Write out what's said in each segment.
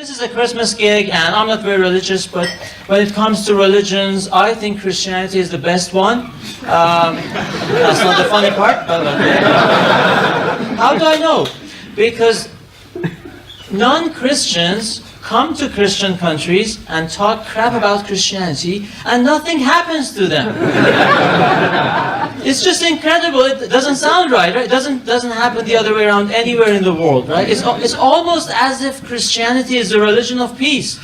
this is a Christmas gig, and I'm not very religious, but when it comes to religions, I think Christianity is the best one. That's not the funny part, but okay. How do I know? Because non-Christians come to Christian countries and talk crap about Christianity, and nothing happens to them. It's just incredible. It doesn't sound right? It doesn't happen the other way around anywhere in the world, right? It's almost as if Christianity is a religion of peace.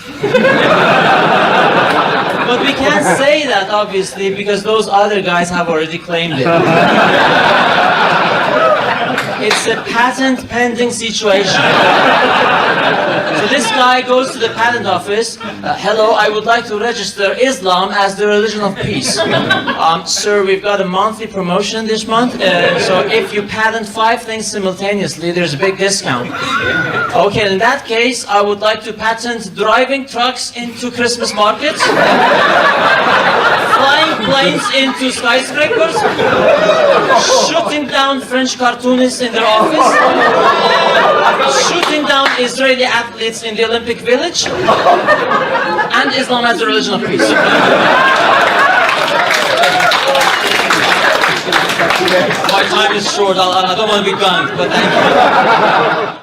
But we can't say that, obviously, because those other guys have already claimed it. It's a patent pending situation. So this guy goes to the patent office. Hello, I would like to register Islam as the religion of peace. Sir, we've got a monthly promotion this month. So if you patent 5 things simultaneously, there's a big discount. Okay, in that case, I would like to patent driving trucks into Christmas markets, flying planes into skyscrapers, shooting down French cartoonists in their office, shooting down Israeli athletes in the Olympic Village, and Islam as a religion of peace. My time is short, I don't want to be blunt, but thank you.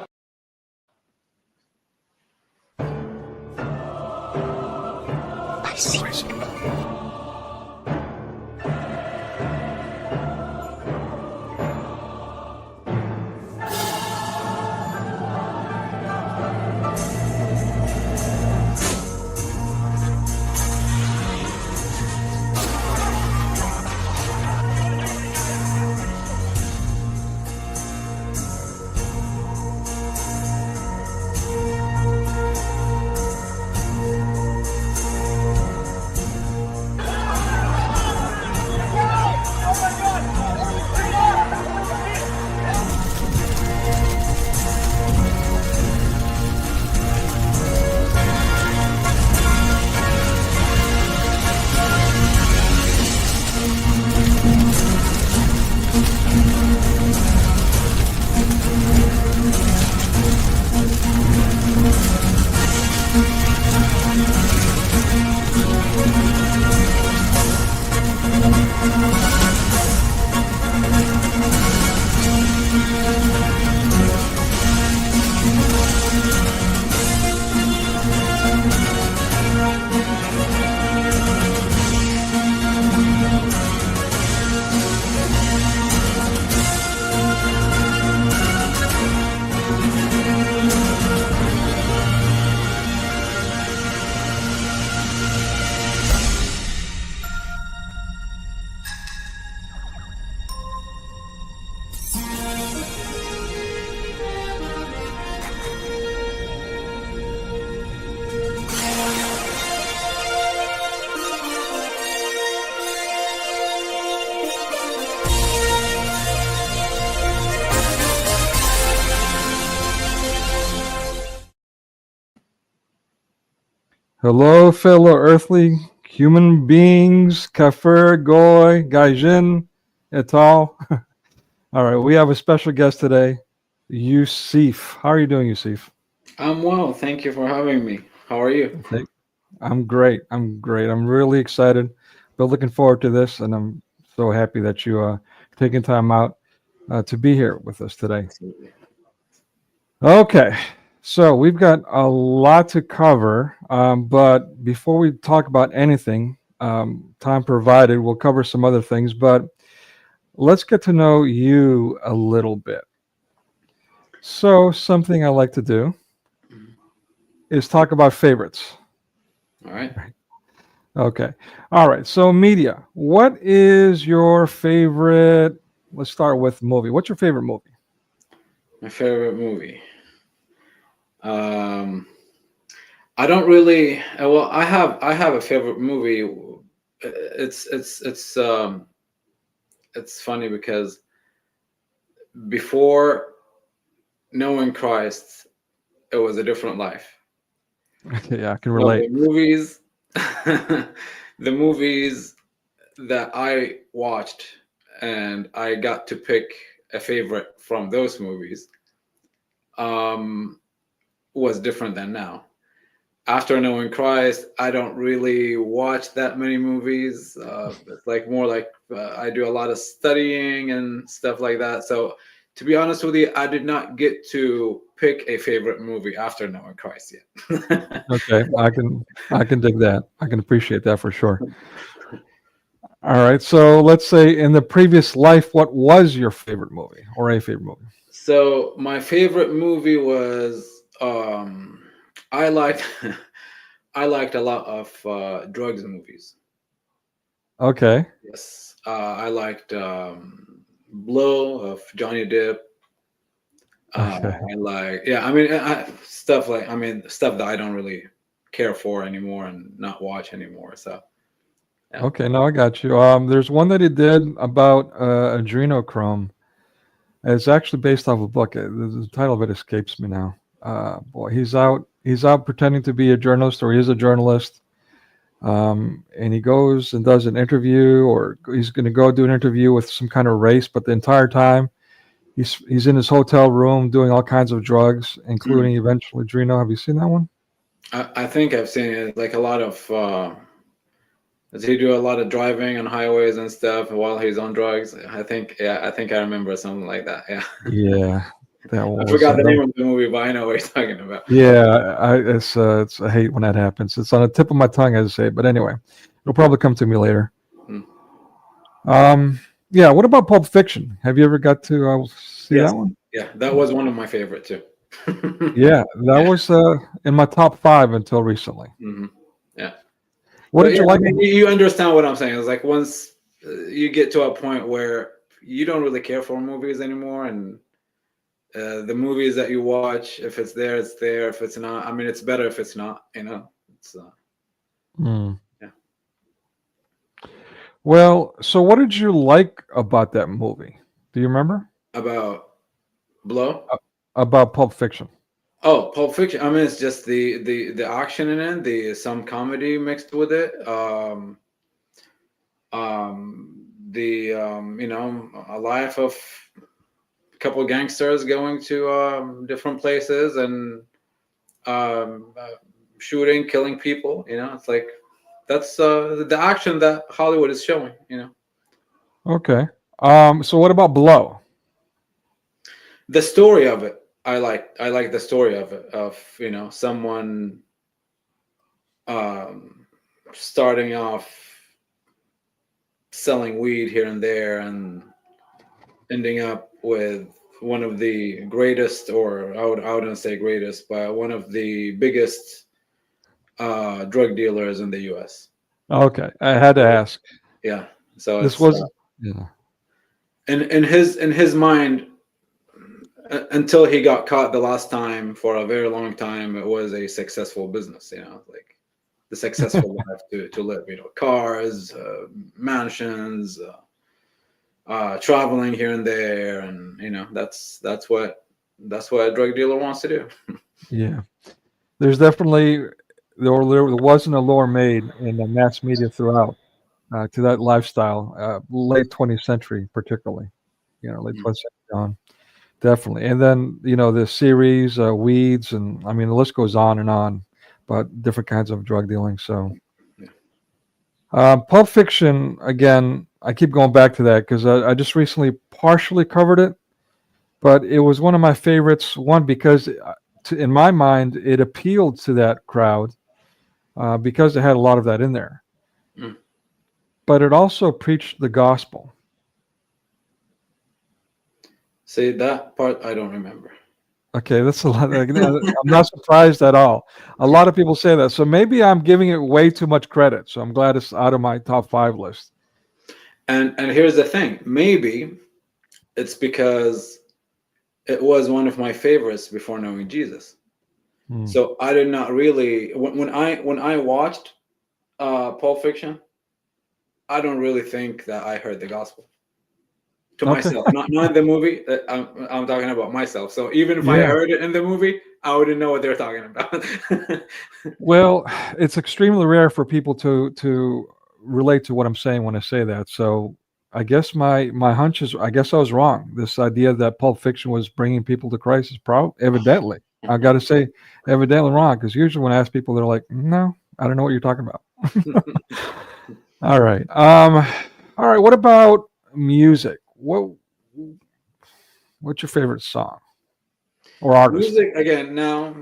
Hello, fellow earthly human beings, kafir, goy, gaijin, et al. All right, we have a special guest today, Yousif. How are you doing, Yousif? I'm well. Thank you for having me. How are you? I'm great. I'm really excited, but looking forward to this, and I'm so happy that you taking time out to be here with us today. Absolutely. Okay. So we've got a lot to cover, but before we talk about anything, time provided, we'll cover some other things, but let's get to know you a little bit. So something I like to do is talk about favorites. All right. Okay. All right. So media, what is your favorite? Let's start with movie. What's your favorite movie? My favorite movie. I don't really. Well, I have a favorite movie. It's funny because before knowing Christ, it was a different life. Yeah, I can relate. The movies that I watched, and I got to pick a favorite from those movies, was different than now. after knowing Christ, I don't really watch that many movies. It's like more like I do a lot of studying and stuff like that. So to be honest with you, I did not get to pick a favorite movie after knowing Christ yet. Okay, I can dig that. I can appreciate that for sure. All right, so let's say in the previous life, what was your favorite movie or a favorite movie? So my favorite movie was I liked I liked a lot of drugs movies. Okay, Yes, I liked Blow of Johnny Depp. okay, I like, yeah, I mean, stuff like, I mean, stuff that I don't really care for anymore and not watch anymore. So, yeah. okay. Now I got you. There's one that he did about adrenochrome. It's actually based off a book. The title of it escapes me now. Boy, he's out pretending to be a journalist, or he is a journalist. And he goes and does an interview, or he's going to go do an interview with some kind of race, but the entire time he's in his hotel room doing all kinds of drugs, including eventually Drino. Have you seen that one? I think I've seen it, like a lot of, does he do a lot of driving on highways and stuff while he's on drugs? I think, yeah, I think I remember something like that. Yeah. Yeah, that I was. forgot the name of the movie, but I know what you're talking about. Yeah, it's I hate when that happens. It's on the tip of my tongue, as I say. But anyway, it'll probably come to me later. Hmm. Yeah. What about Pulp Fiction? Have you ever got to see Yes. that one? Yeah, that was one of my favorite too. Yeah, that was in my top 5 until recently. Hmm. Yeah. What But did you yeah, like? I mean, you understand what I'm saying. It's like once you get to a point where you don't really care for movies anymore, and the movies that you watch, if it's there, it's there. If it's not, I mean, it's better if it's not. You know, it's Hmm. yeah. Well, so what did you like about that movie? Do you remember? About Blow. About Pulp Fiction. Oh, Pulp Fiction. I mean, it's just the action in it, the some comedy mixed with it. You know, a life of a couple of gangsters going to different places and um, uh, shooting, killing people. You know, it's like that's the action that Hollywood is showing. You know, Okay. So what about Blow? the story of it. I like the story of it. Of, you know, someone starting off selling weed here and there and ending up with one of the greatest, or I wouldn't say greatest, but one of the biggest drug dealers in the U.S. Okay, I had to ask. Yeah, so This it's was yeah. in his mind, until he got caught the last time, for a very long time, it was a successful business. You know, like the successful life to live. You know, cars, mansions. Traveling here and there, and you know, that's what a drug dealer wants to do. Yeah. There's definitely there wasn't a lure made in the mass media throughout to that lifestyle, late 20th century particularly. You know, late Mm. 20th century on. Definitely. And then, you know, the series, Weeds, and I mean, the list goes on and on about different kinds of drug dealing. So, Yeah. Pulp Fiction, again, I keep going back to that because I just recently partially covered it, but it was one of my favorites. One, because in my mind, it appealed to that crowd because it had a lot of that in there. Mm. But it also preached the gospel. See, that part I don't remember. Okay, that's a lot. I'm not surprised at all. A lot of people say that. So maybe I'm giving it way too much credit. So I'm glad it's out of my top 5 list. And here's the thing, maybe it's because it was one of my favorites before knowing Jesus. Hmm. So I did not really, when I watched Pulp Fiction, I don't really think that I heard the gospel to Okay. myself, not in the movie. I'm talking about myself. So even if I Yeah. heard it in the movie, I wouldn't know what they're talking about. Well, it's extremely rare for people to relate to what I'm saying when I say that. So I guess my hunch is I guess I was wrong. This idea that Pulp Fiction was bringing people to Christ is evidently. I got to say, evidently wrong, because usually when I ask people, they're like, "No, I don't know what you're talking about." All right. All right. What about music? What's your favorite song or artist? Music again now,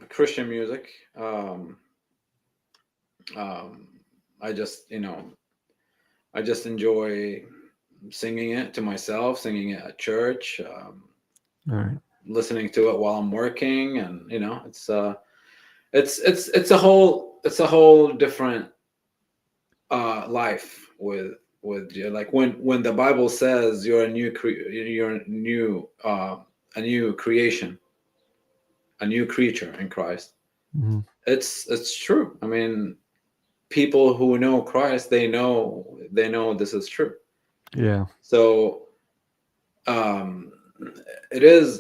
Christian music. Um, I just, I just enjoy singing it to myself, singing it at church, All right. listening to it while I'm working, and it's a whole different life with like when the Bible says you're a new creation, a new creature in Christ. Mhm. It's true. I mean, people who know Christ, they know this is true. Yeah. So it is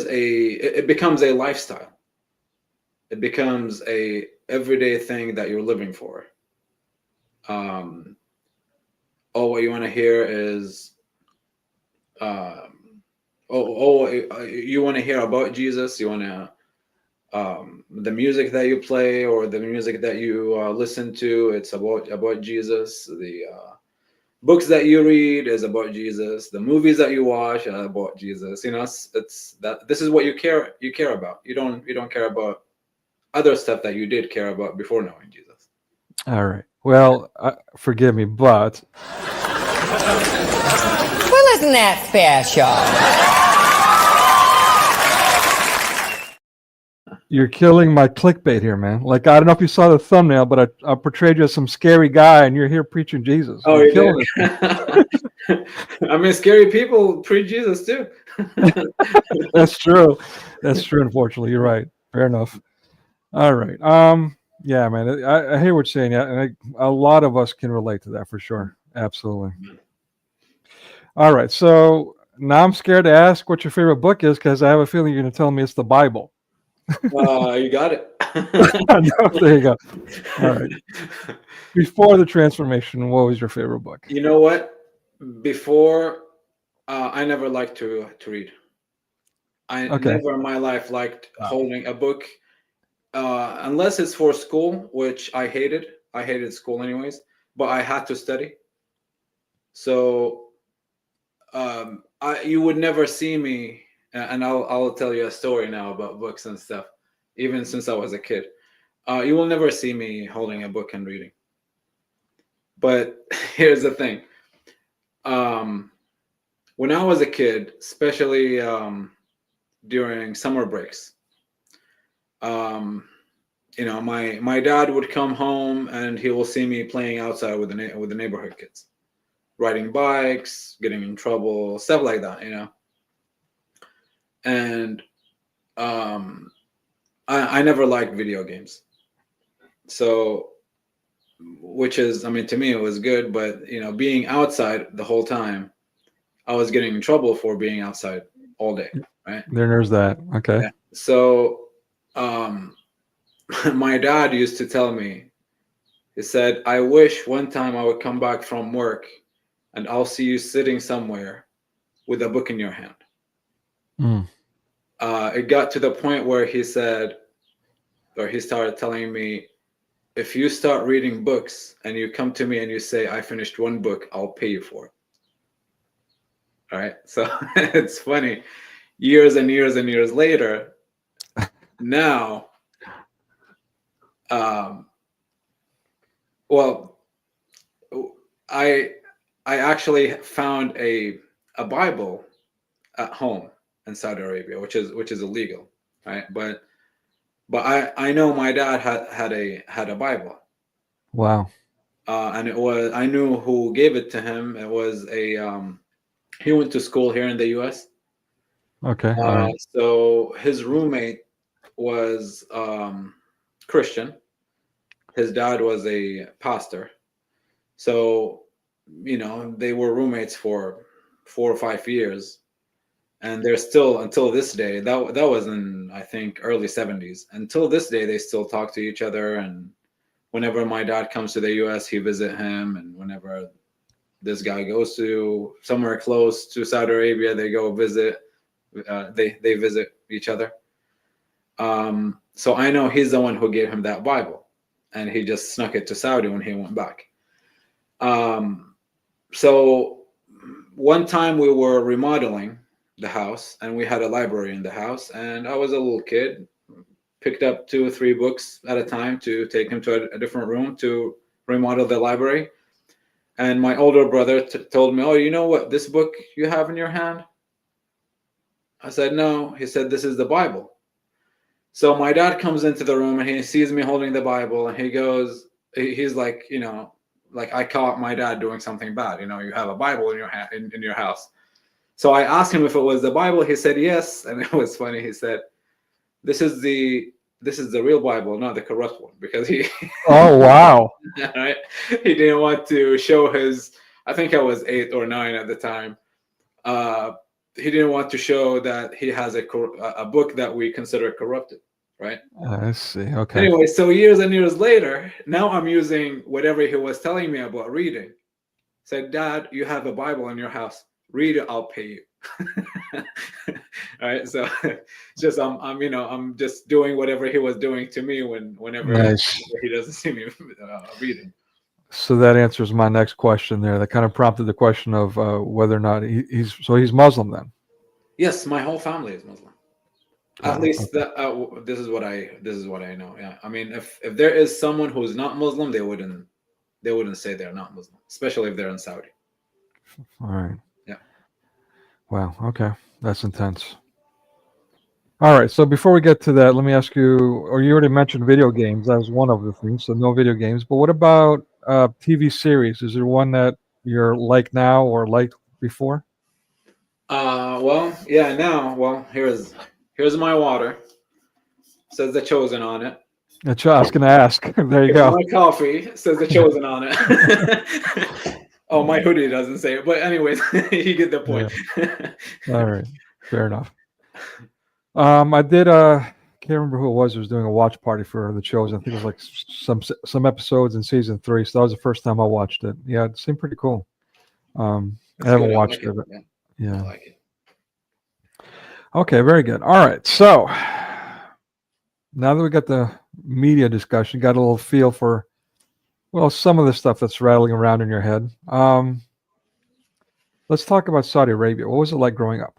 it becomes a lifestyle. It becomes a everyday thing that you're living for. Um, all what you want to hear is you want to hear about Jesus. You want to the music that you play or the music that you listen to. It's about Jesus. The books that you read is about Jesus. The movies that you watch are about Jesus. It's that this is what you care about. You don't care about other stuff that you did care about before knowing Jesus. All right. Well, forgive me, but Well, isn't that special? you're killing my clickbait here, man. Like, I don't know if you saw the thumbnail, but I portrayed you as some scary guy, and you're here preaching Jesus. Oh, You're you killing did. I mean, scary people preach Jesus too. it. That's true. That's true. Unfortunately, you're right. Fair enough. All right. Yeah, man. I hear what you're saying. Yeah, and a lot of us can relate to that for sure. Absolutely. All right. So now I'm scared to ask what your favorite book is because I have a feeling you're going to tell me it's the Bible. You got it. No, there you go. All right. Before the transformation, what was your favorite book? You know what? Before, I never liked to read. I Okay. never in my life liked holding a book, unless it's for school, which I hated. I hated school anyways, but I had to study. So you would never see me, and I'll tell you a story now about books and stuff. Even since I was a kid, you will never see me holding a book and reading. But here's the thing. When I was a kid, especially during summer breaks, my dad would come home and he will see me playing outside with the neighborhood kids, riding bikes, getting in trouble, stuff like that. And I never liked video games. So, which is, I mean, to me it was good, but being outside the whole time, I was getting in trouble for being outside all day, right? There's that. Okay. Yeah. So, my dad used to tell me, he said, I wish one time I would come back from work and I'll see you sitting somewhere with a book in your hand. Mm. It got to the point where he said, or he started telling me, if you start reading books and you come to me and you say, I finished one book, I'll pay you for it. All right. So it's funny. Years and years and years later, now, well, I actually found a Bible at home in Saudi Arabia, which is illegal, right? But I know my dad had a Bible. Wow. And I knew who gave it to him. It was he went to school here in the U.S. Okay. All right. So his roommate was Christian. His dad was a pastor. So, they were roommates for 4 or 5 years, and they're still, until this day. That was in, I think, early 70s. Until this day, they still talk to each other. And whenever my dad comes to the U.S., he visit him, and whenever this guy goes to somewhere close to Saudi Arabia, they go visit. They visit each other. So I know he's the one who gave him that Bible, and he just snuck it to Saudi when he went back. So one time we were remodeling the house, and we had a library in the house, and I was a little kid, picked up 2 or 3 books at a time to take him to a different room to remodel the library. And my older brother told me, "Oh, you know what this book you have in your hand?" I said, "No." He said, "This is the Bible." So my dad comes into the room and he sees me holding the Bible, and he goes, he's like, like I caught my dad doing something bad. You have a Bible in your in your house. So I asked him if it was the Bible. He said yes, and it was funny. He said, "This is the real Bible, not the corrupt one," because he Oh, wow. right, he didn't want to show his. I think I was 8 or 9 at the time. He didn't want to show that he has a book that we consider corrupted, right? I see. Okay. Anyway, so years and years later, now I'm using whatever he was telling me about reading. Said, "Dad, you have a Bible in your house. Read it, I'll pay you." All right, so just I'm just doing whatever he was doing to me whenever Nice. he doesn't see me reading. So that answers my next question there. That kind of prompted the question of whether or not he's Muslim then. Yes, my whole family is Muslim. At Oh, least okay. this is what I know. Yeah, I mean, if there is someone who's not Muslim, they wouldn't say they're not Muslim, especially if they're in Saudi. All right. Yeah. Wow. Okay. That's intense. All right. So before we get to that, let me ask you, or you already mentioned video games. That was one of the things. So no video games. But what about TV series? Is there one that you're like now or liked before? Well, yeah. Now, well, here's my water. Says The Chosen on it. That's what I was going to ask. There you Here's go. my coffee. Says The Chosen on it. Oh, my hoodie doesn't say it, but anyways, you get the point. All right. Fair enough. I did. Can't remember who it was who was doing a watch party for The Chosen. I think it was like some episodes in season 3. So that was the first time I watched it. Yeah, it seemed pretty cool. I haven't Good. I watched like it. But Yeah, I yeah. like it. Okay. Very good. All right. So now that we got the media discussion, got a little feel for some of the stuff that's rattling around in your head. Let's talk about Saudi Arabia. What was it like growing up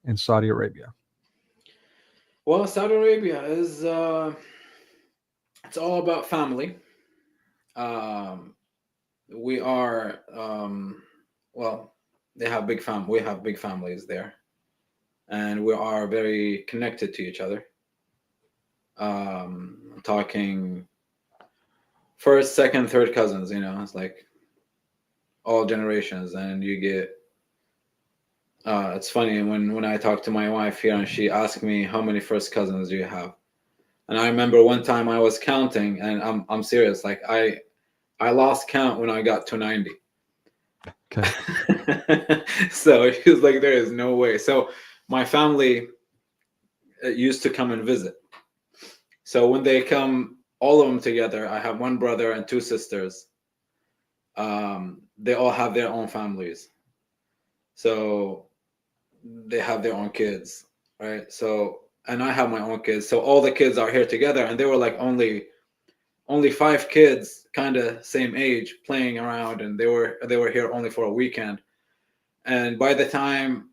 in Saudi Arabia? Well, Saudi Arabia is it's all about family. We are well, they have big we have big families there, and we are very connected to each other. Talking first, second, third cousins. It's like all generations, and you get. It's funny when I talk to my wife here, and she asked me, "How many first cousins do you have?" And I remember one time I was counting, and I'm serious. Like I lost count when I got to 90. Okay. So he was like, "There is no way." So my family used to come and visit. So when they come, all of them together, I have one brother and 2 sisters. They all have their own families. So they have their own kids, right? So, and I have my own kids. So all the kids are here together, and they were like only 5 kids, kind of same age, playing around, and they were here only for a weekend. And by the time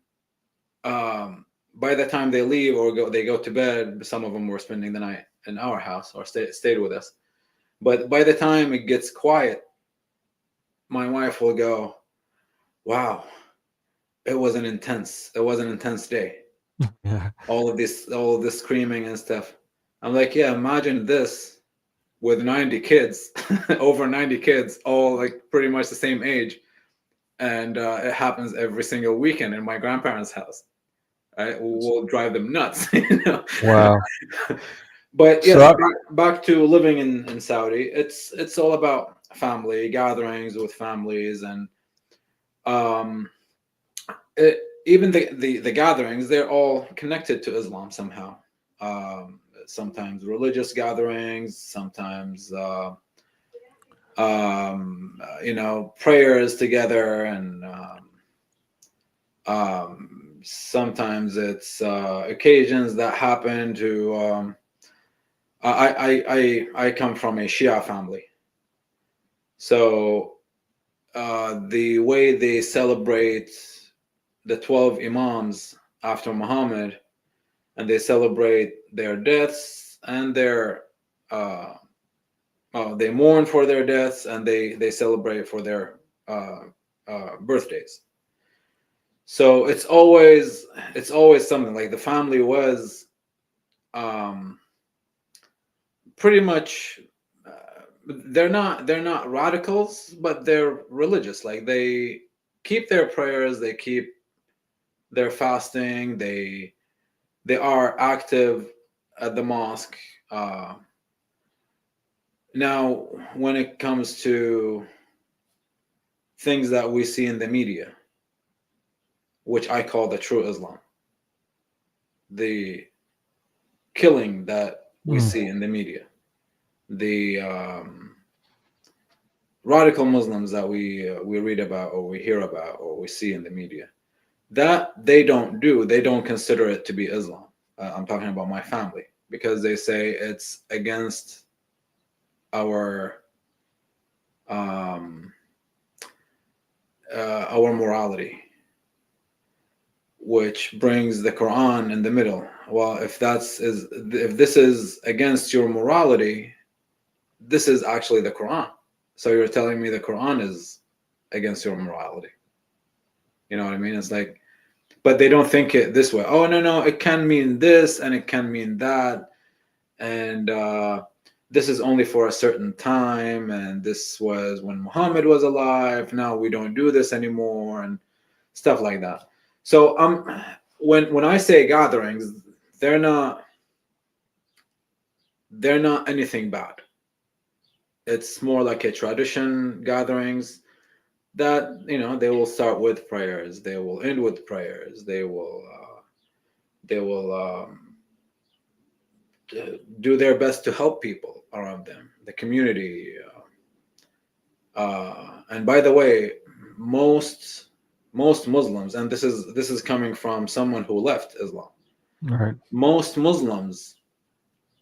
they leave or they go to bed, some of them were spending the night in our house or stayed with us. But by the time it gets quiet, my wife will go, "Wow, it was an intense day. Yeah. All of this screaming and stuff." I'm like, "Yeah, imagine this with 90 kids, over 90 kids, all like pretty much the same age, and it happens every single weekend in my grandparents' house. Right? We'll drive them nuts." Wow. But So yes, back to living in Saudi. It's all about family gatherings with families, and even the gatherings, they're all connected to Islam somehow. Sometimes religious gatherings, sometimes prayers together, and sometimes it's occasions that happen to. I come from a Shia family, so the way they celebrate the 12 imams after Muhammad, and they celebrate their deaths and their they mourn for their deaths, and they celebrate for their birthdays. So it's always something like the family was pretty much they're not radicals, but they're religious. Like they keep their prayers, they keep their fasting, they are active at the mosque. Now, when it comes to things that we see in the media, which I call the true Islam, the killing that we see in the media, the radical Muslims that we read about or we hear about or we see in the media, that they don't consider it to be Islam. I'm talking about my family, because they say it's against our morality, which brings the Quran in the middle. Well, if this is against your morality, this is actually the Quran. So you're telling me the Quran is against your morality. You know what I mean? It's like, but they don't think it this way. Oh, no, it can mean this and it can mean that. And this is only for a certain time. And this was when Muhammad was alive. Now we don't do this anymore and stuff like that. So when I say gatherings, they're not anything bad. It's more like a tradition gatherings that, they will start with prayers, they will end with prayers, they will do their best to help people around them, the community. And by the way, most Muslims, and this is coming from someone who left Islam. All right. Most Muslims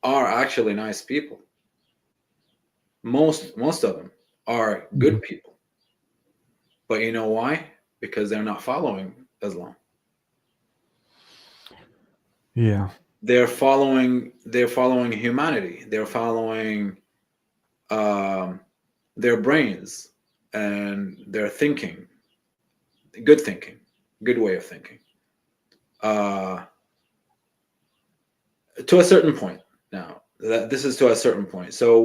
are actually nice people. Most of them are good people. But you know why? Because they're not following Islam. Yeah. They're following humanity. They're following their brains and their thinking. Good thinking, good way of thinking. To a certain point. Now, this is to a certain point. So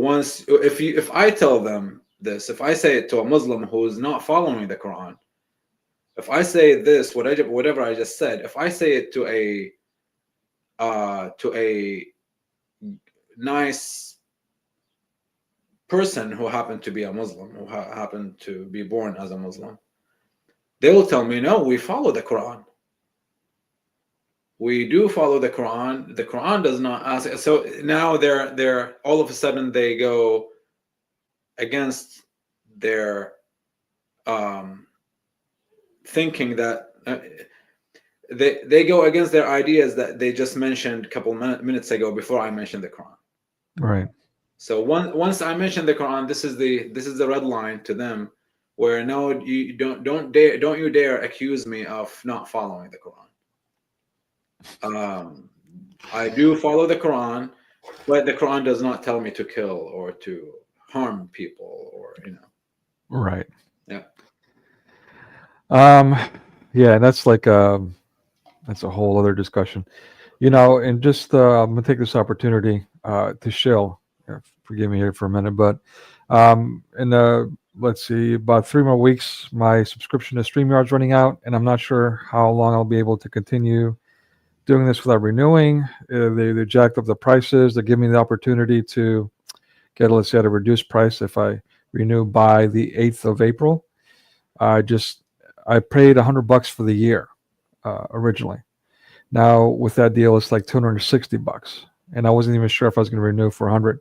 if I tell them this, if I say it to a Muslim who is not following the Quran, if I say this, whatever I just said, if I say it to a nice person who happened to be a Muslim, who happened to be born as a Muslim, they will tell me, no, we follow the Quran. We do follow the Quran. The Quran does not ask. So now they're all of a sudden they go against their thinking that they go against their ideas that they just mentioned a couple minutes ago before I mentioned the Quran. Right. So once I mentioned the Quran, this is the red line to them, where no, you don't you dare accuse me of not following the Quran. I do follow the Quran, but the Quran does not tell me to kill or to harm people, or Right. Yeah. Yeah, that's like that's a whole other discussion. And just I'm gonna take this opportunity to shill. Forgive me here for a minute, but let's see, about 3 more weeks, my subscription to StreamYard's running out, and I'm not sure how long I'll be able to continue doing this without renewing. They jacked up the prices. They're giving me the opportunity to get, let's say, at a reduced price if I renew by the 8th of April. I paid $100 for the year originally. Now with that deal, it's like $260, and I wasn't even sure if I was going to renew for 100.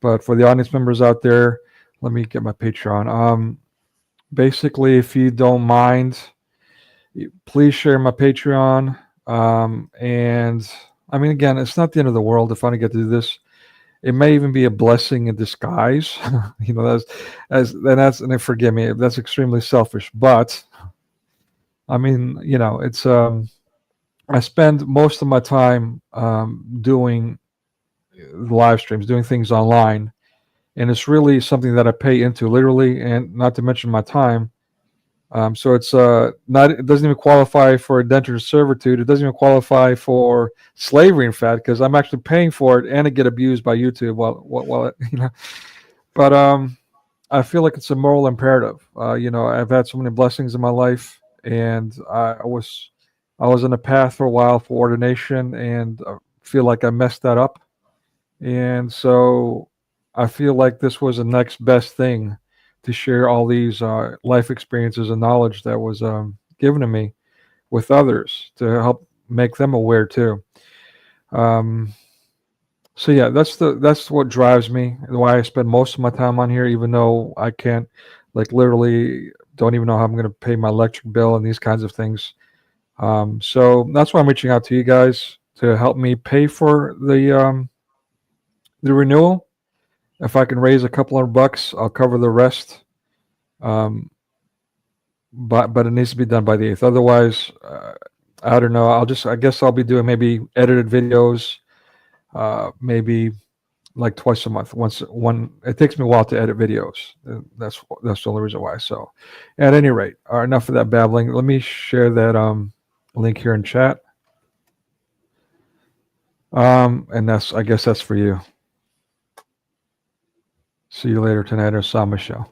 But for the audience members out there, let me get my Patreon. Basically, if you don't mind, Please share my Patreon. And I mean, again, it's not the end of the world if I don't get to do this. It may even be a blessing in disguise. And forgive me, that's extremely selfish. But I mean, it's I spend most of my time doing live streams, doing things online, and it's really something that I pay into, literally, and not to mention my time. So it's not. It doesn't even qualify for indentured servitude. It doesn't even qualify for slavery, in fact, because I'm actually paying for it, and I get abused by YouTube while it, But I feel like it's a moral imperative. I've had so many blessings in my life, and I was on a path for a while for ordination, and I feel like I messed that up, and so I feel like this was the next best thing to share all these life experiences and knowledge that was given to me with others to help make them aware too. Um, so yeah, that's what drives me, and why I spend most of my time on here, even though I can't, like, literally don't even know how I'm going to pay my electric bill and these kinds of things. So that's why I'm reaching out to you guys to help me pay for the renewal. If I can raise a couple $100, I'll cover the rest. But it needs to be done by the 8th. Otherwise, I don't know. I guess I'll be doing maybe edited videos, maybe like twice a month. It takes me a while to edit videos. That's the only reason why. So, at any rate, enough of that babbling. Let me share that link here in chat. And I guess that's for you. See you later tonight, Osama show.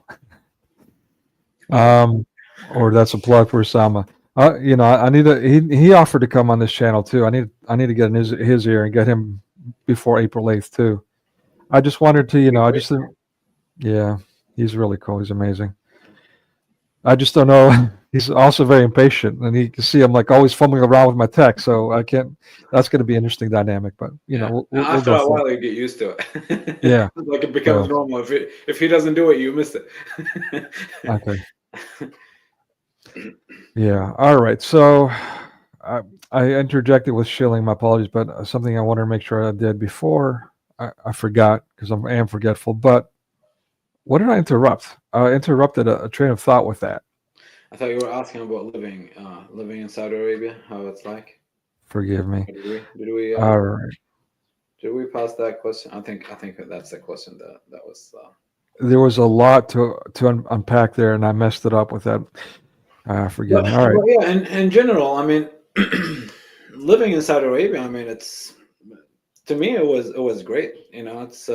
Or that's a plug for Osama. I need he offered to come on this channel too. I need to get in his ear and get him before April 8th too. I just wanted to, yeah, he's really cool. He's amazing. I just don't know. He's also very impatient, and you can see I'm like always fumbling around with my text, so I can't. That's going to be an interesting dynamic, but we'll after a while, you get used to it. Yeah, like it becomes normal. If he doesn't do it, you miss it. Okay. Yeah. All right. So I interjected with shilling. My apologies, but something I wanted to make sure I did before I forgot, because I am forgetful. But what did I interrupt? I interrupted a train of thought with that. I thought you were asking about living in Saudi Arabia, how it's like. Forgive me. Did we All right. Did we pass that question? I think that's the question that was. There was a lot to unpack there, and I messed it up with that. Forgive me. All right. Well, yeah, in general, I mean, living in Saudi Arabia, I mean, to me it was great. It's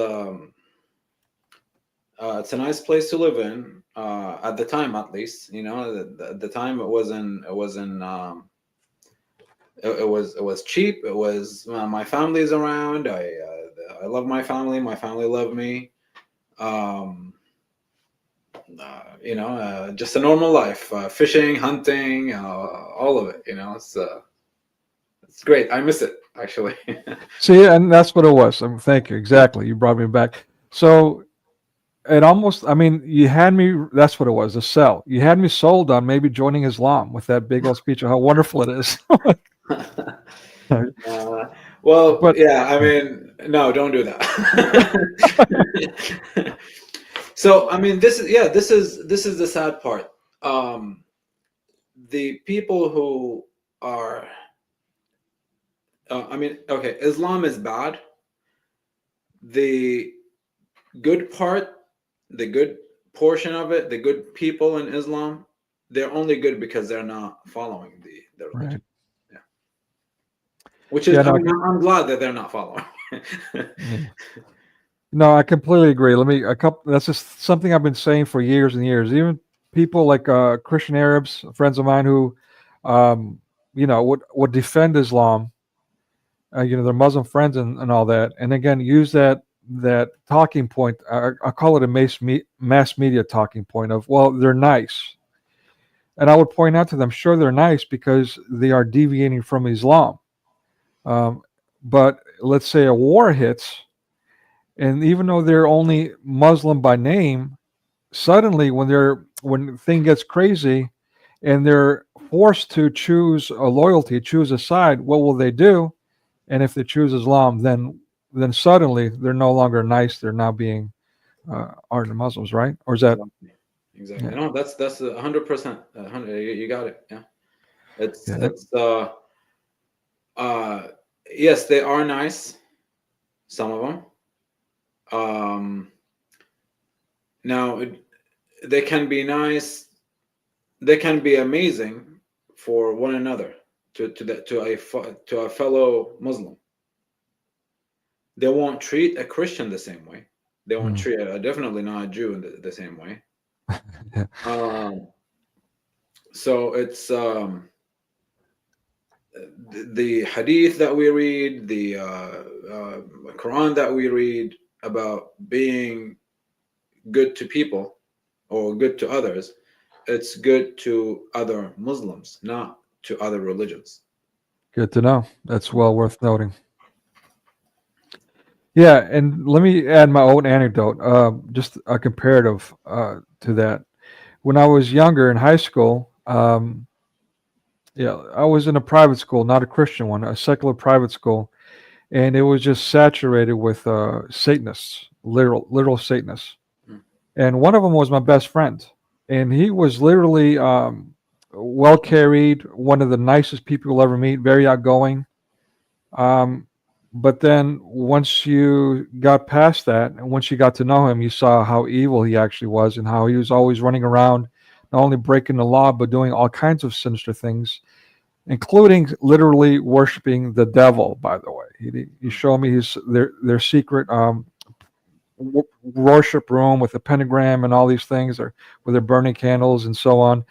a nice place to live in, at the time, at least. At the time it was cheap. It was, my family's around. I love my family. My family loved me. Just a normal life, fishing, hunting, all of it. It's great. I miss it, actually. See, and that's what it was. Thank you. Exactly. You brought me back. So it almost, you had me, that's what it was, a sell. You had me sold on maybe joining Islam with that big old speech of how wonderful it is. No, don't do that. So, this is the sad part. The people who are, Islam is bad. The good portion of it, the good people in Islam, they're only good because they're not following the religion. Right. Yeah. Which is, I'm glad that they're not following. No, I completely agree. That's just something I've been saying for years and years. Even people like Christian Arabs, friends of mine who, would defend Islam, their Muslim friends and all that, and again use that talking point. I call it a mass media talking point of, well, they're nice, and I would point out to them, sure, they're nice because they are deviating from Islam. But let's say a war hits, and even though they're only Muslim by name, suddenly when thing gets crazy, and they're forced to choose a loyalty, choose a side, what will they do? And if they choose Islam, then suddenly they're no longer nice. They're now being ardent Muslims, right? Or is that? Exactly. Yeah. No, that's 100%. 100. You got it. Yeah. It's Yeah. it's yes, they are nice. Some of them. Now they can be nice. They can be amazing for one another to a fellow Muslim. They won't treat a Christian the same way. They won't treat definitely not a Jew in the same way. Yeah. So it's the hadith that we read, the Quran that we read about being good to people or good to others. It's good to other Muslims, not to other religions. Good to know. That's well worth noting. Yeah, and let me add my own anecdote, just a comparative to that. When I was younger in high school, yeah, I was in a private school, not a Christian one, a secular private school, and it was just saturated with Satanists, literal Satanists. Mm. And one of them was my best friend, and he was literally well carried, one of the nicest people you'll ever meet, very outgoing. Um, but then once you got past that, and once you got to know him, you saw how evil he actually was, and how he was always running around, not only breaking the law, but doing all kinds of sinister things, including literally worshiping the devil. By the way, he showed me their secret worship room with a pentagram and all these things, or where they're burning candles and so on.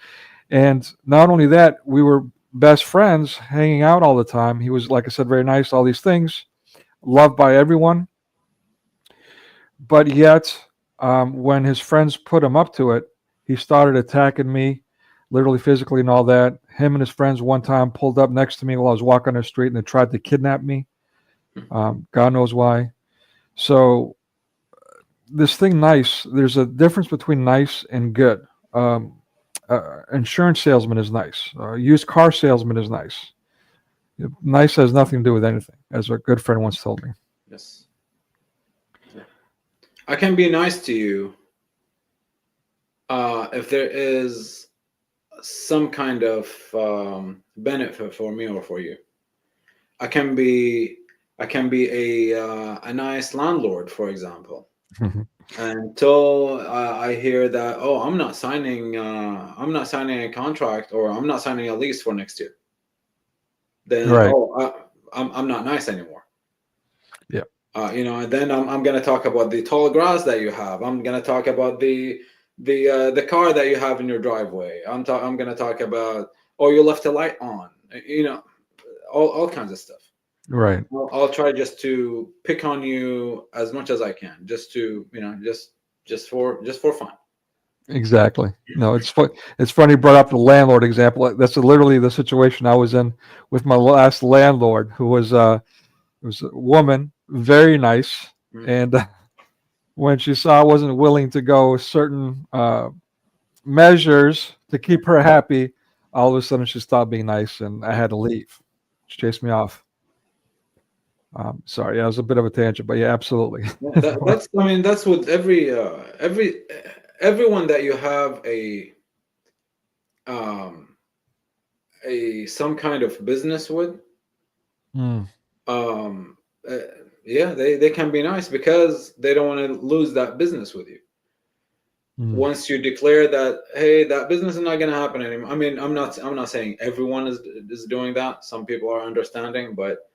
And not only that, we were best friends, hanging out all the time. He was, like I said, very nice, all these things, loved by everyone. But yet, when his friends put him up to it, he started attacking me, literally, physically, and all that. Him and his friends one time pulled up next to me while I was walking on the street, and they tried to kidnap me. God knows why. So this thing, nice, there's a difference between nice and good. Insurance salesman is nice. Used car salesman is nice. Nice has nothing to do with anything, as a good friend once told me. Yes. I can be nice to you if there is some kind of benefit for me or for you. I can be a nice landlord, for example, until I hear that, oh, I'm not signing a contract, or I'm not signing a lease for next year. Then Right. I'm not nice anymore. Yeah. And then I'm gonna talk about the tall grass that you have. I'm gonna talk about the car that you have in your driveway. I'm gonna talk about, oh, you left a light on. All kinds of stuff. Right. I'll try just to pick on you as much as I can, just to just for fun. Exactly. No, it's funny you brought up the landlord example. That's literally the situation I was in with my last landlord, who was a woman, very nice, and when she saw I wasn't willing to go certain measures to keep her happy, all of a sudden she stopped being nice, and I had to leave. She chased me off. Sorry, that was a bit of a tangent, but yeah, absolutely. That's with everyone that you have some kind of business with. Mm. Yeah, they can be nice because they don't want to lose that business with you. Once you declare that, hey, that business is not going to happen anymore. I mean, I'm not saying everyone is doing that. Some people are understanding, but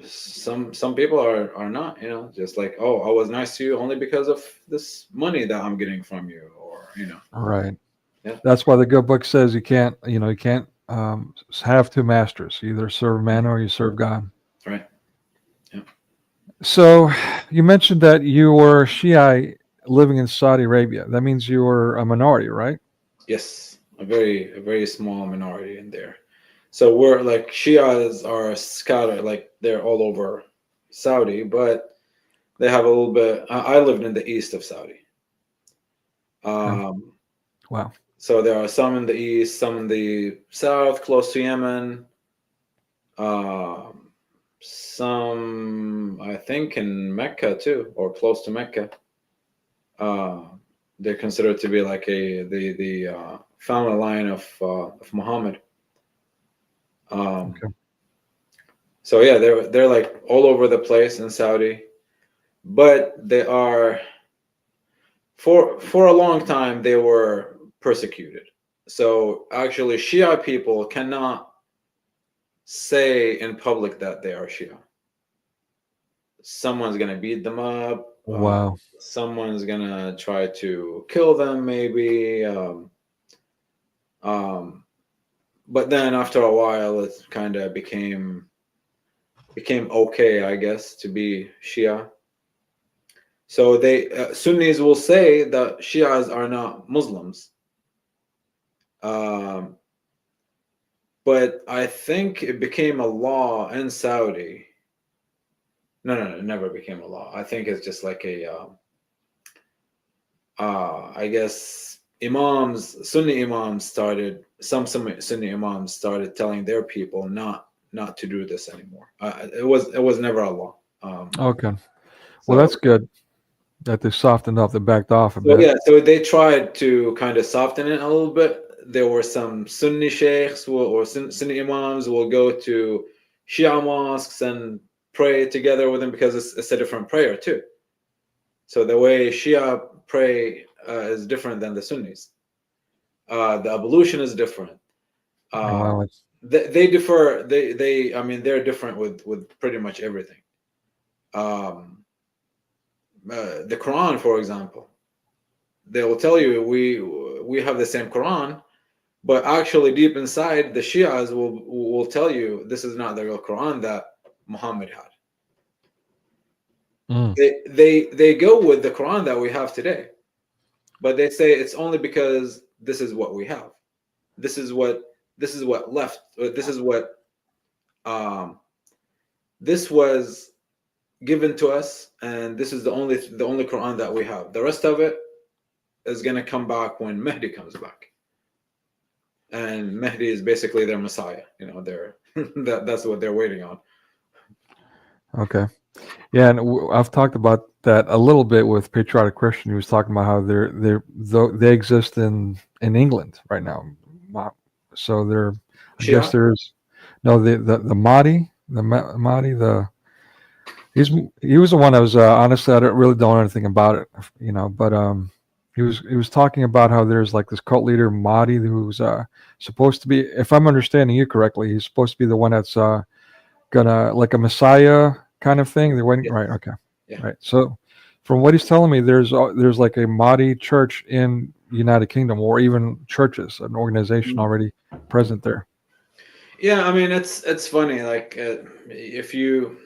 some people are not. Just like, oh, I was nice to you only because of this money that I'm getting from you, or Right. Yeah. That's why the good book says you can't have two masters. You either serve man or you serve God. Right. Yeah. So you mentioned that you were Shiite living in Saudi Arabia. That means you were a minority, right? Yes, a very small minority in there. So we're like, Shias are scattered, like they're all over Saudi, but they have a little bit. I lived in the east of Saudi. Wow. So there are some in the east, some in the south, close to Yemen. Some, I think, in Mecca too, or close to Mecca. They're considered to be like the family line of Muhammad. Okay. So yeah, they're like all over the place in Saudi, but they are for a long time they were persecuted. So actually, Shia people cannot say in public that they are Shia. Someone's gonna beat them up. Wow. Someone's gonna try to kill them, maybe. But then after a while, it kind of became okay, I guess, to be Shia. So they Sunnis will say that Shias are not Muslims. But I think it became a law in Saudi. No, it never became a law. I think it's just like I guess Sunni imams started, some Sunni imams started telling their people not to do this anymore. It was never a law. Okay. Well, that's good that they softened up, they backed off a So bit. yeah, so they tried to kind of soften it a little bit. There were some Sunni sheikhs or Sunni imams will go to Shia mosques and pray together with them because it's a different prayer too. So the way Shia pray is different than the Sunnis. The ablution is different. Wow. They differ. I mean, they're different with pretty much everything. The Quran, for example, they will tell you we have the same Quran, but actually deep inside, the Shias will tell you this is not the real Quran that Muhammad had. They go with the Quran that we have today, but they say it's only because this is what we have. This is what left. This was given to us, and this is the only Quran that we have. The rest of it is going to come back when Mahdi comes back, and Mahdi is basically their Messiah. You know, that's what they're waiting on. Okay. Yeah, and I've talked about that a little bit with Patriotic Christian. He was talking about how they exist in England right now. So I guess there's no the Mahdi, he was the one that was honestly I really don't know anything about it, but he was talking about how there's like this cult leader Mahdi who's supposed to be, if I'm understanding you correctly, he's supposed to be the one that's gonna, like a Messiah kind of thing. They're waiting, Yes. right? Okay, Yeah. right. So, from what he's telling me, there's like a Mahdi church in United Kingdom, or even churches, an organization already present there. Yeah, I mean it's funny. Like if you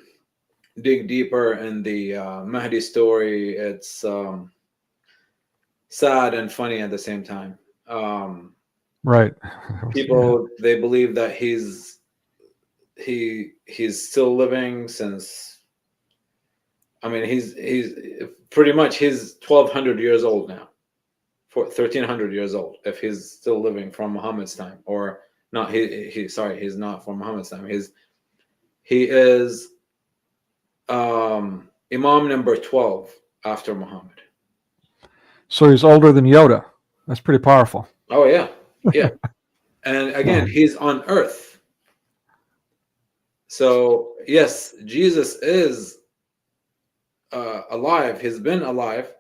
dig deeper in the Mahdi story, it's sad and funny at the same time. Right. People they believe that he's still living since. I mean, he's pretty much 1,200 years old now, 1,300 years old. If he's still living from Muhammad's time, or not, he's not from Muhammad's time. He is Imam number 12 after Muhammad. So he's older than Yoda. That's pretty powerful. Oh yeah. And again, he's on earth. So yes, Jesus is alive. He's been alive,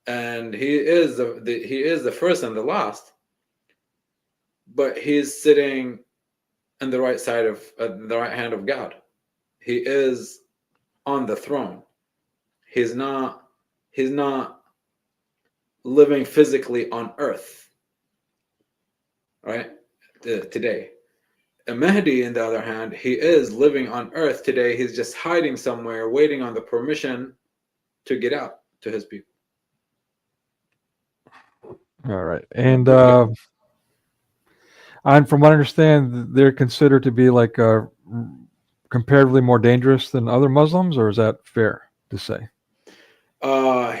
and he is the first and the last. But he's sitting on the right side of the right hand of God. He is on the throne. He's not living physically on earth, right? Today. Mahdi, on the other hand, he is living on earth today. He's just hiding somewhere, waiting on the permission to get out to his people. All right. And from what I understand, they're considered to be like comparatively more dangerous than other Muslims, or is that fair to say?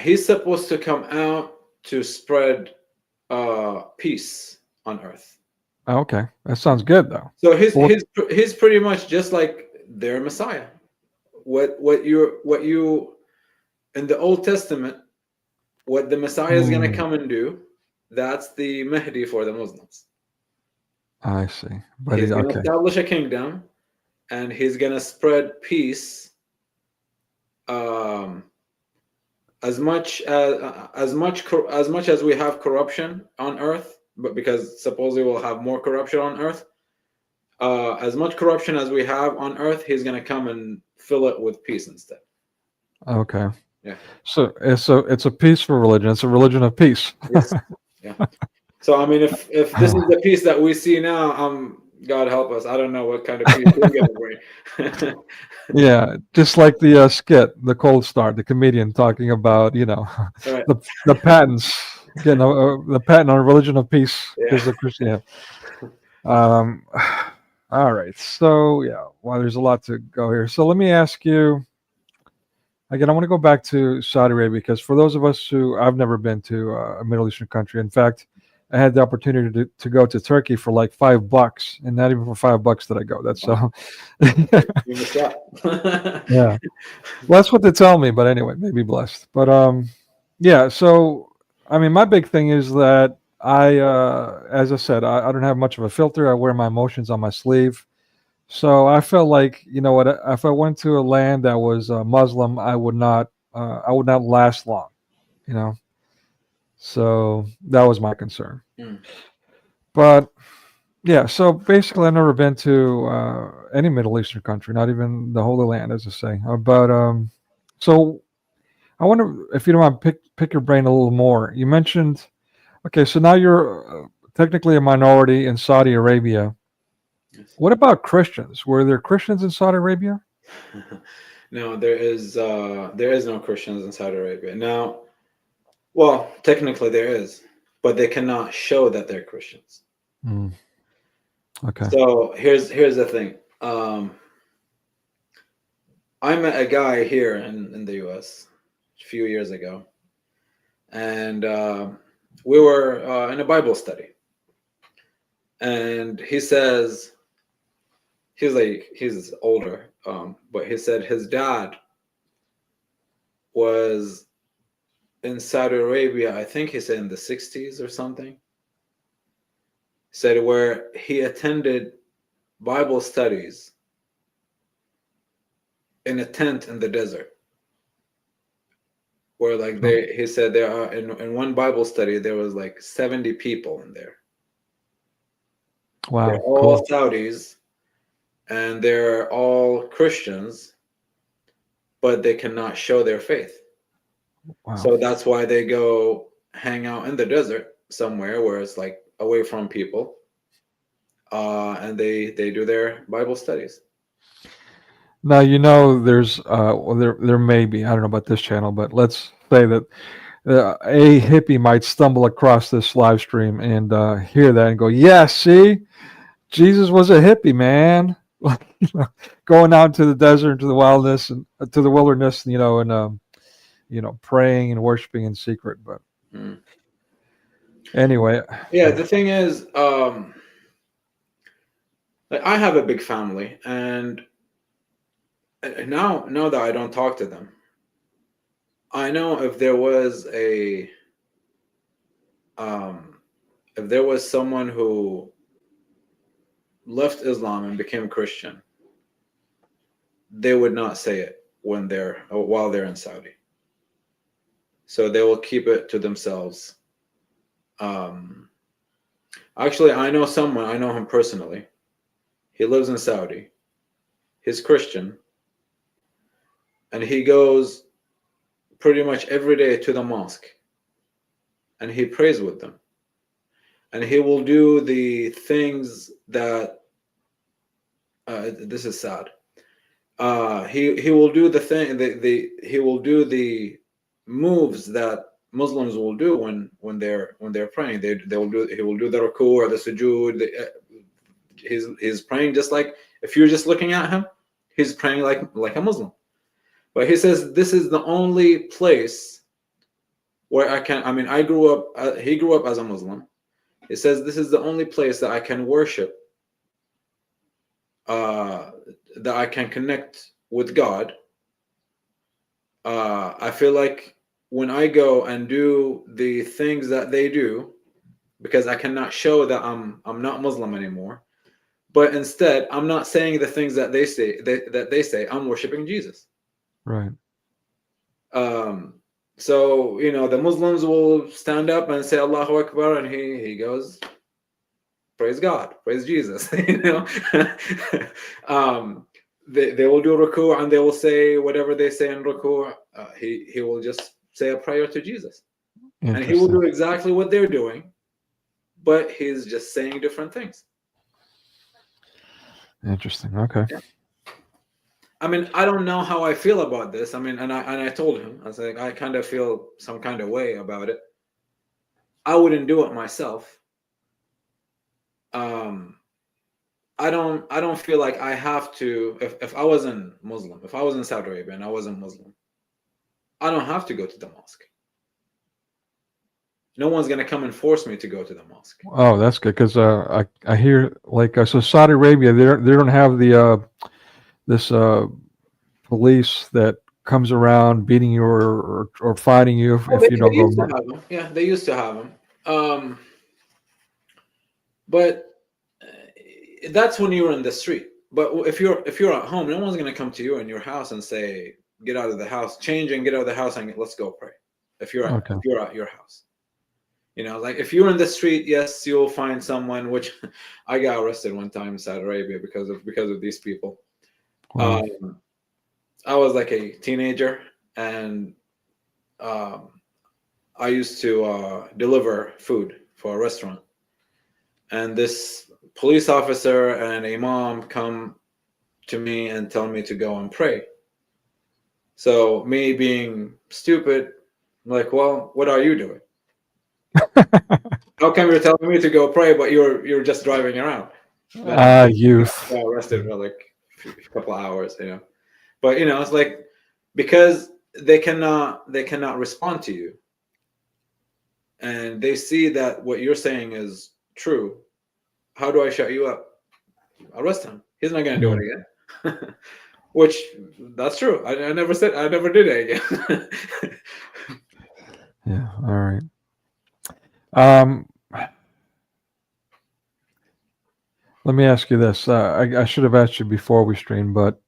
He's supposed to come out to spread peace on earth. Okay, that sounds good though. So Well, he's pretty much just like their Messiah. What you in the Old Testament, what the Messiah is going to come and do, that's the Mahdi for the Muslims. I see. But He's going to okay. establish a kingdom, and he's going to spread peace. As much as we have corruption on earth, but because supposedly we'll have more corruption on earth, as much corruption as we have on earth, he's going to come and fill it with peace instead. Okay. Yeah. So it's a peaceful religion. It's a religion of peace. Yes. Yeah. So I mean, if this is the peace that we see now, God help us. I don't know what kind of peace we're going to bring. Yeah, just like the skit, the Cold Start, the comedian talking about Right. the patents, getting the patent on religion of peace because of Christianity. All right, so yeah, well, there's a lot to go here. So let me ask you again. I want to go back to Saudi Arabia because for those of us who I've never been to a Middle Eastern country. In fact, I had the opportunity to go to Turkey for like $5, and not even for $5 did I go. That's so. You missed out. Yeah, well, that's what they tell me. But anyway, maybe blessed. But yeah. So I mean, my big thing is that as I said, I don't have much of a filter. I wear my emotions on my sleeve. So I felt like, you know what, if I went to a land that was Muslim, I would not last long, you know. So that was my concern. Mm. But yeah, so basically, I've never been to any Middle Eastern country, not even the Holy Land, as I say. But so I wonder if you don't mind pick your brain a little more. You mentioned, okay, so now you're technically a minority in Saudi Arabia. Yes. What about Christians? Were there Christians in Saudi Arabia? No, there is no Christians in Saudi Arabia. Now, well, technically there is, but they cannot show that they're Christians. Mm. Okay. So here's the thing. I met a guy here in the U.S. a few years ago, and we were in a Bible study, and he says he's older, but he said his dad was in Saudi Arabia. I think he said in the 60s or something. Said where he attended Bible studies in a tent in the desert, where like he said there are in one Bible study there was like 70 people in there. Wow. They're all Saudis, and they're all Christians, but they cannot show their faith. Wow. So that's why they go hang out in the desert somewhere where it's like away from people, and they do their Bible studies. Now, you know, there's well, there may be, I don't know about this channel, but let's say that a hippie might stumble across this live stream and hear that and go, "Yeah, see, Jesus was a hippie, man." Going out into the desert, into the wilderness, and to the wilderness, you know, and praying and worshiping in secret. But anyway, yeah, the thing is, like I have a big family, and now that I don't talk to them, I know if there was someone who left Islam and became Christian, they would not say it while they're in Saudi. So they will keep it to themselves. Actually, I know him personally. He lives in Saudi. He's Christian. And he goes pretty much every day to the mosque. And he prays with them. And he will do the things that this is sad. He will do the thing he will do the moves that Muslims will do when they're praying. He will do the ruku or the sujood. He's praying just like, if you're just looking at him, he's praying like a Muslim. But he says this is the only place where I can. I mean, I grew up. He grew up as a Muslim. He says this is the only place that I can worship, that I can connect with God. I feel like when I go and do the things that they do, because I cannot show that I'm not Muslim anymore, but instead I'm not saying the things that they say that they say. I'm worshiping Jesus. Right. So the Muslims will stand up and say Allahu Akbar, and he goes, praise God, praise Jesus. They will do ruku and they will say whatever they say in ruku. He will just say a prayer to Jesus, and he will do exactly what they're doing, but he's just saying different things. Interesting. Okay. Yeah. I mean, I don't know how I feel about this. I mean, and I told him, I was like, I kind of feel some kind of way about it. I wouldn't do it myself. I don't feel like I have to. If I wasn't Muslim, if I was in Saudi Arabia and I wasn't Muslim, I don't have to go to the mosque. No one's gonna come and force me to go to the mosque. Oh, that's good because I hear like so Saudi Arabia they don't have the this police that comes around beating you or fighting you if you don't They go. used to have them. Yeah, they used to have them. But that's when you were in the street. But if you're at home, no one's gonna come to you in your house and say, "Get out of the house, change and get out of the house and let's go pray." If you're at your house, like if you're in the street, yes, you'll find someone. Which I got arrested one time in Saudi Arabia because of these people. Wow. I was like a teenager, and I used to deliver food for a restaurant, and this police officer and a mom come to me and tell me to go and pray. So me being stupid, I'm like, well, what are you doing? How come you're telling me to go pray, but you're just driving around? Youth. Got arrested for like a couple of hours, But it's like because they cannot respond to you, and they see that what you're saying is true. How do I shut you up? Arrest him. He's not going to do it again. Which that's true. I never did it again. Yeah. All right. Let me ask you this. I should have asked you before we streamed, but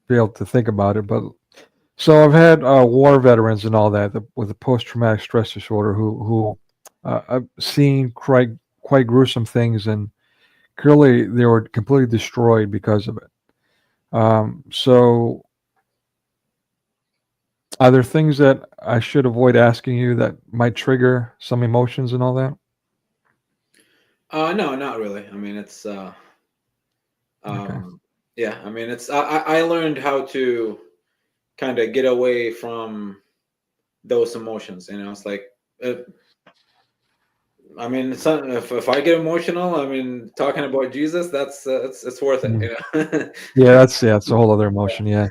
be able to think about it. But so I've had war veterans and all that with the post-traumatic stress disorder who I've seen quite gruesome things, and clearly they were completely destroyed because of it. So are there things that I should avoid asking you that might trigger some emotions and all that? No, not really. I mean, it's Okay. yeah. I mean, it's I learned how to kind of get away from those emotions. It's like, I mean, if I get emotional, I mean, talking about Jesus, that's it's worth it. Yeah, that's it's a whole other emotion. Yeah.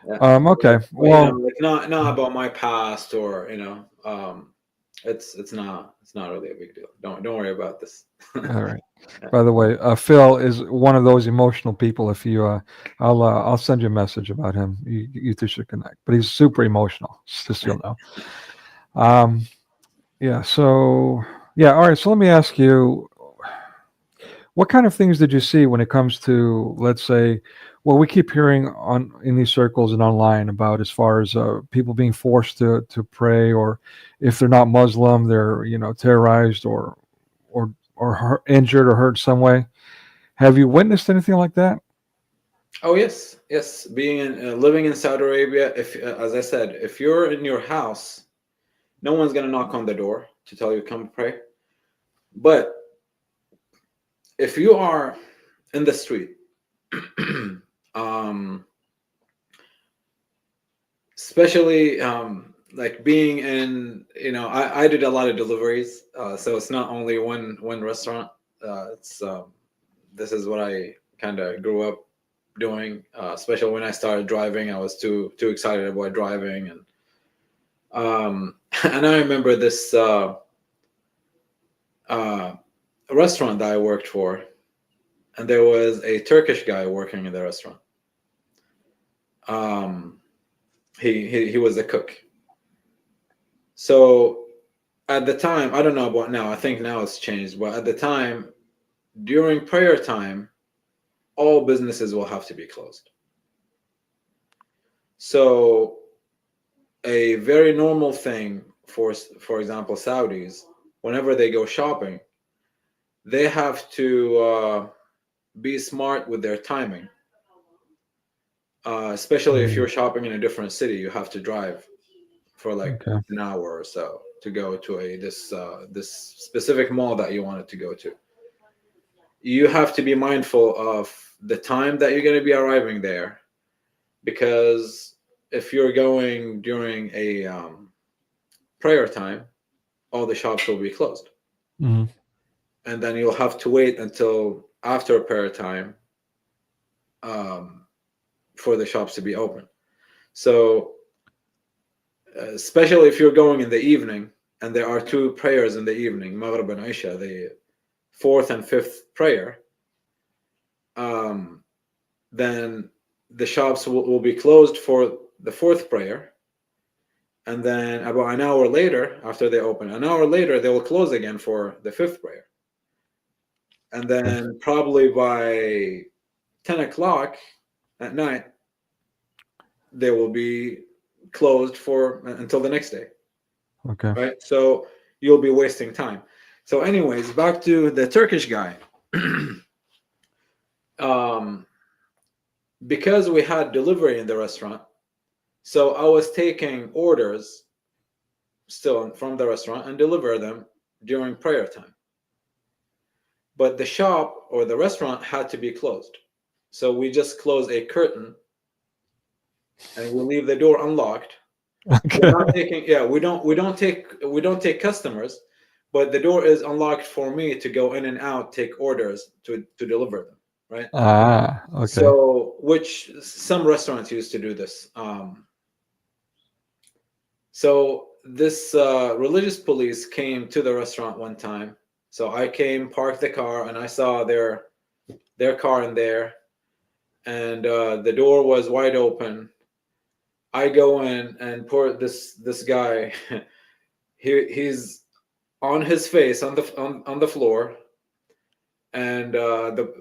Yeah. Okay. But, Well, like not about my past or it's not really a big deal. Don't worry about this. all right. By the way, Phil is one of those emotional people. If you, I'll send you a message about him. You two should connect. But he's super emotional. Just so you'll know. Yeah. So yeah. All right. So let me ask you, what kind of things did you see when it comes to, let's say, well, we keep hearing in these circles and online about as far as people being forced to pray, or if they're not Muslim, they're terrorized or injured or hurt some way. Have you witnessed anything like that? Oh yes. Being living in Saudi Arabia, if as I said, if you're in your house, no one's gonna knock on the door to tell you come pray. But if you are in the street, especially like being in, I did a lot of deliveries, so it's not only one restaurant. It's this is what I kind of grew up doing. Especially when I started driving, I was too excited about driving, and And I remember this restaurant that I worked for, and there was a Turkish guy working in the restaurant. He was a cook. So at the time, I don't know about now. I think now it's changed, but at the time, during prayer time, all businesses will have to be closed. So a very normal thing for example, Saudis, whenever they go shopping, they have to be smart with their timing. Especially if you're shopping in a different city, you have to drive for like an hour or so to go to this specific mall that you wanted to go to. You have to be mindful of the time that you're going to be arriving there, because if you're going during a prayer time, all the shops will be closed. Mhm. And then you'll have to wait until after prayer time for the shops to be open. So especially if you're going in the evening, and there are two prayers in the evening, Maghrib and Isha, the fourth and fifth prayer, then the shops will be closed for the fourth prayer. And then about an hour later, after they open, an hour later, they will close again for the fifth prayer. And then probably by 10 o'clock at night, they will be closed for until the next day. Okay. Right? So you'll be wasting time. So anyways, back to the Turkish guy. Because we had delivery in the restaurant, so I was taking orders still from the restaurant and deliver them during prayer time. But the shop or the restaurant had to be closed. So we just close a curtain and we leave the door unlocked. Okay. We're not taking, we don't take customers, but the door is unlocked for me to go in and out, take orders to deliver them, right? Okay. So, which some restaurants used to do this. So this religious police came to the restaurant one time. So I came, parked the car, and I saw their car in there, and the door was wide open. I go in and pour this guy. He's on his face on the floor, and the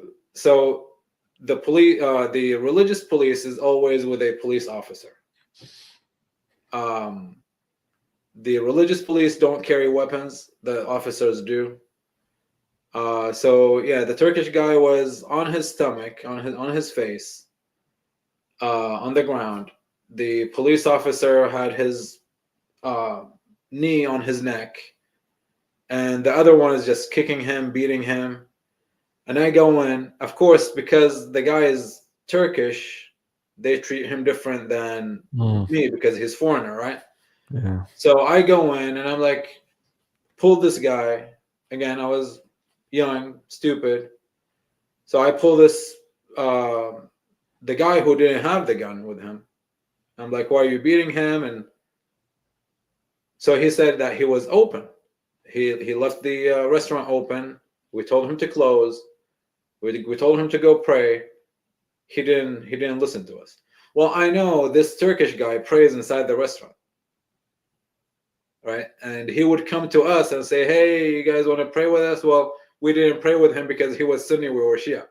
police, the religious police is always with a police officer. The religious police don't carry weapons. The officers do. So yeah, the Turkish guy was on his stomach, on his face, on the ground. The police officer had his knee on his neck, and the other one is just kicking him, beating him. And I go in, of course, because the guy is Turkish, they treat him different than me because he's foreigner, right? Yeah. So I go in and I'm like, pull this guy. Again, I was young, stupid. So I pull this, the guy who didn't have the gun with him. I'm like, why are you beating him? And so he said that he was open. He left the restaurant open. We told him to close. We told him to go pray. He didn't listen to us. Well, I know this Turkish guy prays inside the restaurant, right? And he would come to us and say, hey, you guys want to pray with us? Well, we didn't pray with him because he was Sunni, we were Shia.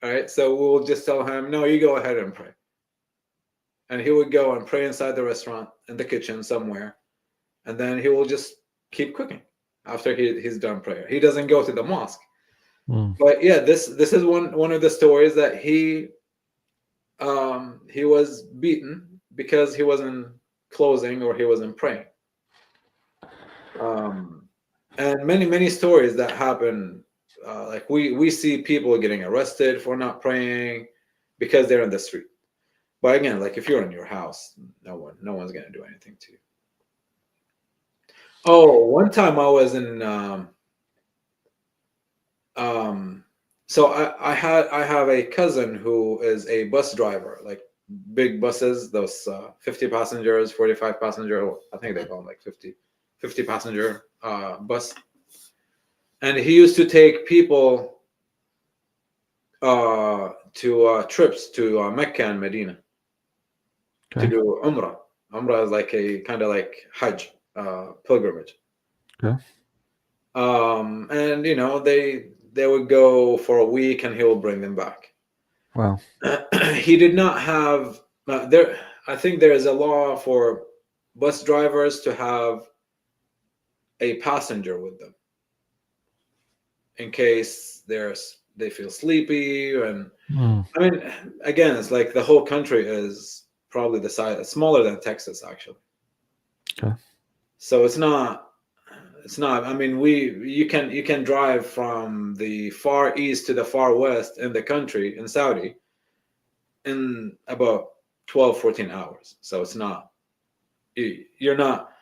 All right, so we will just tell him, no, you go ahead and pray. And he would go and pray inside the restaurant, in the kitchen somewhere. And then he will just keep cooking after he's done prayer. He doesn't go to the mosque. But yeah, this is one of the stories that he was beaten because he wasn't closing or he wasn't praying. And many stories that happen, like we see people getting arrested for not praying because they're in the street. But again, like if you're in your house, no one's gonna do anything to you. Oh, one time I was in so I have a cousin who is a bus driver, like big buses, those 50 passengers, 45 passenger. I think they call them like 50 passenger bus. And he used to take people to trips to Mecca and Medina to do Umrah. Umrah is like a kind of like Hajj pilgrimage. Okay. And they would go for a week, and he will bring them back. Wow. He did not have there. I think there is a law for bus drivers to have a passenger with them in case they feel sleepy. And I mean, again, it's like the whole country is probably the size smaller than Texas, actually. Okay. So it's not. I mean, you can drive from the far east to the far west in the country in Saudi in about 12, 14 hours. So it's not. You're not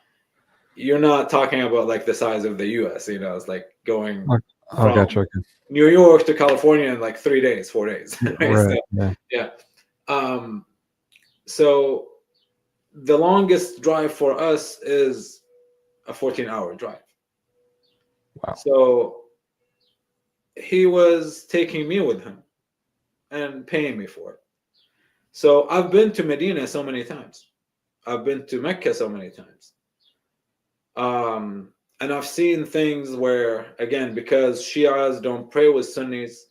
talking about like the size of the U.S. It's like going from Gotcha. Okay. New York to California in like 3 days, 4 days. Right? Right. So, yeah. So the longest drive for us is a 14-hour drive. Wow. So he was taking me with him and paying me for it. So I've been to Medina so many times. I've been to Mecca so many times. And I've seen things where, again, because Shias don't pray with Sunnis,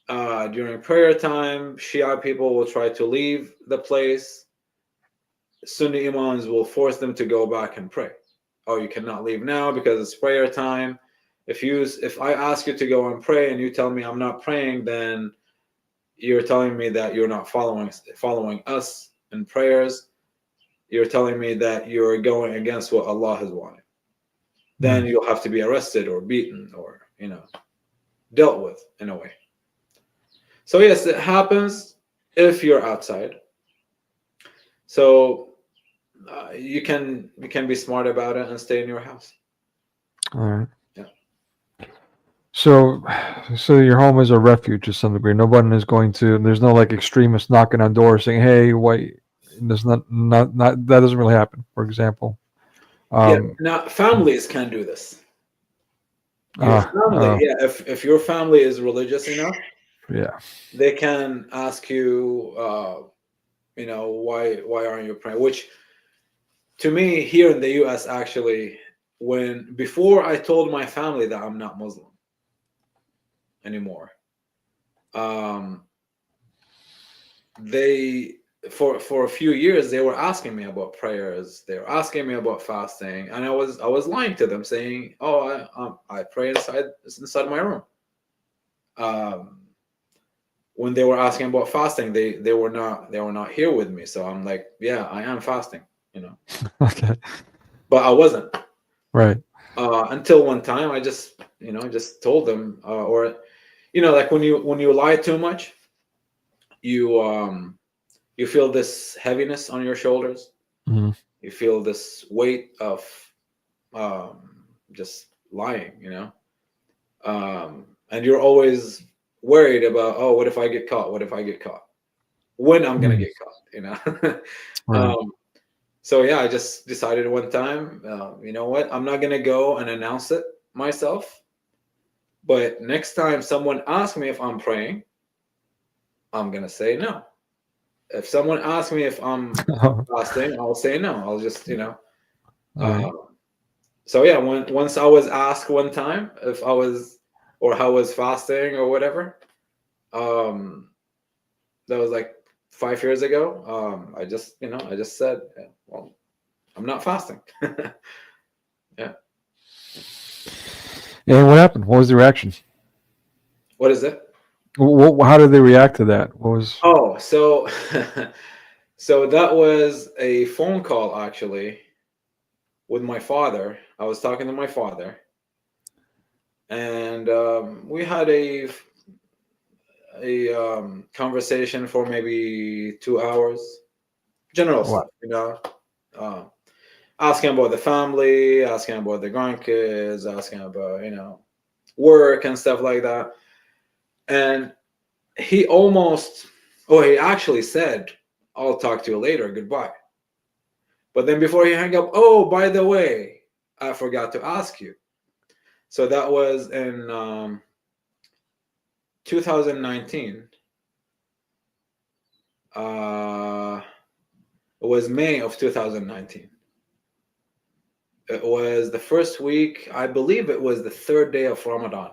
during prayer time, Shia people will try to leave the place. Sunni imams will force them to go back and pray. Oh, you cannot leave now because it's prayer time. If I ask you to go and pray and you tell me I'm not praying, then you're telling me that you're not following us in prayers. You're telling me that you're going against what Allah has wanted. Then you'll have to be arrested or beaten or dealt with in a way. So yes, it happens if you're outside. So you can be smart about it and stay in your house. All right. Yeah. So your home is a refuge to some degree. Nobody is going to. There's no like extremists knocking on doors saying, "Hey, wait." There's not that doesn't really happen. For example. Now families can do this. Your family, if your family is religious enough, they can ask you, why aren't you praying? Which, to me, here in the U.S., actually, before I told my family that I'm not Muslim anymore, they for a few years they were asking me about prayers. They were asking me about fasting, and I was lying to them, saying, "Oh, I pray inside my room." When they were asking about fasting, they were not here with me. So I'm like, "Yeah, I am fasting," Okay. But I wasn't. Right. Until one time, I just told them, like when you lie too much, you feel this heaviness on your shoulders. Mm-hmm. You feel this weight of just lying, and you're always worried about, what if I get caught? What if I get caught? When I'm gonna get caught, Right. So yeah, I just decided one time, you know what? I'm not gonna go and announce it myself, but next time someone asks me if I'm praying, I'm gonna say no. If someone asks me if I'm fasting, I'll say no. I'll just, Right. So yeah, once I was asked one time if I was or how I was fasting or whatever, that was like 5 years ago. I just said, well, I'm not fasting. Yeah. And what happened? What was the reaction? What is it? How did they react to that? What was? Oh, so so that was a phone call actually with my father. I was talking to my father, and we had a conversation for maybe 2 hours. General stuff, asking about the family, asking about the grandkids, asking about work and stuff like that. And he almost Oh, he actually said, "I'll talk to you later. Goodbye." But then before he hung up, oh, by the way, I forgot to ask you. So that was in 2019. It was May of 2019. It was the first week, I believe it was the third day of Ramadan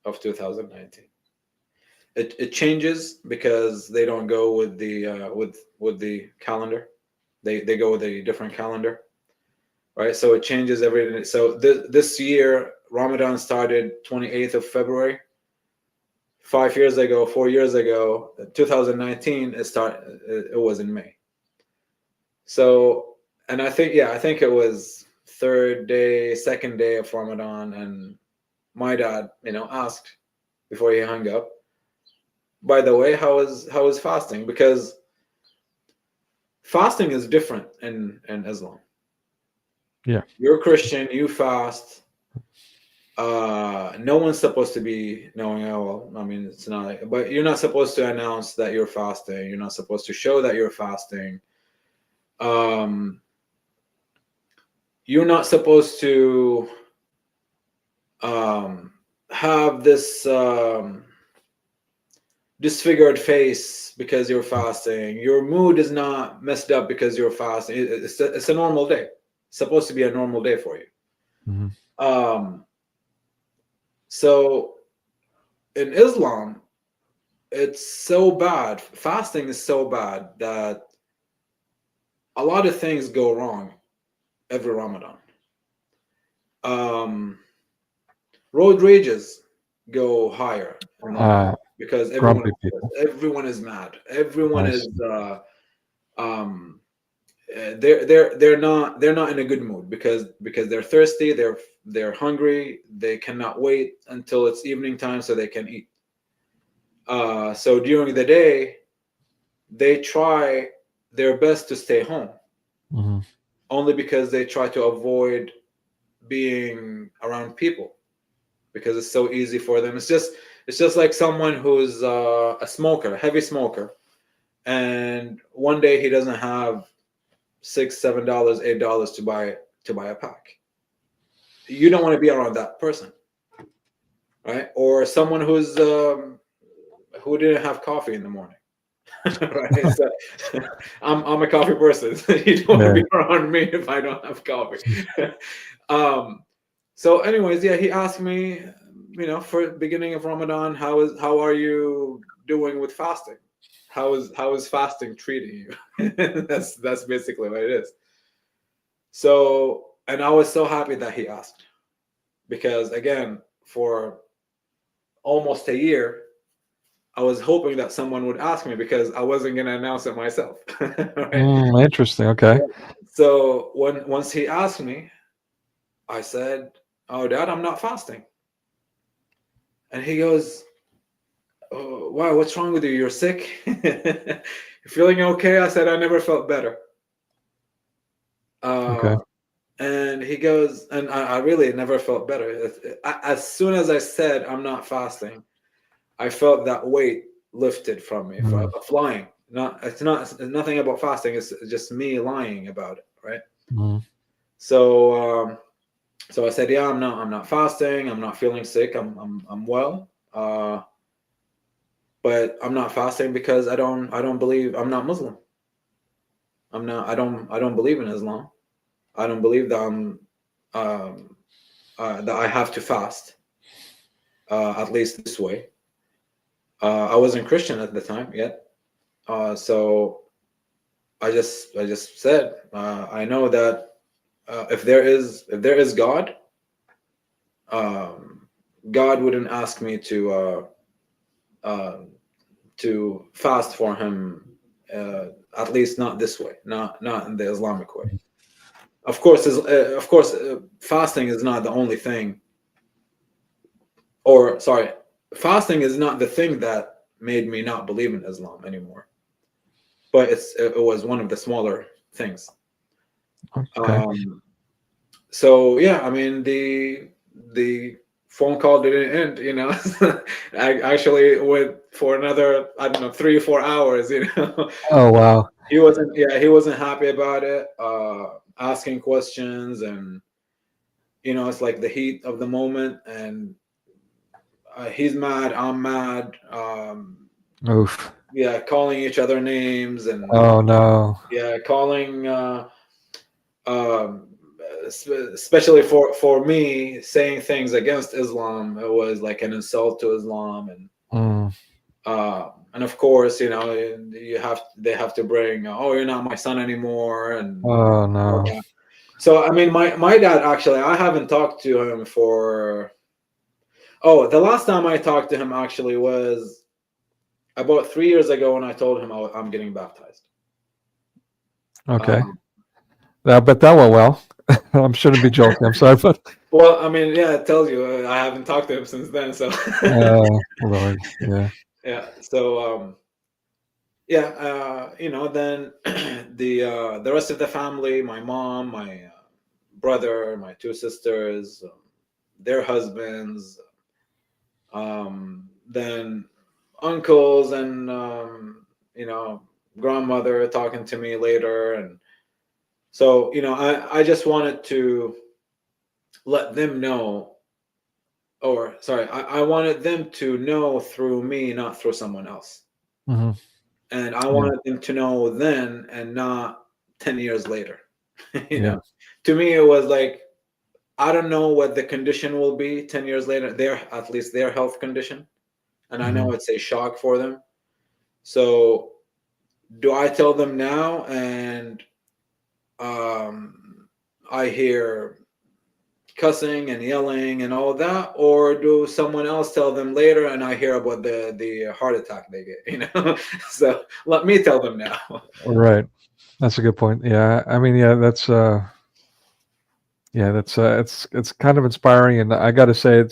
of 2019. It changes because they don't go with the with the calendar. They go with a different calendar, right? So it changes every day. So this year Ramadan started 28th of February. 5 years ago, 4 years ago, 2019, it was in May. So, and I think it was third day, second day of Ramadan, and my dad, asked before he hung up, by the way, how is fasting? Because fasting is different in Islam. Yeah. You're Christian, you fast. No one's supposed to be knowing. Oh, well, I mean, it's not. But you're not supposed to announce that you're fasting. You're not supposed to show that you're fasting. You're not supposed to have this disfigured face because you're fasting. Your mood is not messed up because you're fasting. It's a normal day. It's supposed to be a normal day for you. Mm-hmm. So in Islam, it's so bad. Fasting is so bad that a lot of things go wrong every Ramadan. Road rages go higher because everyone is mad. Everyone is they're not in a good mood because they're thirsty, they're hungry, they cannot wait until it's evening time so they can eat. So during the day, they try their best to stay home, Mm-hmm. only because they try to avoid being around people because it's so easy for them. It's just like someone who's a smoker, a heavy smoker, and one day he doesn't have $6, $7, $8 to buy a pack. You don't want to be around that person, right? Or someone who didn't have coffee in the morning. Right? So, I'm a coffee person. You don't want to be around me if I don't have coffee. So anyways, yeah, he asked me, for beginning of Ramadan, how are you doing with fasting? How is fasting treating you? That's basically what it is. So, and I was so happy that he asked, because again, for almost a year, I was hoping that someone would ask me because I wasn't going to announce it myself. Right? Interesting. Okay. So once he asked me, I said, "Oh, Dad, I'm not fasting." And he goes, "Oh, wow, what's wrong with you? You're sick? You're feeling okay?" I said, "I never felt better." Okay. And he goes, and I really never felt better. As soon as I said I'm not fasting, I felt that weight lifted from me, flying. It's nothing about fasting. It's just me lying about it, right? Mm-hmm. So I said, yeah, I'm not fasting. I'm not feeling sick. I'm well. But I'm not fasting because I don't believe, I'm not Muslim. I don't believe in Islam. I don't believe that that I have to fast, at least this way. I wasn't Christian at the time yet, so I just said, I know that if there is God, God wouldn't ask me to fast for him, at least not this way, not in the Islamic way. Of course, fasting is not the only thing, or sorry, fasting is not the thing that made me not believe in Islam anymore. But it was one of the smaller things. Okay. So yeah, I mean the phone call didn't end, you know. I actually went for another, I don't know, 3 or 4 hours, you know. Oh wow. He wasn't happy about it, asking questions, and you know, it's like the heat of the moment, and he's mad, I'm mad, Oof. yeah, calling each other names, and Oh no. yeah, calling um especially for me, saying things against Islam, it was like an insult to Islam. Mm. And of course, you know, they have to bring, oh, you're not my son anymore, and Oh all no. that. So I mean, my dad, actually, I haven't talked to him for, oh, the last time I talked to him actually was about 3 years ago, when I told him I'm getting baptized. Okay. Um, I bet that went well. I shouldn't be joking. I'm sorry, but well, I mean, yeah, it tells you, I haven't talked to him since then. So Lord, yeah. yeah, so yeah, you know, then the rest of the family, my mom, my brother, my two sisters, their husbands, then uncles, and you know, grandmother talking to me later. And so, you know, I just wanted to let them know, or sorry, I wanted them to know through me, not through someone else. Hmm. And I Yeah. wanted them to know then, and not 10 years later. You Yeah. know, to me, it was like, I don't know what the condition will be 10 years later, at least their health condition. And I Hmm. know it's a shock for them. So do I tell them now, and I hear cussing and yelling and all that, or do someone else tell them later, and I hear about the heart attack they get, you know? So let me tell them now. Right. That's a good point. Yeah. I mean, that's it's kind of inspiring, and I got to say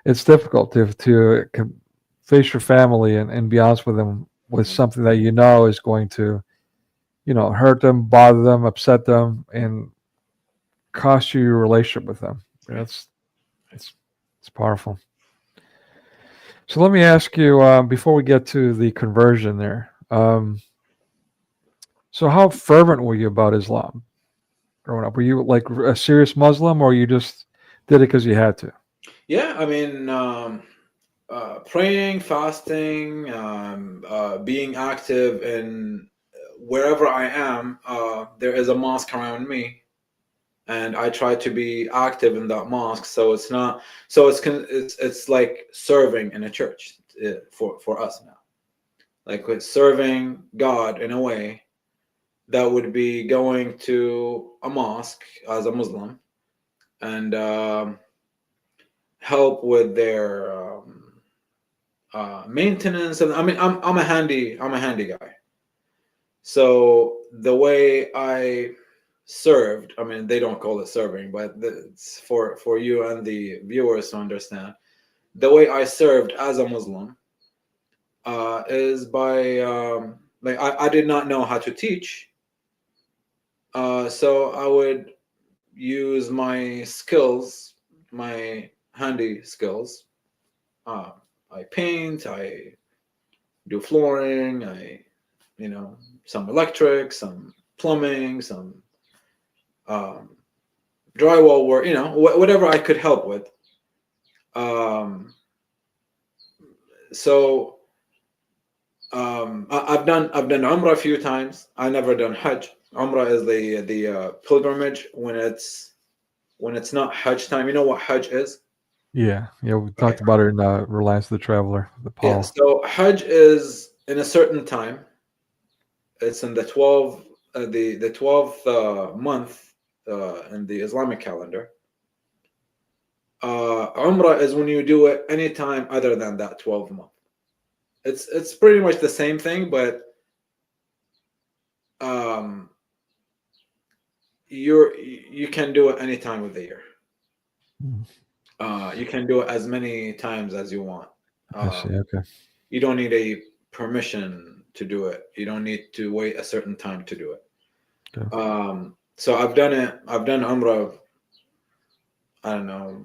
it's difficult to face your family and be honest with them with something that you know is going to, hurt them, bother them, upset them, and cost you your relationship with them. Right. That's it's it's powerful. So let me ask you, before we get to the conversion there. So how fervent were you about Islam growing up? Were you like a serious Muslim, or you just did it because you had to? Yeah, I mean, praying, fasting, being active in wherever I am. There is a mosque around me, and I try to be active in that mosque. So it's not, so it's like serving in a church, for us now. Like, with serving God in a way, that would be going to a mosque as a Muslim, and help with their maintenance. And I mean, I'm a handy guy. So the way I served, I mean, they don't call it serving, but it's for you and the viewers to understand. The way I served as a Muslim is by, like, I did not know how to teach, so I would use my skills, my handy skills. Uh, I paint, I do flooring, you know, some electric, some plumbing, some um, drywall work, you know, whatever I could help with. Um, so I've done Umrah a few times. I never done Hajj. Umrah is the pilgrimage when it's not Hajj time. You know what Hajj is? Yeah, yeah. We Okay. talked about it in Reliance of the Traveler, the Yeah. Paul. So Hajj is in a certain time. It's in the 12th month in the Islamic calendar. Umrah is when you do it anytime other than that 12th month. It's pretty much the same thing, but um, you can do it any time of the year. Mm, You can do it as many times as you want. I see. Um, Okay. you don't need a permission to do it. You don't need to wait a certain time to do it. Okay. So I've done it. I've done Umrah, I don't know,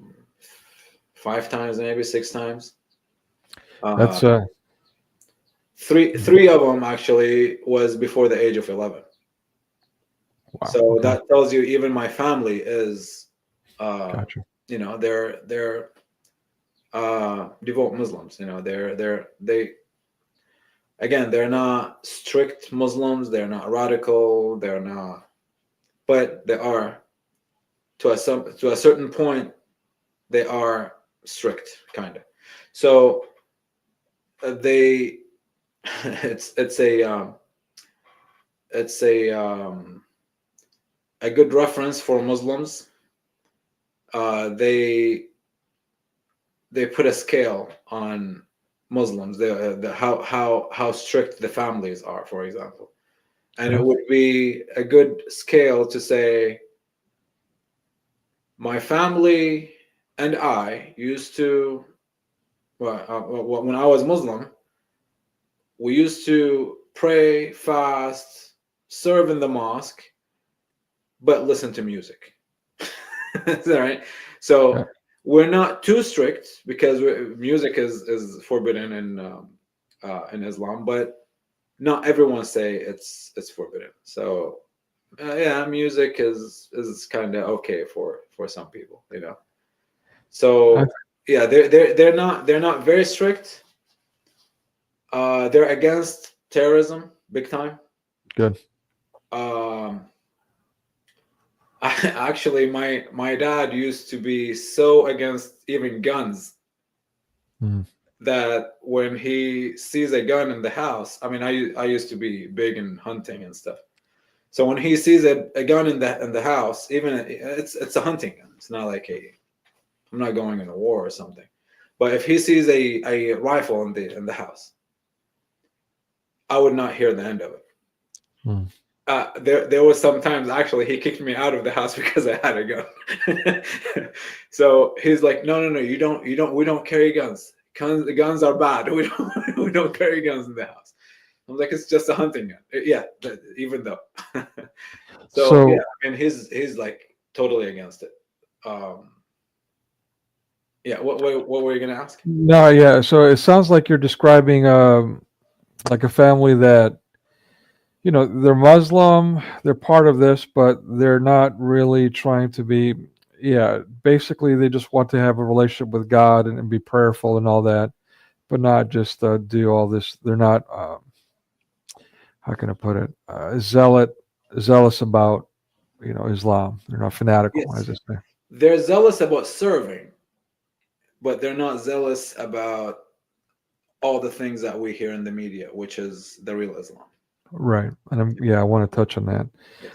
5 times, maybe 6 times. That's Three of them actually was before the age of 11. wow. So Okay. that tells you even my family is, Gotcha. they're devout Muslims. They're not strict Muslims. They're not radical. They're not, but they are to a certain point. They are strict, kind of. So they, it's a good reference for Muslims. They put a scale on Muslims, how strict the families are, for example, and it would be a good scale to say my family and I used to, when I was Muslim, we used to pray, fast, serve in the mosque, but listen to music. Is that right? So Yeah. we're not too strict because music is forbidden in Islam, but not everyone say it's forbidden. So yeah, music is kind of okay for some people, So yeah, they're not very strict. They're against terrorism big time. Good. Actually, my dad used to be so against even guns Mhm. that when he sees a gun in the house, I mean, I used to be big in hunting and stuff. So when he sees a gun in the house, even it's a hunting gun. It's not like I'm not going in a war or something. But if he sees a rifle in the house, I would not hear the end of it. Hmm. There was sometimes actually he kicked me out of the house because I had a gun. So he's like, no, we don't carry guns. The guns are bad. We don't carry guns in the house. I'm like, it's just a hunting gun. Yeah, even though. So yeah, So I mean, he's like totally against it. Yeah, what were you gonna ask? no, yeah. So it sounds like you're describing like a family that they're Muslim, they're part of this, but they're not really trying to be. Yeah, basically they just want to have a relationship with God and be prayerful and all that, but not just do all this. They're not. How can I put it? Zealous about Islam. They're not fanatical, Yes, as I say. they're zealous about serving, but they're not zealous about all the things that we hear in the media, which is the real Islam. Right, and I want to touch on that. Yes.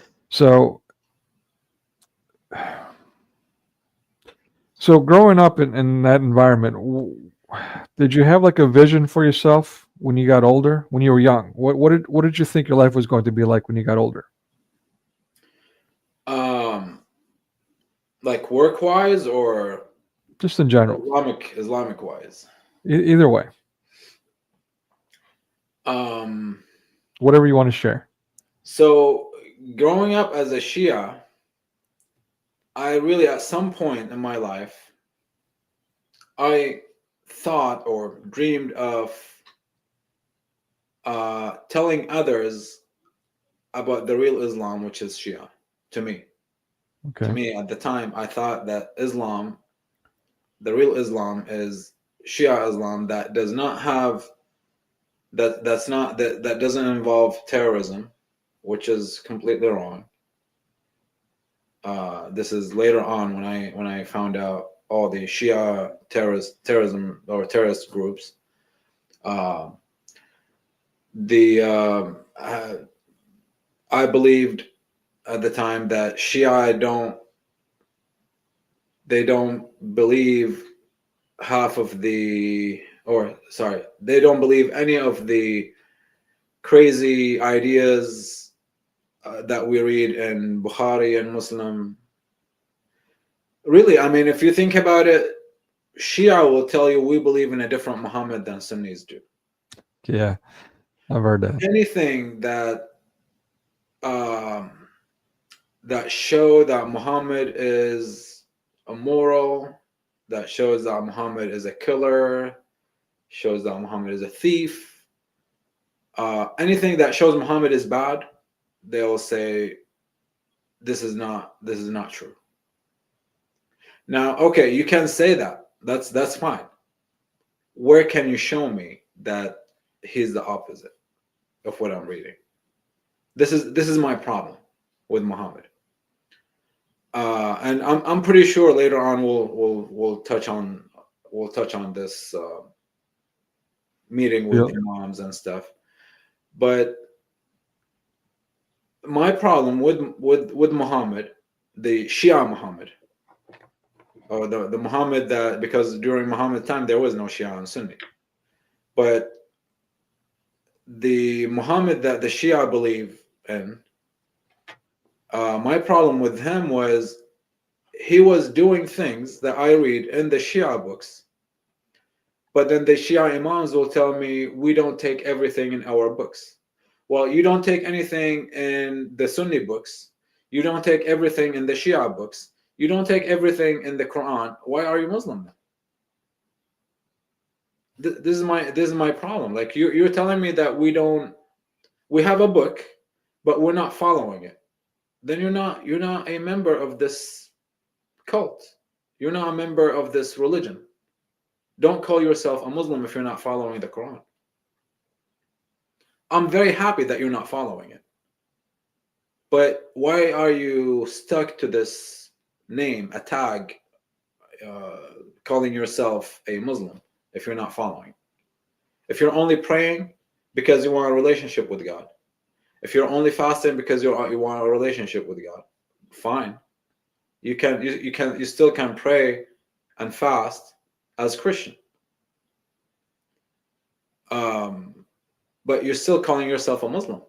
So, growing up in that environment, did you have like a vision for yourself when you got older? When you were young, what did you think your life was going to be like when you got older? Like work wise or Just in general, Islamic wise. either way, Um, whatever you want to share. so growing up as a Shia, I really at some point in my life, I thought or dreamed of telling others about the real Islam, which is Shia. To me, Okay. at the time, I thought that Islam, the real Islam, is Shia Islam that does not have that doesn't involve terrorism, which is completely wrong. This is later on when I found out all the Shia terrorism or terrorist groups. Uh, the I believed at the time that Shia don't believe half of the, or sorry, they don't believe any of the crazy ideas that we read in Bukhari and Muslim. Really, I mean, if you think about it, Shia will tell you we believe in a different Muhammad than Sunnis do. Yeah, I've heard that. Anything um, that show that Muhammad is immoral, that shows that Muhammad is a killer, shows that Muhammad is a thief. Anything that shows Muhammad is bad, they'll say this is not true. Now, okay, you can say that. That's fine. Where can you show me that he's the opposite of what I'm reading? This is my problem with Muhammad. And I'm pretty sure later on we'll touch on this meeting with imams and stuff. But my problem with Muhammad, the Shia Muhammad, or the Muhammad that, because during Muhammad's time there was no Shia and Sunni, but the Muhammad that the Shia believe in, my problem with him was he was doing things that I read in the Shia books, but then the Shia imams will tell me we don't take everything in our books. Well, you don't take anything in the Sunni books. You don't take everything in the Shia books. You don't take everything in the Quran. Why are you Muslim then? This is my problem. Like you're telling me that we have a book, but we're not following it. Then you're not a member of this cult. You're not a member of this religion. Don't call yourself a Muslim if you're not following the Quran. I'm very happy that you're not following it. But why are you stuck to this name, a tag, calling yourself a Muslim if you're not following? If you're only praying because you want a relationship with God, if you're only fasting because you want a relationship with God, fine. You still can pray and fast as Christian. But you're still calling yourself a Muslim.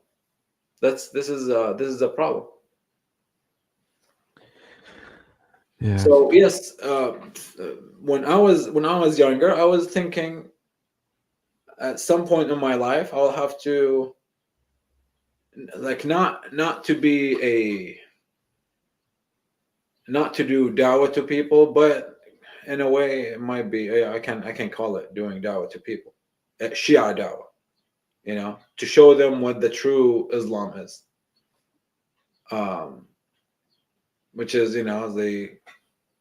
This is a problem. Yeah. So yes, when I was younger, I was thinking at some point in my life I'll have to, like, not to do dawah to people, but in a way it might be, I can call it doing dawah to people, Shia dawah. To show them what the true Islam is, which is, the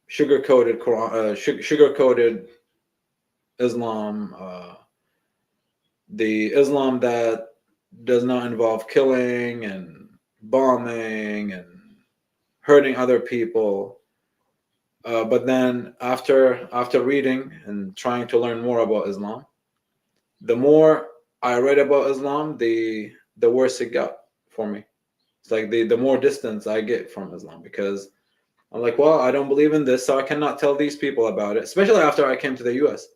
sugar-coated Quran, sugar-coated Islam, the Islam that does not involve killing and bombing and hurting other people. But then after reading and trying to learn more about Islam, the more I read about Islam, the worse it got for me. It's like the more distance I get from Islam, because I'm like, well, I don't believe in this, so I cannot tell these people about it, especially after I came to the US.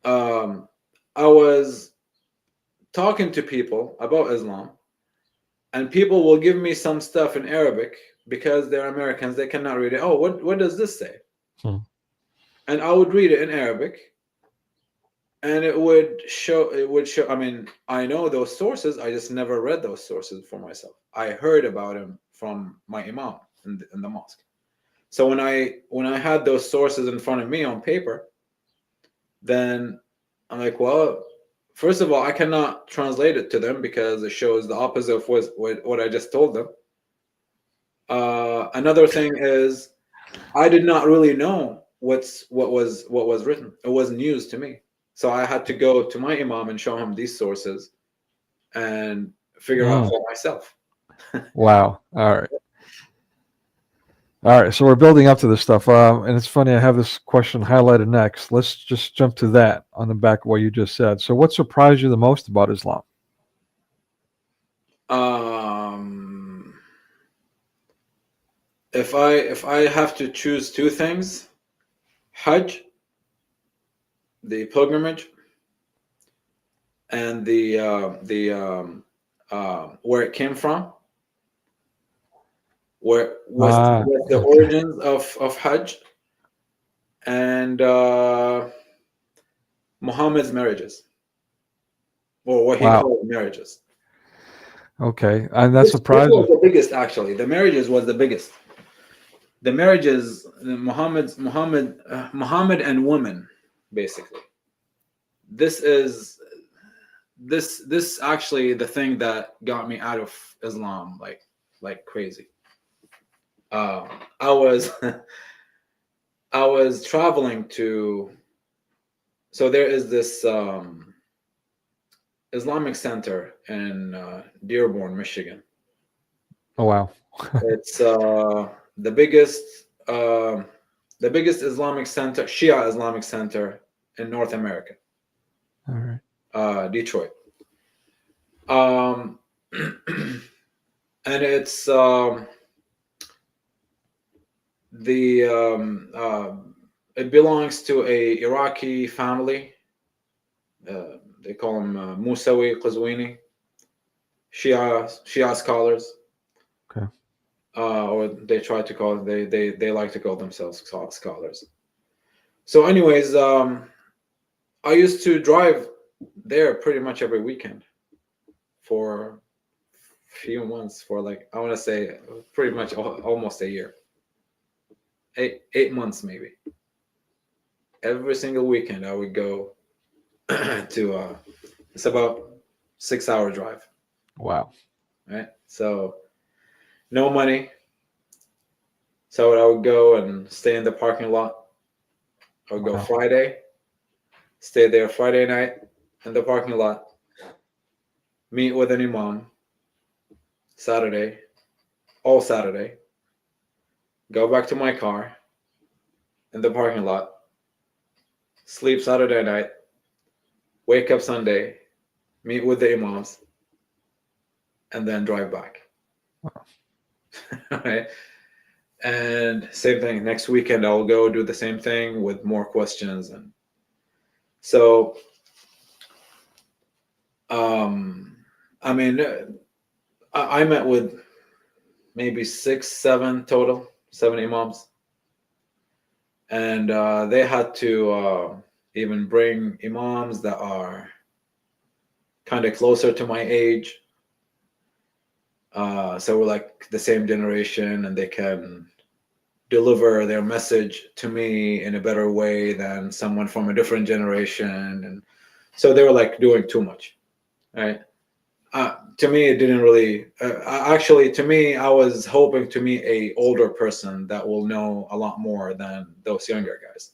I was talking to people about Islam, and people will give me some stuff in Arabic because they're Americans, they cannot read it. Oh, what does this say? And I would read it in Arabic, and it would show. I mean, I know those sources. I just never read those sources for myself. I heard about them from my imam in the mosque. So when I had those sources in front of me on paper, then I'm like, well, first of all, I cannot translate it to them because it shows the opposite of what I just told them. Another thing is, I did not really know what was written. It was news to me. So I had to go to my imam and show him these sources and figure out for myself. Wow. All right. So we're building up to this stuff. And it's funny, I have this question highlighted next. Let's just jump to that on the back of what you just said. So what surprised you the most about Islam? If I have to choose two things, Hajj, the pilgrimage, and the where it came from, where was the origins of Hajj, and Muhammad's marriages, or what he called marriages. Okay, and that surprised was the biggest, actually. The marriages was the biggest, the marriages, Muhammad and women, basically. This is this actually the thing that got me out of Islam like crazy. I was I was traveling to, so there is this Islamic center in Dearborn, Michigan. Oh wow. It's the biggest Islamic center, Shia Islamic center in North America. All right. Detroit. And it's it belongs to a Iraqi family. They call them Musawi Qazwini, Shia scholars. Okay. Or they try to call they like to call themselves scholars. So, anyways, I used to drive there pretty much every weekend for a few months, for like, I want to say pretty much almost a year. 8 months maybe. Every single weekend I would go to it's about 6-hour drive. Wow. Right? So no money. So I would go and stay in the parking lot. I would go Wow. Friday, stay there Friday night in the parking lot, meet with an imam Saturday, all Saturday, go back to my car in the parking lot, sleep Saturday night, wake up Sunday, meet with the imams, and then drive back. Wow. Right? And same thing, next weekend I'll go do the same thing with more questions. And so I mean, I met with maybe 6, 7 total, 7 imams, and they had to even bring imams that are kind of closer to my age, so we're like the same generation, and they can deliver their message to me in a better way than someone from a different generation. And so they were like doing too much, right? To me, it didn't really. Actually, to me, I was hoping to meet a older person that will know a lot more than those younger guys.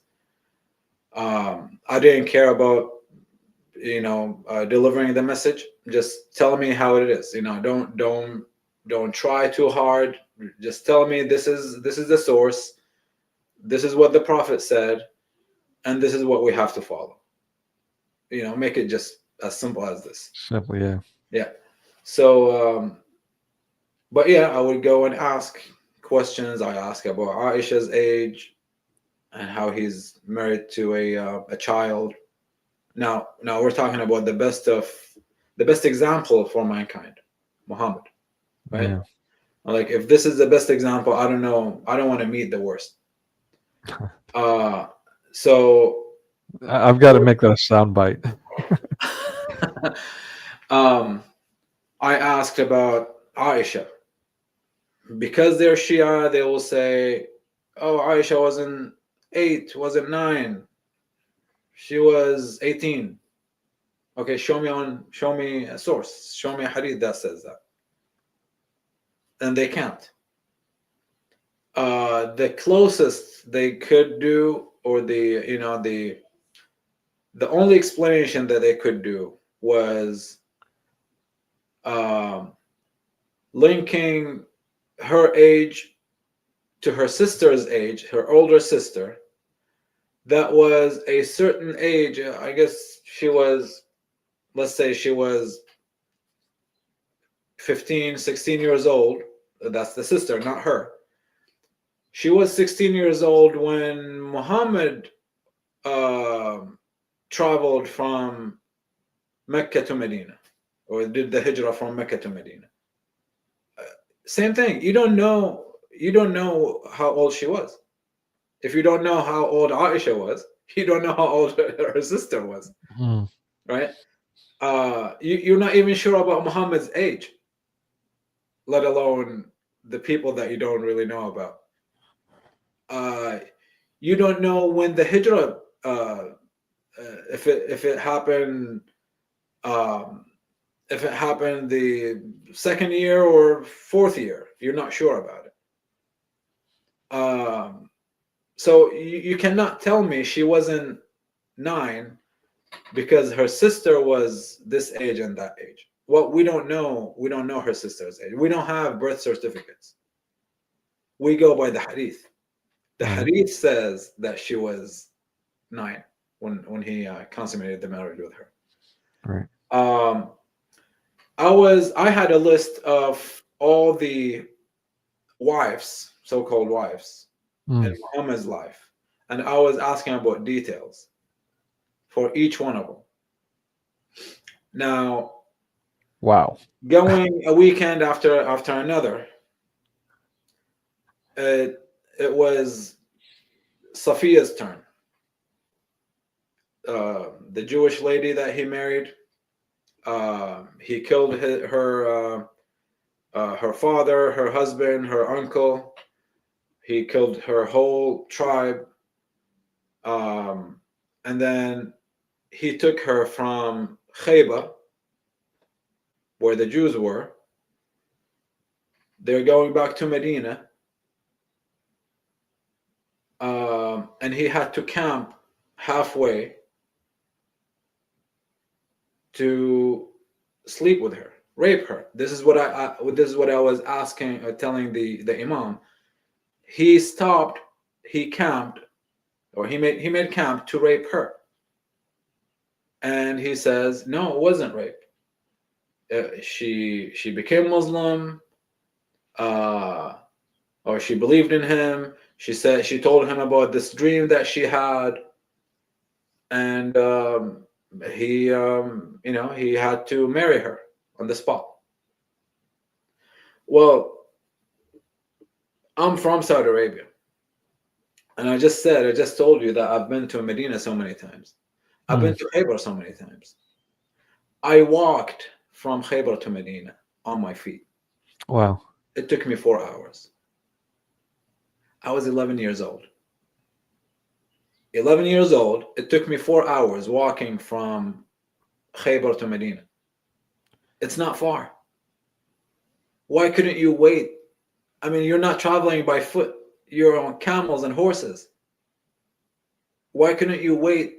I didn't care about, delivering the message. Just tell me how it is. Don't try too hard. Just tell me this is the source. This is what the Prophet said, and this is what we have to follow. Make it just as simple as this. Simply, yeah. Yeah. So, but yeah, I would go and ask questions. I ask about Aisha's age and how he's married to a child. Now we're talking about the best example for mankind, Muhammad, right? Yeah. Like, if this is the best example, I don't know. I don't want to meet the worst. So I've got to make that a soundbite. I asked about Aisha. Because they're Shia, they will say, "Oh, Aisha wasn't 8, wasn't 9. She was 18." Okay, show me a source. Show me a hadith that says that. And they can't. The closest they could do, or the only explanation that they could do was linking her age to her sister's age, her older sister, that was a certain age. I guess she was, let's say she was 15, 16 years old. That's the sister, not her. She was 16 years old when Muhammad traveled from Mecca to Medina, or did the hijrah from Mecca to Medina. Same thing. You don't know how old she was. If you don't know how old Aisha was, you don't know how old her sister was, right? You're not even sure about Muhammad's age, let alone the people that you don't really know about. You don't know when the hijrah, if it happened, if it happened the second year or fourth year. You're not sure about it. So you cannot tell me she wasn't 9 because her sister was this age and that age. Well, we don't know her sister's age. We don't have birth certificates. We go by the hadith. The hadith says that she was 9 when he consummated the marriage with her. Right. I had a list of all the wives, so-called wives, in Muhammad's life, and I was asking about details for each one of them. Now, Wow. going a weekend after another, it was Safiya's turn. The Jewish lady that he married, he killed her father, her husband, her uncle. He killed her whole tribe. And then he took her from Khaybar, where the Jews were. They're going back to Medina. And he had to camp halfway to sleep with her, rape her. This is what I was asking, telling the imam. He stopped. He camped, or he made camp to rape her. And he says, no, it wasn't rape. She became Muslim, or she believed in him. She told him about this dream that she had, and he had to marry her on the spot. Well, I'm from Saudi Arabia, and I just told you that I've been to Medina so many times. I've been to Khaybar so many times. I walked from Khaybar to Medina on my feet. Wow. It took me 4 hours. I was 11 years old. 11 years old, it took me 4 hours walking from Khaybar to Medina. It's not far. Why couldn't you wait? I mean, you're not traveling by foot. You're on camels and horses. Why couldn't you wait?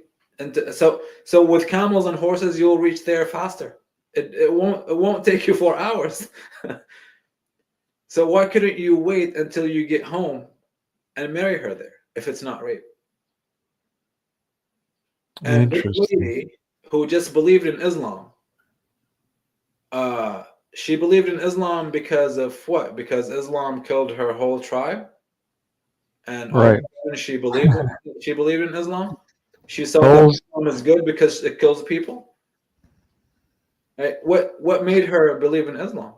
So with camels and horses, you'll reach there faster. It won't take you 4 hours. So why couldn't you wait until you get home and marry her there if it's not rape? And this lady who just believed in Islam, she believed in Islam because of what? Because Islam killed her whole tribe, and she believed in Islam. She saw that Islam is good because it kills people. Right? What made her believe in Islam?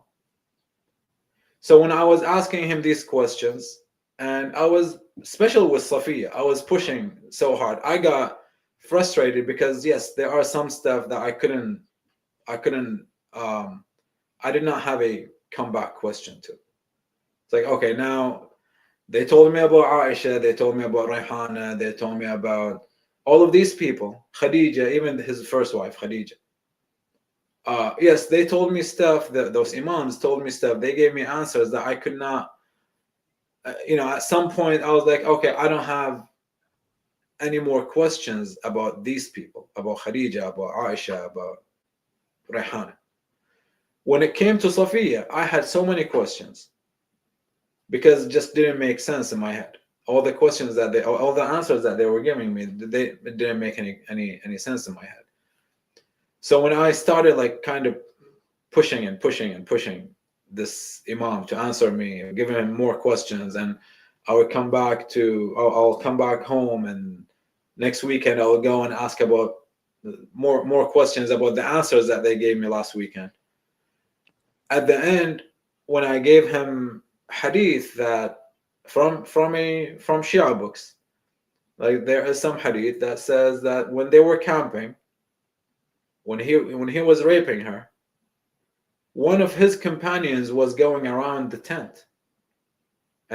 So when I was asking him these questions, and I was, especially with Safiya, I was pushing so hard. I got frustrated because yes, there are some stuff that I did not have a comeback question to. It's like, okay, now they told me about Aisha, they told me about Rayhana, they told me about all of these people, Khadija, even his first wife, Khadija. Yes, they told me stuff, those imams told me stuff. They gave me answers that I could not, at some point I was like, okay, I don't have any more questions about these people, about Khadija, about Aisha, about Rayhana. When it came to Safiya, I had so many questions because it just didn't make sense in my head. All the questions all the answers that they were giving me, it didn't make any sense in my head. So when I started like kind of pushing this imam to answer me, giving him more questions, and I'll come back home, and next weekend I will go and ask about more questions about the answers that they gave me last weekend. At the end, when I gave him hadith that from Shia books, like there is some hadith that says that when they were camping, when he was raping her, one of his companions was going around the tent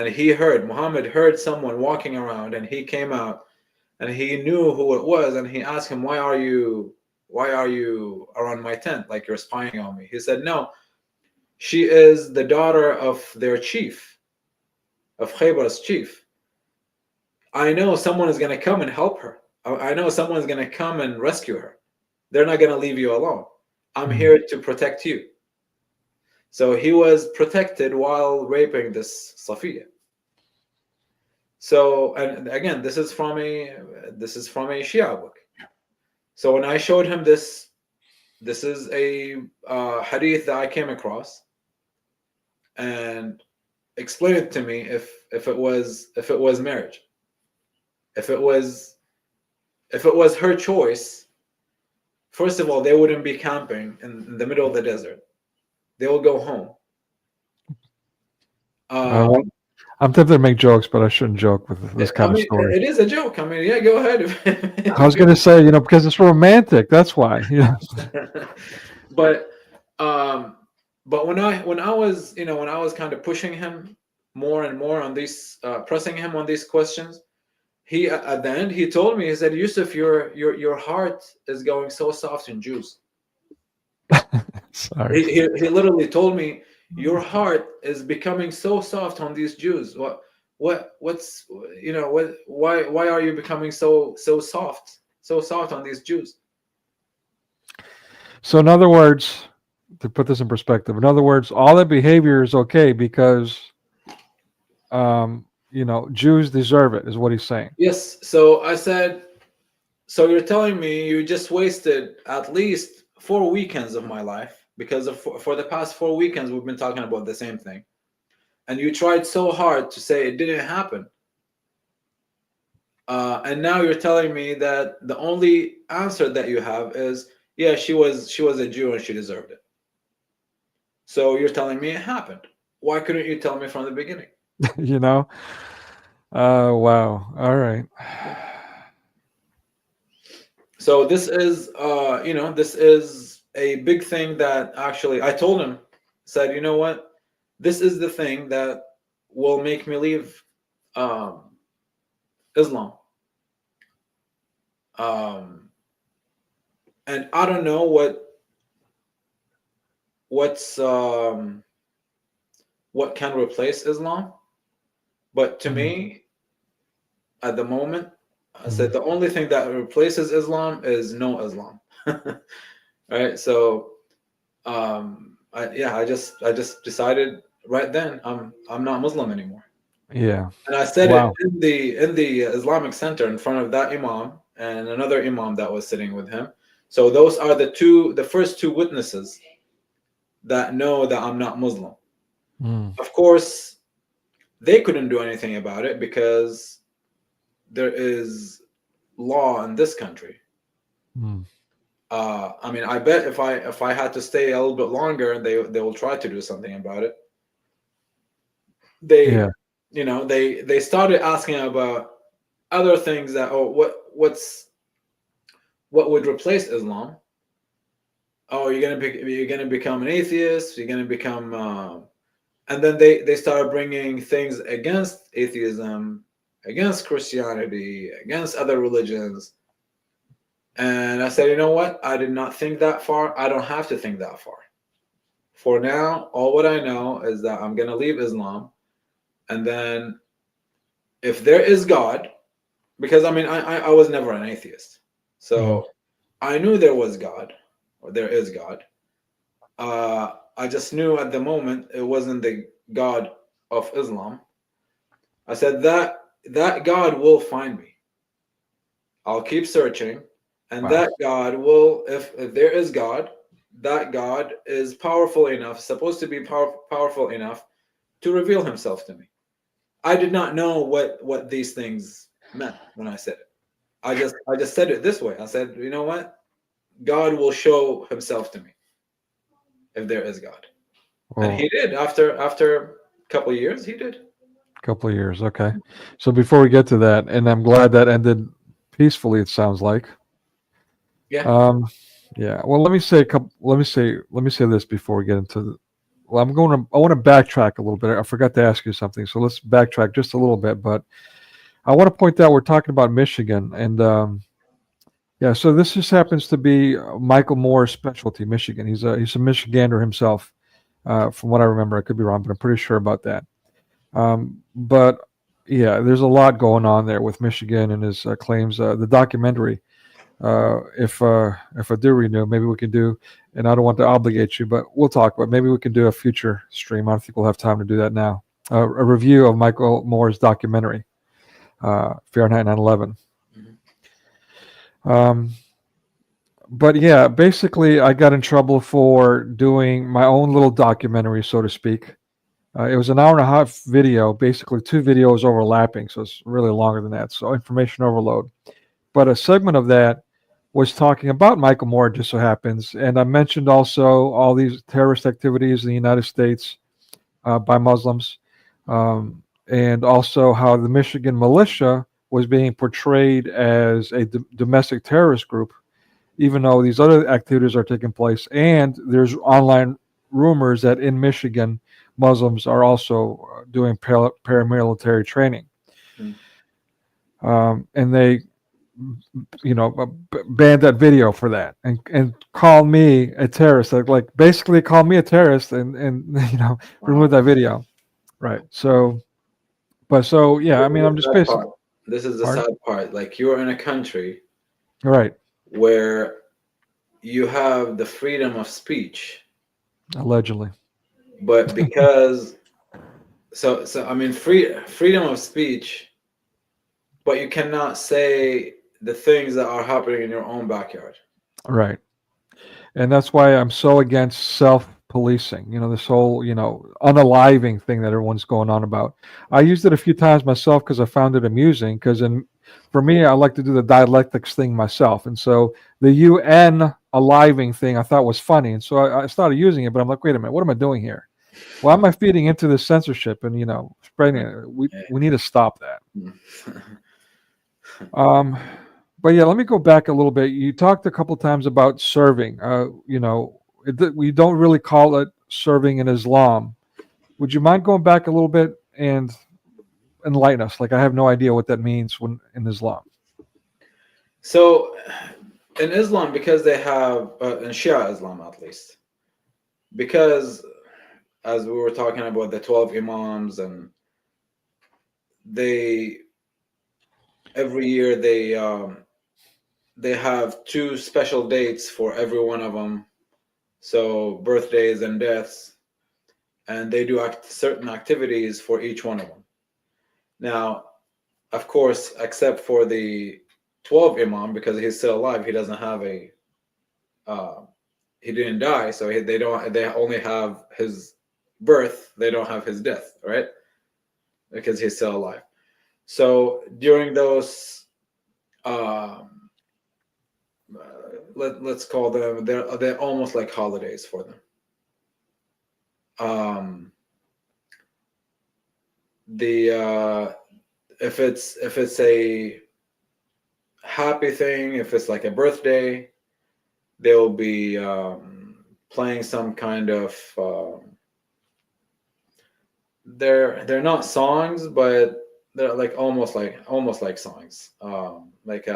and Muhammad heard someone walking around, and he came out, and he knew who it was, and he asked him, why are you around my tent, like you're spying on me? He said, no, she is the daughter of their chief, of Khaybar's chief. I know someone is going to come and help her. I know someone is going to come and rescue her. They're not going to leave you alone. I'm here to protect you. So he was protected while raping this Safiya. So, and again, this is from a Shia book. So when I showed him this is a hadith that I came across, and explain it to me if it was marriage, if it was her choice. First of all, they wouldn't be camping in the middle of the desert. They will go home. I'm tempted to make jokes, but I shouldn't joke with this kind of story. It is a joke. I mean, yeah, go ahead. I was going to say, because it's romantic. That's why. Yeah. But when I was kind of pushing him more and more on these, pressing him on these questions, he at the end he told me, he said, Yousif, your heart is going so soft in Jews. Sorry. He literally told me, your heart is becoming so soft on these Jews. Why are you becoming so soft on these Jews? So in other words, to put this in perspective, all that behavior is okay because Jews deserve it, is what he's saying. Yes. So I said, so you're telling me you just wasted at least 4 weekends of my life, because for the past 4 weekends we've been talking about the same thing, and you tried so hard to say it didn't happen, and now you're telling me that the only answer that you have is, yeah, she was a Jew and she deserved it. So you're telling me it happened. Why couldn't you tell me from the beginning? Wow. All right. So this is this is a big thing that actually I told him, said, you know what, this is the thing that will make me leave Islam. And I don't know what can replace Islam, but to me, at the moment, I said the only thing that replaces Islam is no Islam. Right? So I just decided right then I'm not Muslim anymore. Yeah. And I said Wow. it in the Islamic Center in front of that imam and another imam that was sitting with him. So those are the first two witnesses that know that I'm not Muslim. Of course, they couldn't do anything about it because there is law in this country. I mean, I bet if I had to stay a little bit longer, they will try to do something about it. They started asking about other things that, what would replace Islam? Oh, you're gonna become an atheist. You're gonna become, and then they started bringing things against atheism, against Christianity, against other religions. And I said, you know what? I did not think that far. I don't have to think that far. For now, all what I know is that I'm gonna leave Islam, and then if there is God, because I mean I was never an atheist, so I knew there was God, or there is God. I just knew at the moment it wasn't the God of Islam. I said that God will find me. I'll keep searching, and that God will, if there is God, that God is powerful enough, supposed to be powerful enough to reveal himself to me. I did not know what these things meant when I said it. I just said it this way. I said, you know what? God will show himself to me if there is God. And he did. After a couple of years, he did. Couple of years, okay. So before we get to that, and I'm glad that ended peacefully, it sounds like. Yeah. Yeah. Well, let me say this before we get into well, I want to backtrack a little bit. I forgot to ask you something, so let's backtrack just a little bit. But I want to point out we're talking about Michigan, and yeah, so this just happens to be Michael Moore's specialty, Michigan. He's a Michigander himself, from what I remember. I could be wrong, but I'm pretty sure about that. But yeah, there's a lot going on there with Michigan and his claims. The documentary, if I do renew, maybe we can do. And I don't want to obligate you, but we'll talk about. Maybe we can do a future stream. I don't think we'll have time to do that now. A review of Michael Moore's documentary, Fahrenheit 9/11. But yeah, basically, I got in trouble for doing my own little documentary, so to speak. It was an hour and a half video, basically 2 videos overlapping, so it's really longer than that. So information overload. But a segment of that was talking about Michael Moore, just so happens, and I mentioned also all these terrorist activities in the United States by Muslims, and also how the Michigan militia was being portrayed as a domestic terrorist group, even though these other activities are taking place. And there's online rumors that in Michigan, Muslims are also doing paramilitary training. And they, banned that video for that and called me a terrorist. Like basically called me a terrorist and remove that video. Right. So, yeah, I mean, I'm just basically. This is the sad part. Like, you're in a country, right, where you have the freedom of speech, allegedly, but because so I mean, freedom of speech, but you cannot say the things that are happening in your own backyard. Right. And that's why I'm so against self-policing, this whole, unaliving thing that everyone's going on about. I used it a few times myself because I found it amusing, because for me, I like to do the dialectics thing myself. And so the UN aliving thing I thought was funny. And so I started using it, but I'm like, wait a minute, what am I doing here? Why am I feeding into this censorship and, spreading it? We need to stop that. But yeah, let me go back a little bit. You talked a couple times about serving. We don't really call it serving in Islam. Would you mind going back a little bit and enlighten us? Like, I have no idea what that means when in Islam. So, in Islam, because they have in Shia Islam at least, because as we were talking about the 12 imams, and every year they have 2 special dates for every one of them, so birthdays and deaths, and they do certain activities for each one of them. Now, of course, except for the 12 imam, because he's still alive, he doesn't have he didn't die, so they only have his birth, they don't have his death, right? Because he's still alive. So during those let's call them, they're almost like holidays for them. If it's a happy thing, if it's like a birthday, they'll be playing some kind of they're not songs, but they're like almost like songs, like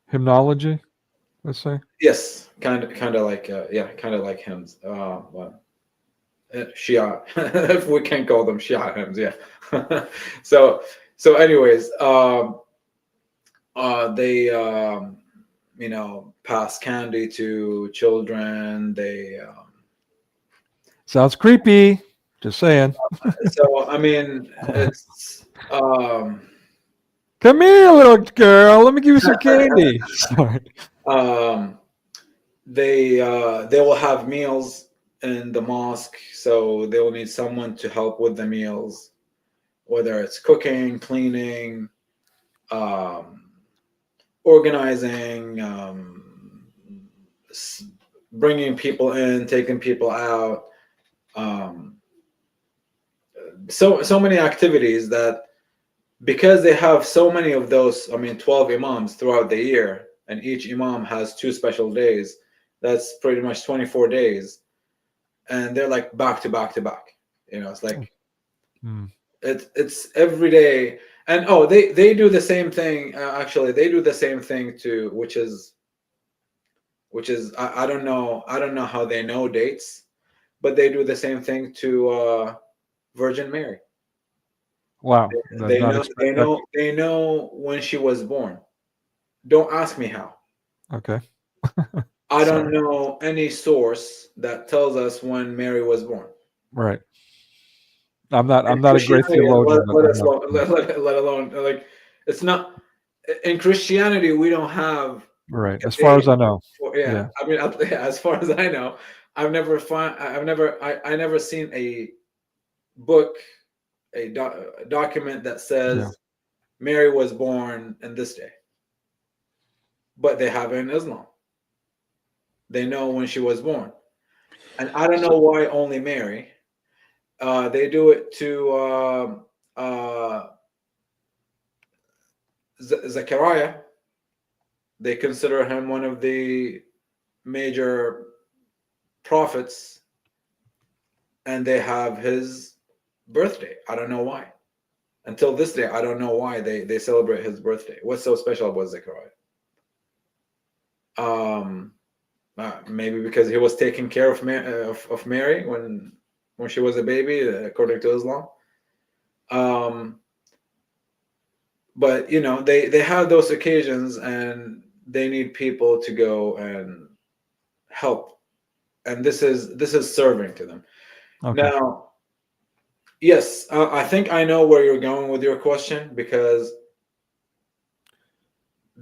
hymnology, let's say. Yes, kind of like kind of like hymns. Shia, if we can call them Shia hymns, yeah. so anyways, they pass candy to children. They sounds creepy. Just saying. So I mean, it's come here, little girl. Let me give you some candy. Sorry. They will have meals in the mosque, so they will need someone to help with the meals, whether it's cooking, cleaning, organizing, bringing people in, taking people out. So many activities that, because they have so many of those, 12 imams throughout the year, and each imam has 2 special days, that's pretty much 24 days. and they're like back to back to back. It's like Hmm. it's every day. And they do the same thing. Actually, they do the same thing too, which is I don't know how they know dates, but they do the same thing to Virgin Mary. Wow. Did not expect that. They know when she was born. Don't ask me how. Okay. I don't Sorry. know any source that tells us when Mary was born. Right. I'm not And a great Christianity, theologian, but I know. let alone like it's not in Christianity. We don't have Right. a As far date as I know. yeah. Yeah. I mean, as far as I know, I never seen a book, a document that Yeah. says Mary was born in this day. But they have it in Islam. They know when she was born, and I don't know why only Mary. They do it to Zechariah. They consider him one of the major prophets, and they have his birthday. I don't know why. Until this day, I don't know why they celebrate his birthday. What's so special about Zechariah? Maybe because he was taking care of Mary when she was a baby, according to Islam. But they have those occasions, and they need people to go and help, and this is serving to them. Okay. Now, yes, I think I know where you're going with your question, because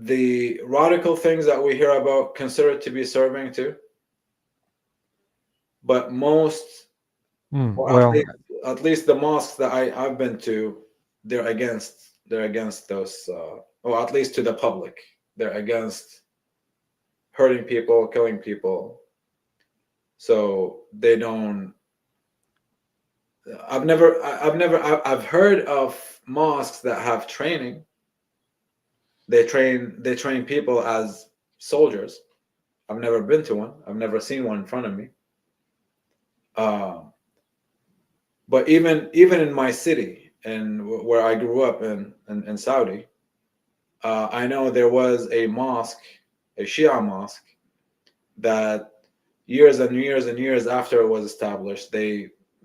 the radical things that we hear about consider it to be serving too, but most, or Well, at least the mosques that I've been to, they're against those, or at least to the public, they're against hurting people, killing people. So they don't. I've heard of mosques that have training. They train people as soldiers. I've never been to one. I've never seen one in front of me. But even in my city and where I grew up in Saudi, I know there was a mosque, a Shia mosque, that years and years and years after it was established,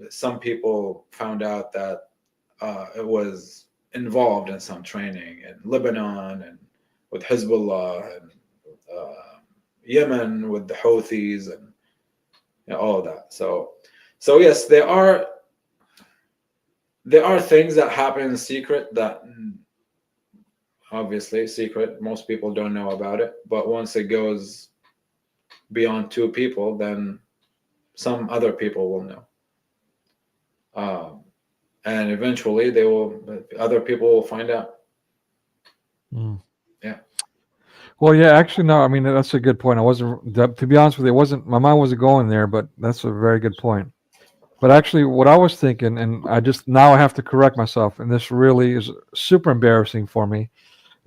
some people found out that it was involved in some training in Lebanon and with Hezbollah, and Yemen with the Houthis, and all of that. So yes, there are things that happen in secret that obviously secret. Most people don't know about it, but once it goes beyond two people, then some other people will know. And eventually other people will find out. Yeah. Well, yeah, actually, no. I mean, that's a good point. I wasn't, to be honest with you, my mind wasn't going there, but that's a very good point. But actually, what I was thinking, and now I have to correct myself, and this really is super embarrassing for me,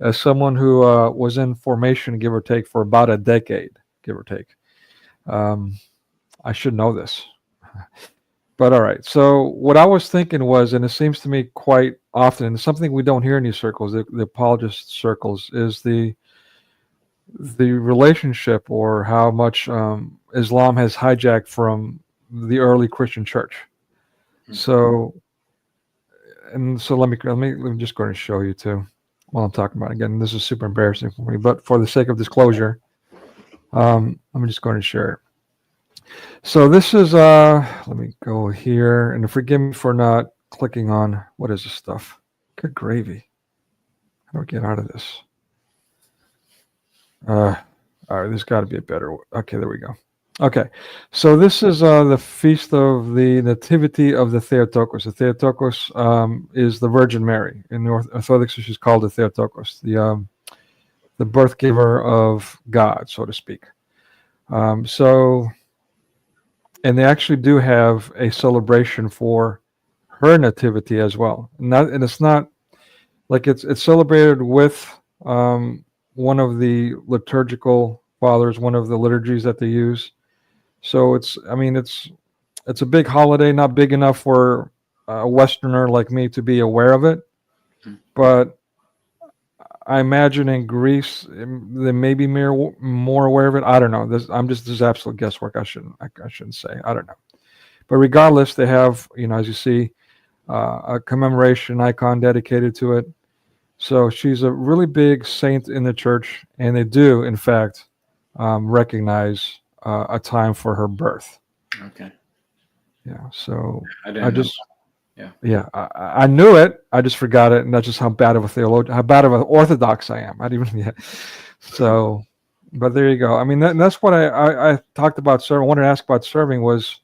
as someone who was in formation, give or take, for about a decade, give or take. I should know this. But all right. So what I was thinking was, and it seems to me quite often, and something we don't hear in these circles, the apologist circles, is the relationship, or how much Islam has hijacked from the early Christian church. So let me just go and show you too while I'm talking about it. Again, this is super embarrassing for me, but for the sake of disclosure, I'm just going to share it. So this is let me go here, and forgive me for not clicking on, what is this stuff? Good gravy. How do we get out of this? All right, there's got to be a better way. Okay, there we go. Okay, so this is the feast of the Nativity of the Theotokos. The Theotokos is the Virgin Mary. In Orthodox, she's called the Theotokos, the birth giver of God, so to speak. And they actually do have a celebration for her nativity as well. And it's not like it's celebrated with one of the liturgical fathers, one of the liturgies that they use. So it's it's a big holiday, not big enough for a Westerner like me to be aware of it. But I imagine in Greece they may be more aware of it. I don't know. This is absolute guesswork. I shouldn't say. I don't know. But regardless, they have, as you see, a commemoration icon dedicated to it. So she's a really big saint in the church, and they do, in fact, recognize a time for her birth. Okay. Yeah. So I didn't know. I knew it. I just forgot it, and that's just how bad of a theologian, how bad of an orthodox I am. I didn't even. Yeah. So, but there you go. I mean, that's what I talked about serving. I wanted to ask about serving was,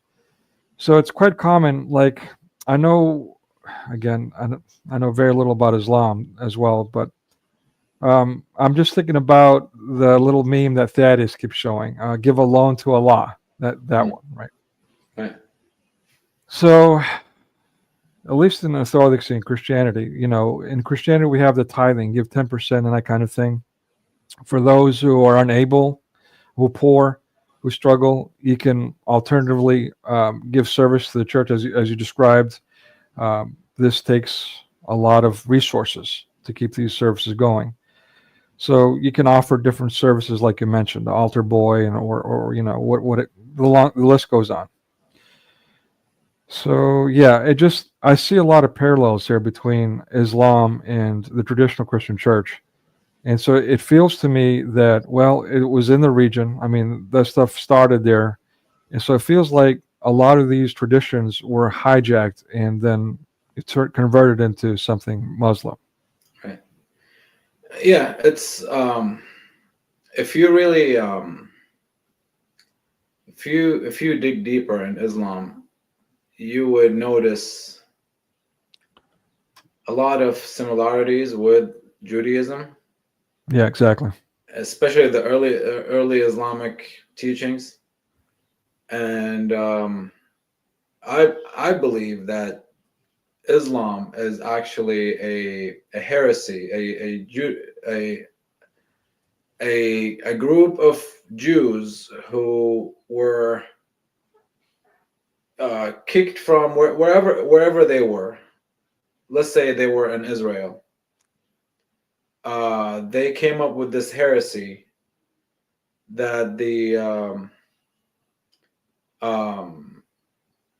so it's quite common. Like I know, again, I know very little about Islam as well, but I'm just thinking about the little meme that Thaddeus keeps showing. Give a loan to Allah. That one, right? Right. So, at least in Orthodoxy and Christianity, in Christianity we have the tithing, give 10% and that kind of thing. For those who are unable, who are poor, who struggle, you can alternatively give service to the church as you described. This takes a lot of resources to keep these services going. So you can offer different services, like you mentioned, the altar boy, and the list goes on. So yeah, I see a lot of parallels here between Islam and the traditional Christian church. And so it feels to me that, well, it was in the region. I mean, that stuff started there. And so it feels like a lot of these traditions were hijacked and then converted into something Muslim. Right. Yeah, it's if you really if you dig deeper in Islam, you would notice a lot of similarities with Judaism. Yeah, exactly. Especially the early Islamic teachings, and I believe that Islam is actually a heresy, a group of Jews who were kicked from wherever they were. Let's say they were in Israel. They came up with this heresy that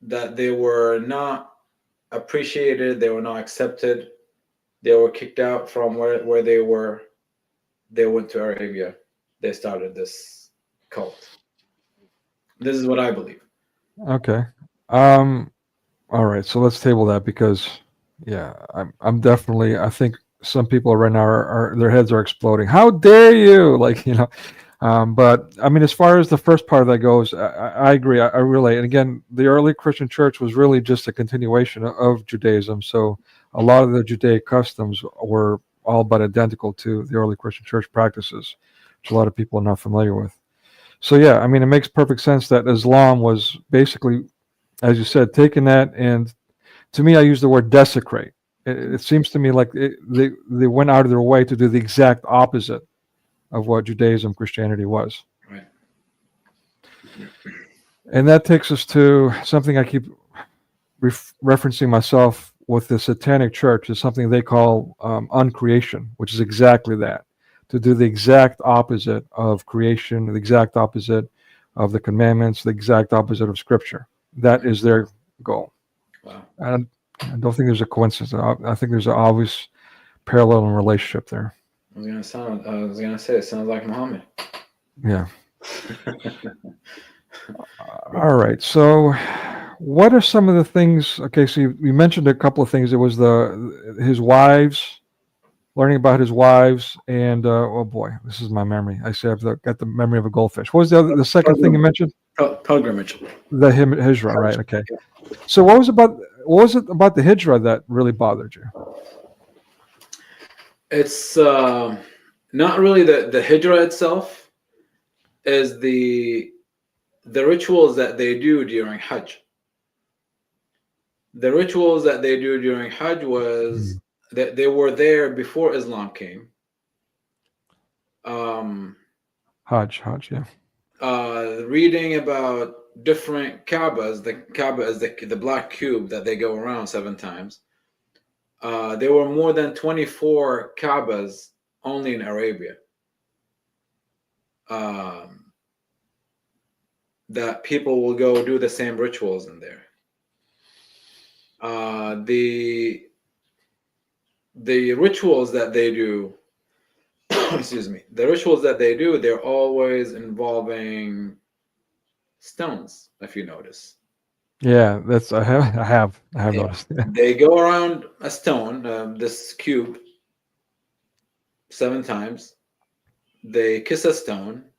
that they were not appreciated, they were not accepted, they were kicked out from where they were. They went to Arabia. They started this cult. This is what I believe. Okay. All right. So let's table that because, yeah, I'm definitely. I think some people right now are their heads are exploding. How dare you? But I mean, as far as the first part of that goes, I agree. I relate. And again, the early Christian church was really just a continuation of Judaism. So a lot of the Judaic customs were all but identical to the early Christian church practices, which a lot of people are not familiar with. So yeah, I mean, it makes perfect sense that Islam was basically, as you said, taking that, and to me, I use the word desecrate. It seems to me like they went out of their way to do the exact opposite of what Judaism, Christianity was. Right. And that takes us to something I keep referencing myself with the Satanic Church, is something they call uncreation, which is exactly that. To do the exact opposite of creation, the exact opposite of the commandments, the exact opposite of Scripture. That is their goal. Wow. And I don't think there's a coincidence. I think there's an obvious parallel and relationship there. I was gonna say it sounds like Muhammad. Yeah. All right. So, what are some of the things? Okay, so you mentioned a couple of things. It was his wives, learning about his wives, and oh boy, this is my memory. I say I've got the memory of a goldfish. What was the second thing you mentioned? Pilgrimage. The Hijra, right? Okay. So what was it about the Hijra that really bothered you? It's not really the Hijra itself, is the rituals that they do during Hajj. The rituals that they do during Hajj was that they were there before Islam came. Hajj, yeah. Reading about different Kaabas. The Kaaba is the black cube that they go around 7 times. There were more than 24 Kaabas only in Arabia. That people will go do the same rituals in there. The rituals that they do, excuse me, the rituals that they do, they're always involving stones, if you notice. Yeah, that's I have Yeah. noticed. They go around a stone, this cube, 7 times. They kiss a stone.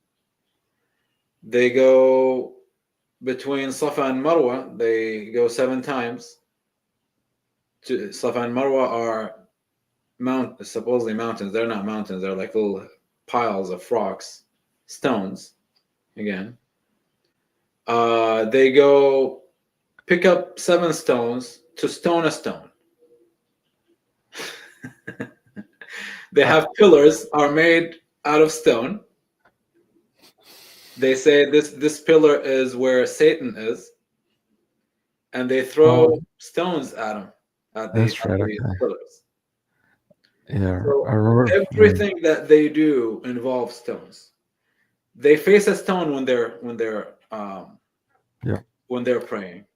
They go between Safa and Marwa. They go 7 times. Safa and Marwa are supposedly mountains. They're not mountains. They're like little piles of rocks, stones. Again, they go pick up 7 stones to stone a stone. They have pillars are made out of stone. They say this pillar is where Satan is, and they throw stones at him at these That's right. Okay. pillars. Yeah, So I remember. everything that they do involves stones. They face a stone when they're praying,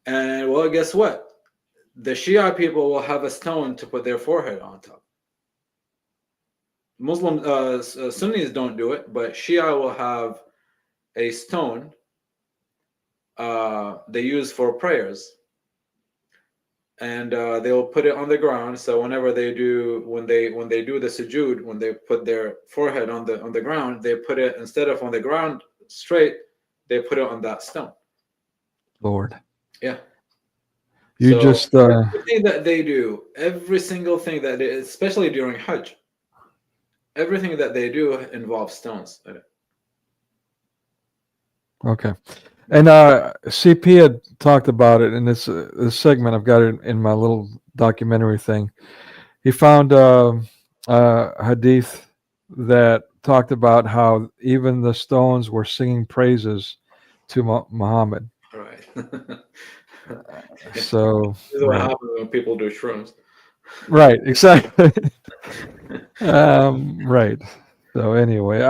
and well, guess what? The Shia people will have a stone to put their forehead on top. Muslim Sunnis don't do it, but Shia will have a stone they use for prayers, and they will put it on the ground. So whenever they do, when they do the sujood, when they put their forehead on the ground, they put it, instead of on the ground straight, they put it on that stone. Lord. Yeah. You So just everything that they do, every single thing that they, especially during Hajj, everything that they do involves stones in it. okay. And CP had talked about it in this segment. I've got it in my little documentary thing. He found a hadith that talked about how even the stones were singing praises to Muhammad. Right. So This is what happens when people do shrooms. right, exactly. Right. So anyway,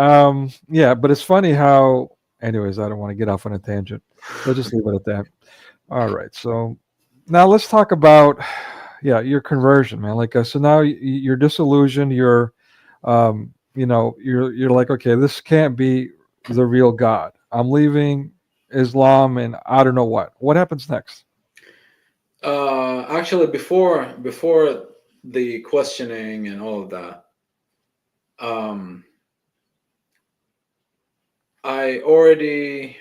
yeah, but it's funny how. Anyways, I don't want to get off on a tangent. We'll just leave it at that. All right. So now let's talk about, yeah, your conversion, man. Like, so now you're disillusioned. You're, you're like, okay, this can't be the real God. I'm leaving Islam, and I don't know what. What happens next? Actually, before the questioning and all of that, I already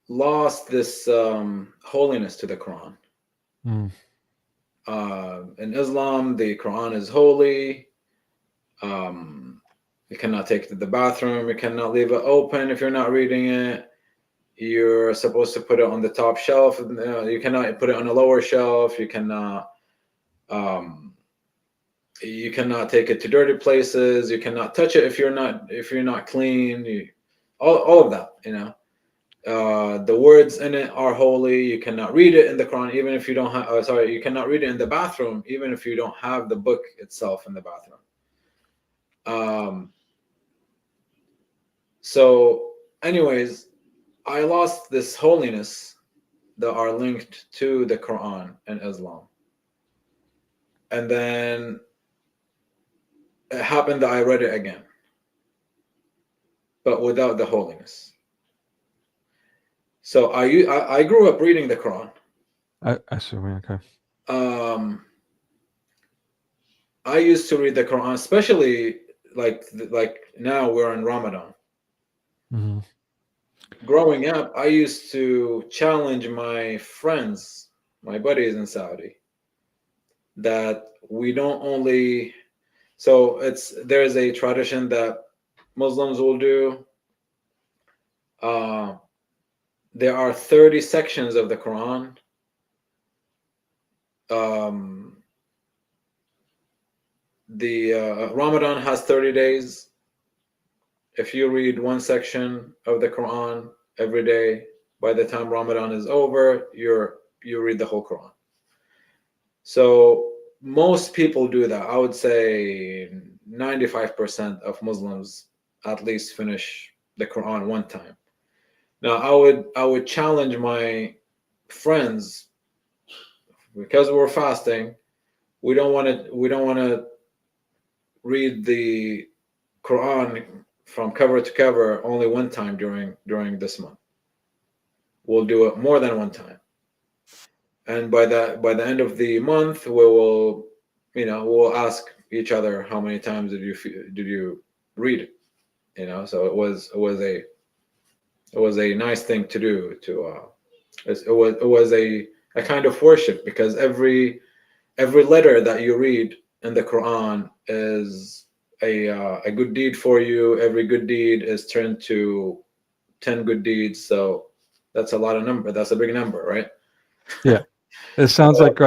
lost this holiness to the Quran. Mm. In Islam, the Quran is holy. You cannot take it to the bathroom. You cannot leave it open if you're not reading it. You're supposed to put it on the top shelf. You cannot put it on a lower shelf. You cannot take it to dirty places. You cannot touch it if you're not clean. All of that, the words in it are holy. You cannot read it in the Quran even if you don't have. You cannot read it in the bathroom even if you don't have the book itself in the bathroom. So, anyways, I lost this holiness that are linked to the Quran and Islam, and then it happened that I read it again, but without the holiness. So I grew up reading the Quran. I assume, okay. I used to read the Quran, especially like now we're in Ramadan. Mm-hmm. Growing up, I used to challenge my friends, my buddies in Saudi, that we don't only. So there's a tradition that Muslims will do. There are 30 sections of the Quran. The Ramadan has 30 days. If you read one section of the Quran every day. By the time Ramadan is over, you read the whole Quran. So most people do that. I would say 95% of Muslims at least finish the Quran one time. Now I would challenge my friends, because we're fasting, we don't want to read the Quran from cover to cover only one time during this month. We'll do it more than one time. And by the end of the month, we will, we'll ask each other, how many times did you read it? So it was a nice thing to do. It was a kind of worship, because every letter that you read in the Quran is a good deed for you. Every good deed is turned to 10 good deeds. So that's a lot of number. That's a big number, right? Yeah. It sounds like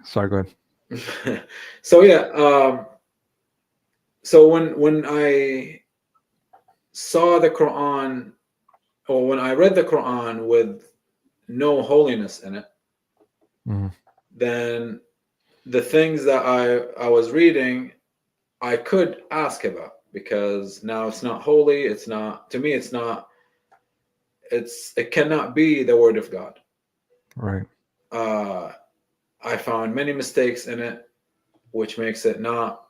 sorry, go ahead. So yeah, so when I saw the Quran, or when I read the Quran with no holiness in it, then the things that I was reading, I could ask about, because now it's not holy. It's not, to me, it's not, it cannot be the word of God. Right. I found many mistakes in it, which makes it not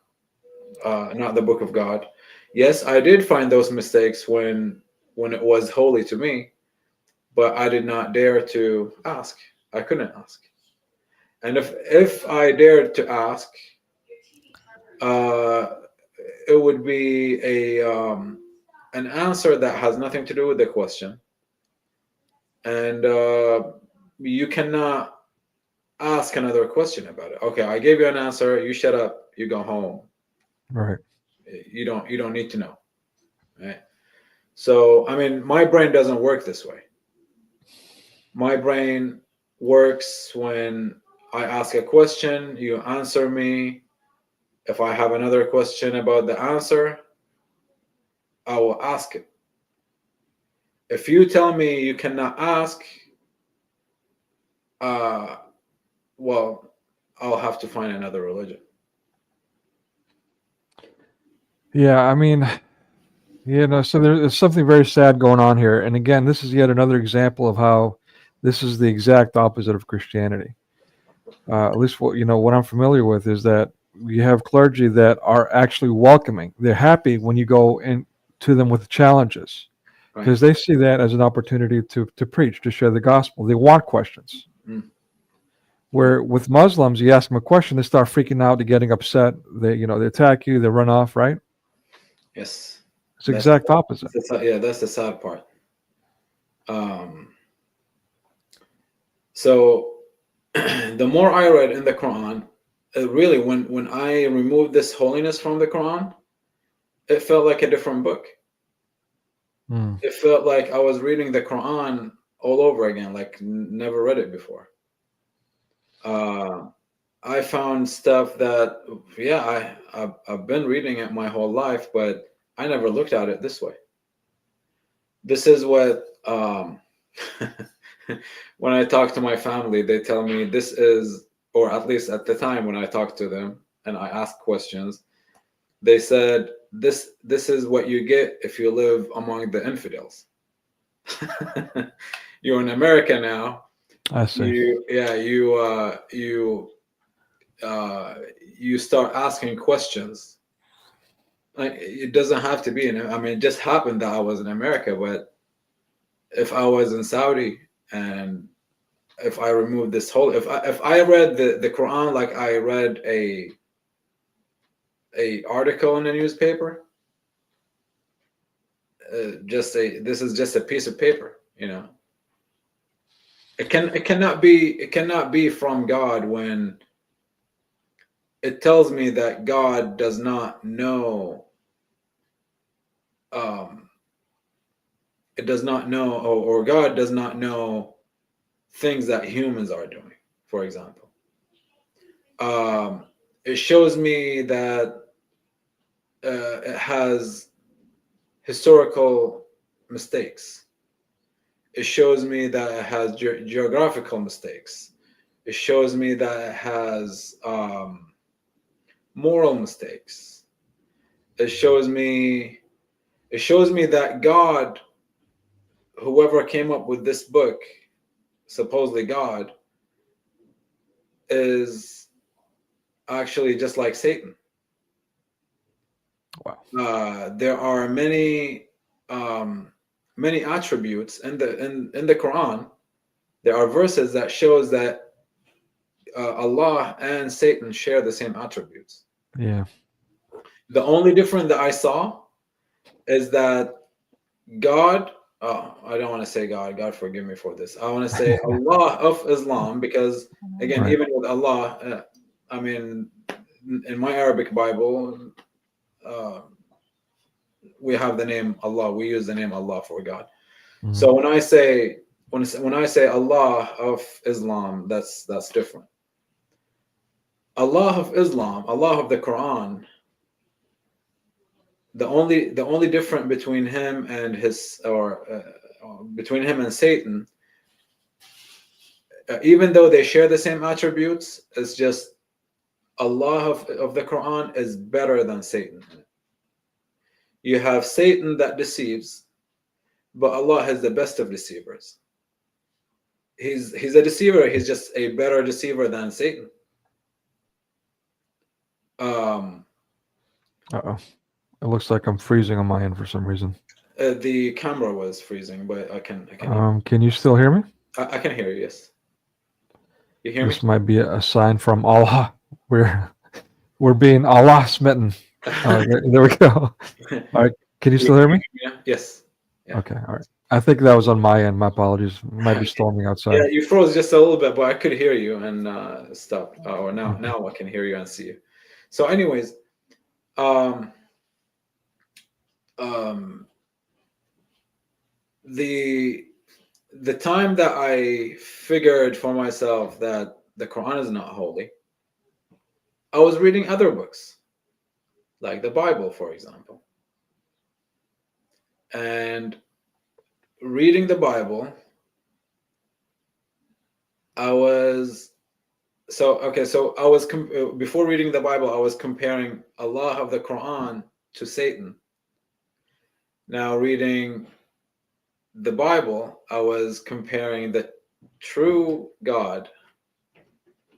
the book of God. Yes, I did find those mistakes when it was holy to me, but I did not dare to ask. I couldn't ask. And if I dared to ask, it would be an answer that has nothing to do with the question. And you cannot ask another question about it. Okay, I gave you an answer. You shut up. You go home. Right. You don't need to know. Right. So I mean, my brain doesn't work this way. My brain works when I ask a question, you answer me. If I have another question about the answer, I will ask it. If you tell me you cannot ask, well, I'll have to find another religion. Yeah, I mean, so there's something very sad going on here. And again, this is yet another example of how this is the exact opposite of Christianity. At least what I'm familiar with is that you have clergy that are actually welcoming. They're happy when you go in to them with challenges, because they see that as an opportunity to preach, to share the gospel. They want questions. Where with Muslims, you ask them a question, they start freaking out, they're getting upset. They attack you, they run off, right? Yes. It's the exact opposite. That's the sad part. So the more I read in the Quran, really, when I removed this holiness from the Quran, it felt like a different book. It felt like I was reading the Quran all over again, like never read it before. I found stuff that, I've been reading it my whole life, but I never looked at it this way. This is what, when I talk to my family, they tell me this is, or at least at the time when I talked to them and I asked questions, they said, this is what you get if you live among the infidels. You're in America now. I see. You start asking questions. Like, it doesn't have to be it just happened that I was in America, but if I was in Saudi, and if I removed this whole, if I read the Quran like I read a article in a newspaper, this is just a piece of paper, It cannot be from God when it tells me that God does not know. It does not know, or God does not know things that humans are doing. For example, it shows me that it has historical mistakes. It shows me that it has geographical mistakes. It shows me that it has moral mistakes. It shows me that God, whoever came up with this book, supposedly God, is actually just like Satan. Wow. There are many attributes in the Quran. There are verses that shows that Allah and Satan share the same attributes. Yeah. The only difference that I saw is that God, I don't want to say God, God forgive me for this. I want to say Allah of Islam, because again, Right. even with Allah, I mean, in my Arabic Bible, we have the name Allah. We use the name Allah for God. Mhm. So when I say Allah of Islam, that's different. Allah of Islam, Allah of the Quran, the only difference between him and between him and Satan, even though they share the same attributes, it's just Allah of the Quran is better than Satan. You have Satan that deceives, but Allah has the best of deceivers. He's a deceiver. He's just a better deceiver than Satan. Uh-oh. It looks like I'm freezing on my end for some reason. The camera was freezing, but I can. Can you still hear me? I can hear you. Yes. You hear me? This might be a sign from Allah. We're being Allah smitten. There we go. All right. Can you still hear me? Yeah. Yes. Yeah. Okay. All right. I think that was on my end. My apologies. It might be storming outside. Yeah, you froze just a little bit, but I could hear you and stopped. Or now I can hear you and see you. So, anyways, the time that I figured for myself that the Quran is not holy, I was reading other books, like the Bible, for example. And reading the Bible, before reading the Bible, I was comparing Allah of the Quran to Satan. Now reading the Bible, I was comparing the true God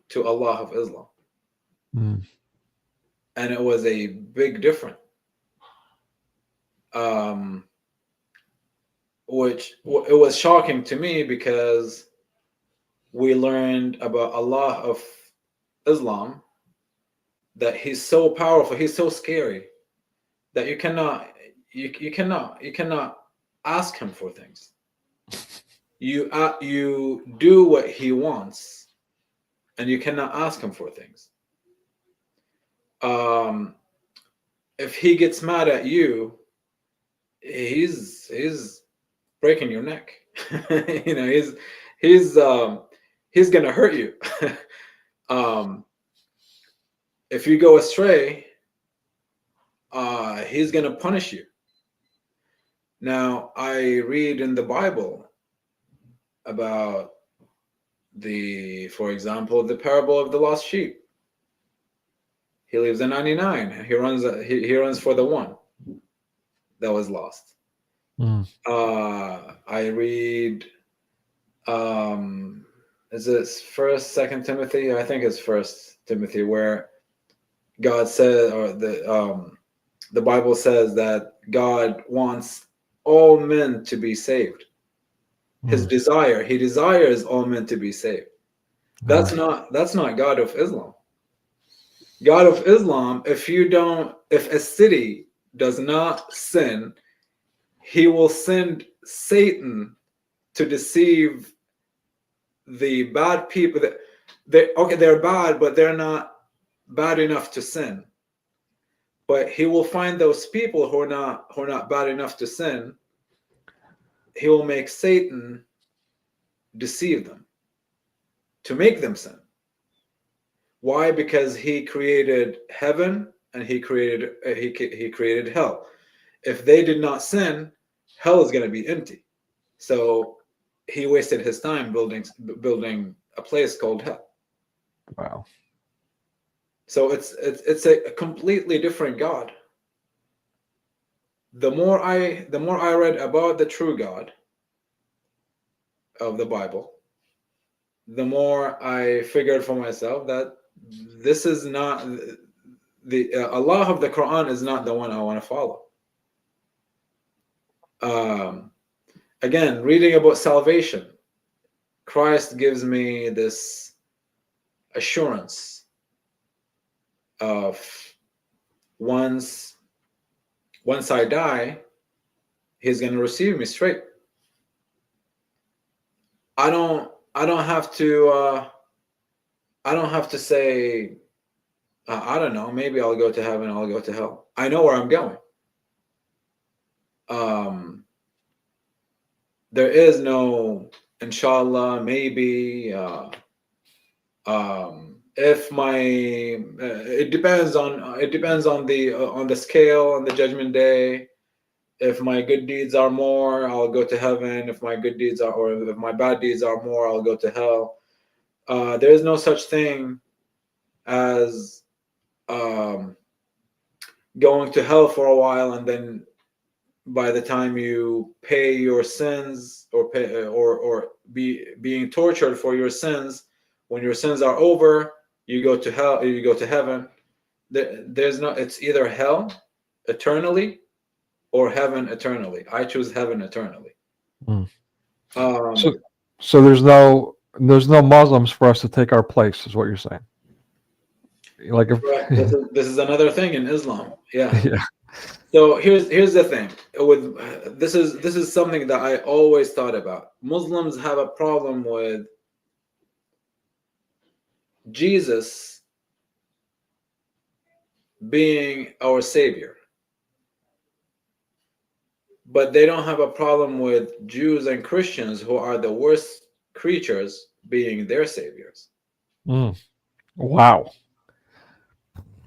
to Allah of Islam. Mm. And it was a big difference. Which it was shocking to me, because we learned about Allah of Islam that he's so powerful, he's so scary that you cannot ask him for things. You do what he wants, and you cannot ask him for things. If he gets mad at you, he's breaking your neck. You know, he's gonna hurt you. If you go astray, he's gonna punish you. Now, I read in the Bible about for example, the parable of the lost sheep. He leaves the 99. He runs for the one that was lost. Mm. I read, is it First, Second Timothy? I think it's First Timothy, where God says, or the Bible says that God wants all men to be saved. His desire, he desires all men to be saved. That's not God of Islam. God of Islam, if a city does not sin, he will send Satan to deceive the bad people. They're bad, but they're not bad enough to sin. But he will find those people who are not bad enough to sin. He will make Satan deceive them to make them sin. Why? Because he created heaven and he created hell. If they did not sin, hell is going to be empty. So he wasted his time building a place called hell. Wow. So it's a completely different God. The more I read about the true God of the Bible, the more I figured for myself that this is not the Allah of the Quran is not the one I want to follow. Again, reading about salvation, Christ gives me this assurance of once I die, he's going to receive me straight. I don't have to say, I don't know, maybe I'll go to heaven, I'll go to hell. I know where I'm going. There is no inshallah, maybe, if my it depends on the scale on the judgment day. If my good deeds are more, I'll go to heaven. If my good deeds are, or if my bad deeds are more, I'll go to hell. There is no such thing as going to hell for a while, and then by the time you pay your sins or being tortured for your sins, when your sins are over, you go to hell, you go to heaven. There's no, it's either hell eternally or heaven eternally. I choose heaven eternally. So there's no Muslims for us to take our place, is what you're saying. Like if, this is another thing in Islam. Yeah. yeah. So here's the thing with this is something that I always thought about. Muslims have a problem with Jesus being our savior, but they don't have a problem with Jews and Christians, who are the worst creatures, being their saviors. Wow.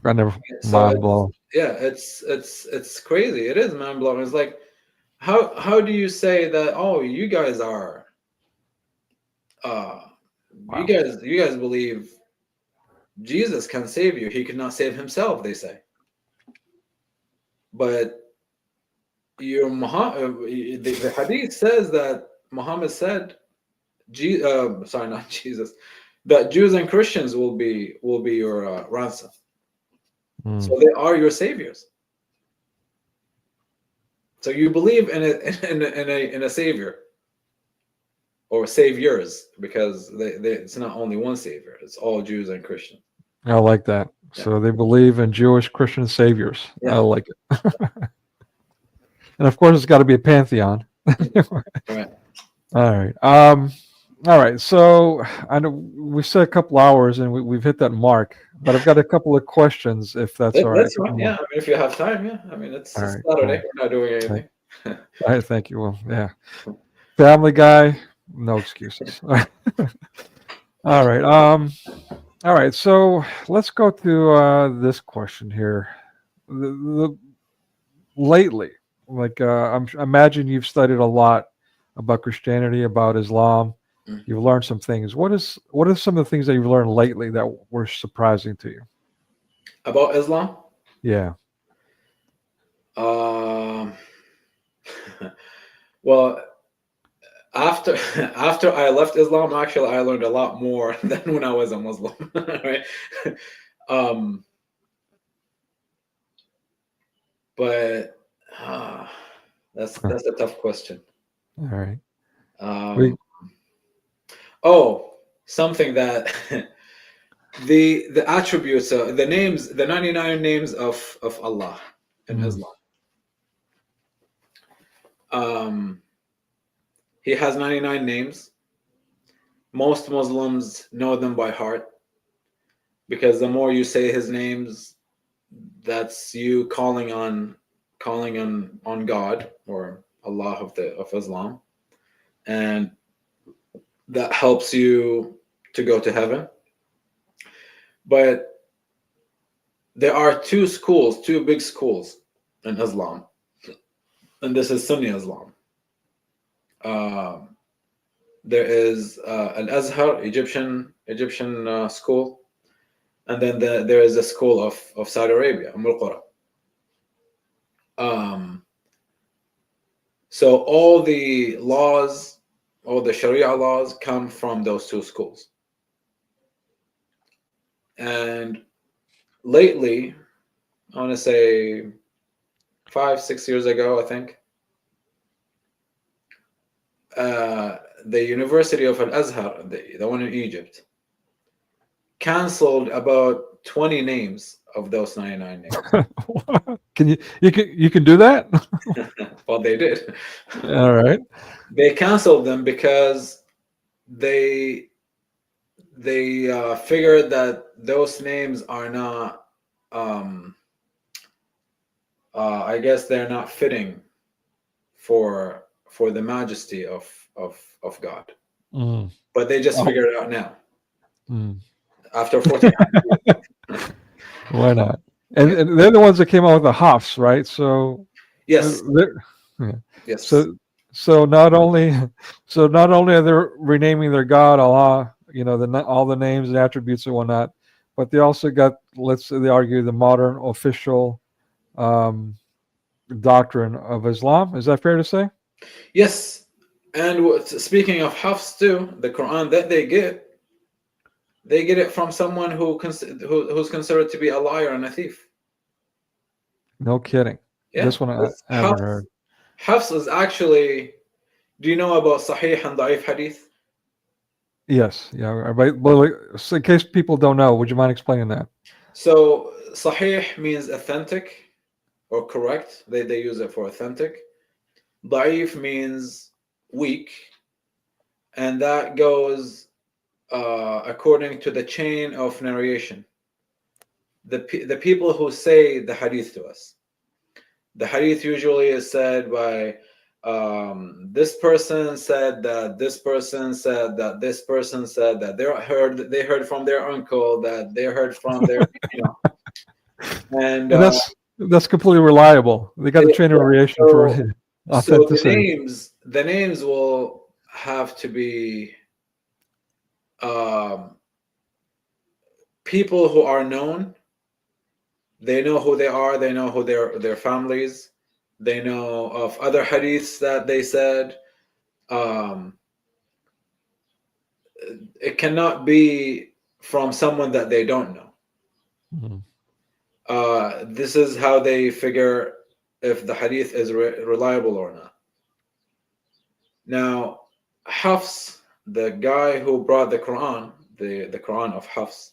I never mind blown. Yeah, it's crazy. It is mind blowing. It's like, how do you say that? Oh, you guys are, Wow. you guys believe Jesus can save you. He cannot save himself, they say. But the hadith says that Muhammad said, sorry, not Jesus, that Jews and Christians will be your ransom. So they are your saviors. So you believe in a savior, or saviors, because it's not only one savior; it's all Jews and Christians. I like that. Yeah. So they believe in Jewish Christian saviors. Yeah. I like it. And of course, it's got to be a pantheon. Right. All right. All right. So I know we said a couple hours, and we've hit that mark. But I've got a couple of questions, if that's all right. That's fine. Yeah. I mean, if you have time, yeah. I mean, it's Saturday. Cool. We're not doing anything. All right. Thank you. Well, yeah. Family Guy, no excuses. All right. All right. So let's go to this question here. Lately, like I imagine you've studied a lot about Christianity, about Islam. You've learned some things. What are some of the things that you've learned lately that were surprising to you? About Islam? Yeah. Well, after I left Islam, actually, I learned a lot more than when I was a Muslim. Right? But that's a tough question. All right. Something that the attributes, the names, the 99 names of Allah in Islam. He has 99 names. Most Muslims know them by heart, because the more you say his names, that's you calling on God, or Allah of Islam, and that helps you to go to heaven. But there are two big schools in Islam, and this is Sunni Islam. there is Al-Azhar, Egyptian school, and then there is a school of Saudi Arabia, Qura. So all the laws, all the Sharia laws come from those two schools. And lately, I want to say 5-6 years ago, I think, the University of Al-Azhar, the one in Egypt, canceled about 20 names of those 99 names. You can do that? Well, they did. All right. They canceled them because they figured that those names are not, I guess they're not fitting for the majesty of God. Mm. But they just figured it out now. Mm. After 40 years. Why not? And they're the ones that came out with the Hafs, right? So Yes. Yeah. Yes. So not only are they renaming their God Allah, all the names and attributes and whatnot, but they also got, they argue, the modern official doctrine of Islam. Is that fair to say? Yes. And speaking of Hafs too, the Quran that they get it from someone who's considered to be a liar and a thief. No kidding. Yeah. This one I haven't heard. Hafs is actually, do you know about Sahih and Da'if Hadith? Yes. Yeah. But so in case people don't know, would you mind explaining that? So Sahih means authentic or correct. They use it for authentic. Da'if means weak. And that goes according to the chain of narration. The people who say the hadith to us. The hadith usually is said by this person said that this person said that this person said that they heard from their uncle that they heard from their and that's completely reliable. They got the chain of narration for authenticity. So the names will have to be people who are known. They know who they are. They know who their families. They know of other hadiths that they said. It cannot be from someone that they don't know. Mm-hmm. This is how they figure if the hadith is reliable or not. Now, Hafs, the guy who brought the Quran, the Quran of Hafs,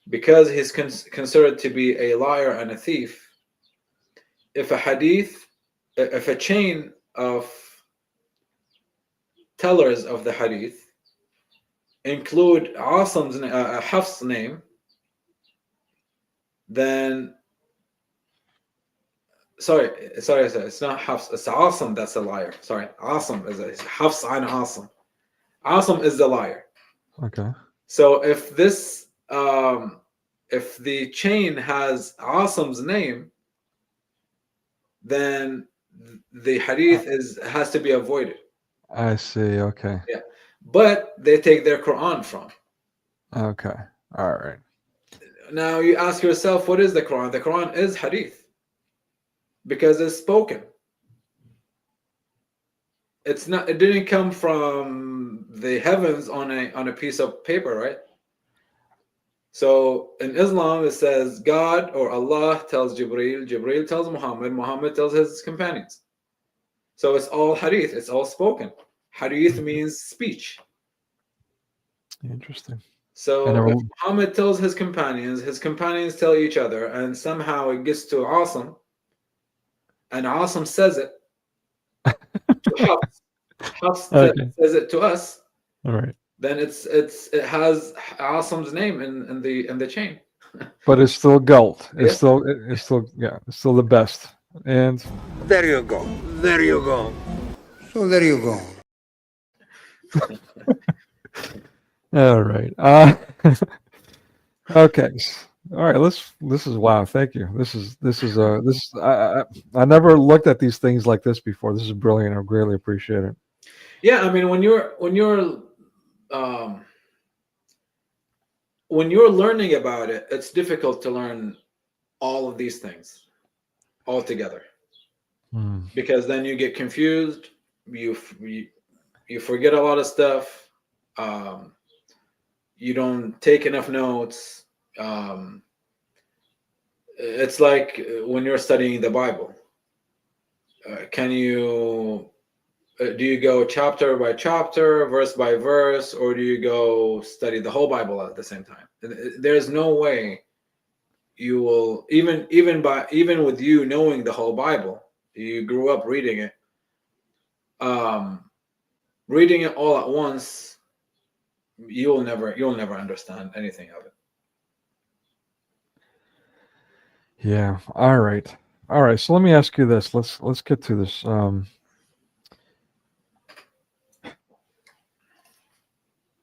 because he's considered to be a liar and a thief, if a chain of tellers of the hadith include Hafs' name, then sorry, it's not Hafs, it's Asim that's a liar. Sorry, Asim is Hafs and Asim. Asim is the liar. Okay. So if the chain has Asim's name, then the hadith has to be avoided. I see. Okay. Yeah, but they take their Quran from. Okay. All right. Now you ask yourself, what is the Quran? The Quran is hadith because it's spoken. It's not. It didn't come from the heavens on a piece of paper, right? So in Islam, it says God or Allah tells Jibreel, Jibreel tells Muhammad, Muhammad tells his companions. So it's all hadith, it's all spoken. Hadith means speech. Interesting. So if Muhammad tells his companions tell each other, and somehow it gets to Asim, and Asim says it to Hafs says it to us. All right. Then it has Asim's name in the chain. But it's still gold. It's still the best. And there you go. There you go. So there you go. All right. Okay. All right. This is wow. Thank you. I never looked at these things like this before. This is brilliant. I greatly appreciate it. Yeah, I mean, when you're learning about it, it's difficult to learn all of these things all together, Hmm. because then you get confused. You forget a lot of stuff. Um, you don't take enough notes. Um, it's like when you're studying the Bible. Can you do you go chapter by chapter, verse by verse, or do you go study the whole Bible at the same time? There's no way you will, even with you knowing the whole Bible, you grew up reading it. Um, Reading it all at once, you'll never understand anything of it. Yeah. All right. All right. So let me ask you this. Let's get to this. All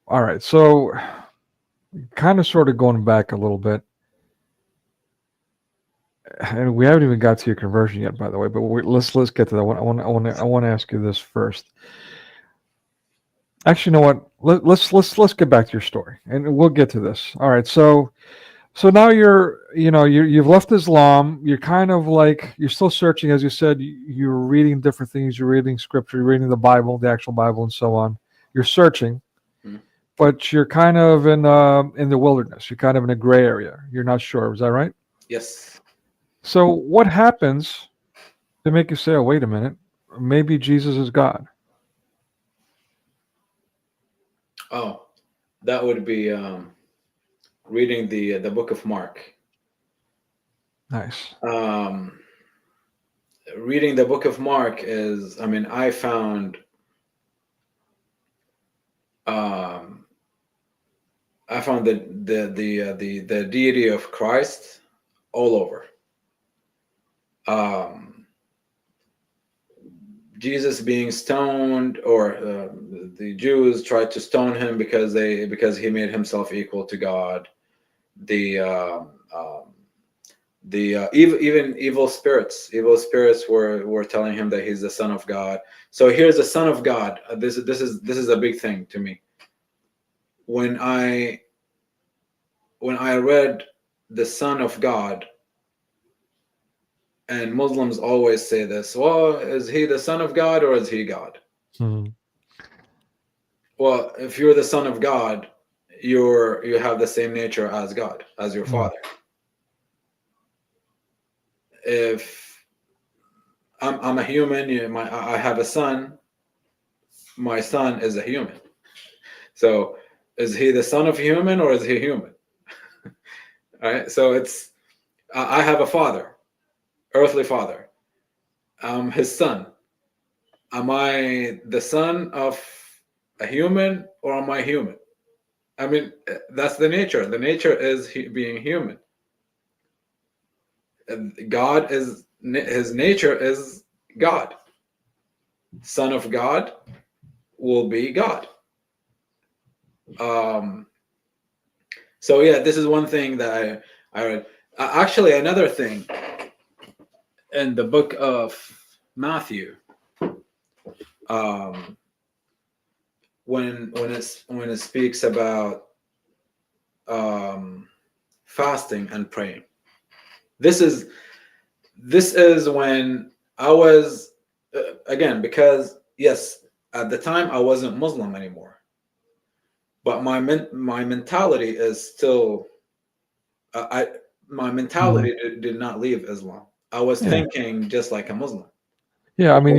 right. So kind of sort of going back a little bit, and we haven't even got to your conversion yet, by the way. But let's get to that. I want to ask you this first. Actually, you know what? Let's get back to your story, and we'll get to this. All right. So now you've left Islam. You're kind of like you're still searching, as you said. You're reading different things. You're reading scripture. You're reading the Bible, the actual Bible, and so on. You're searching, Mhm. but you're kind of in the wilderness. You're kind of in a gray area. You're not sure. Is that right? Yes. So what happens to make you say, "Oh, wait a minute, maybe Jesus is God"? Oh, that would be reading the book of Mark. Nice. Reading the book of Mark is, I mean, um, I found the deity of Christ all over. Um, Jesus being stoned, or the Jews tried to stone him because he made himself equal to God. The even evil spirits were telling him that he's the son of God. So here's the son of God. This is a big thing to me. When I read the son of God, and Muslims always say this, well, is he the son of God or is he God? Hmm. Well, if you're the son of God, you have the same nature as God, as your Hmm. father. If I'm a human, I have a son. My son is a human. So, is he the son of a human or is he human? All right. So I have a father, earthly father. I'm his son. Am I the son of a human or am I human? I mean, that's the nature. The nature is being human. God is, his nature is God. Son of God will be God. Um, so yeah, this is one thing that I read. Actually, another thing in the book of Matthew, um, when it speaks about um, fasting and praying, this is when I was again, because yes, at the time I wasn't Muslim anymore, but my mentality is still I my Hmm. mentality did not leave Islam. I was Yeah. thinking just like a Muslim. Yeah. I mean,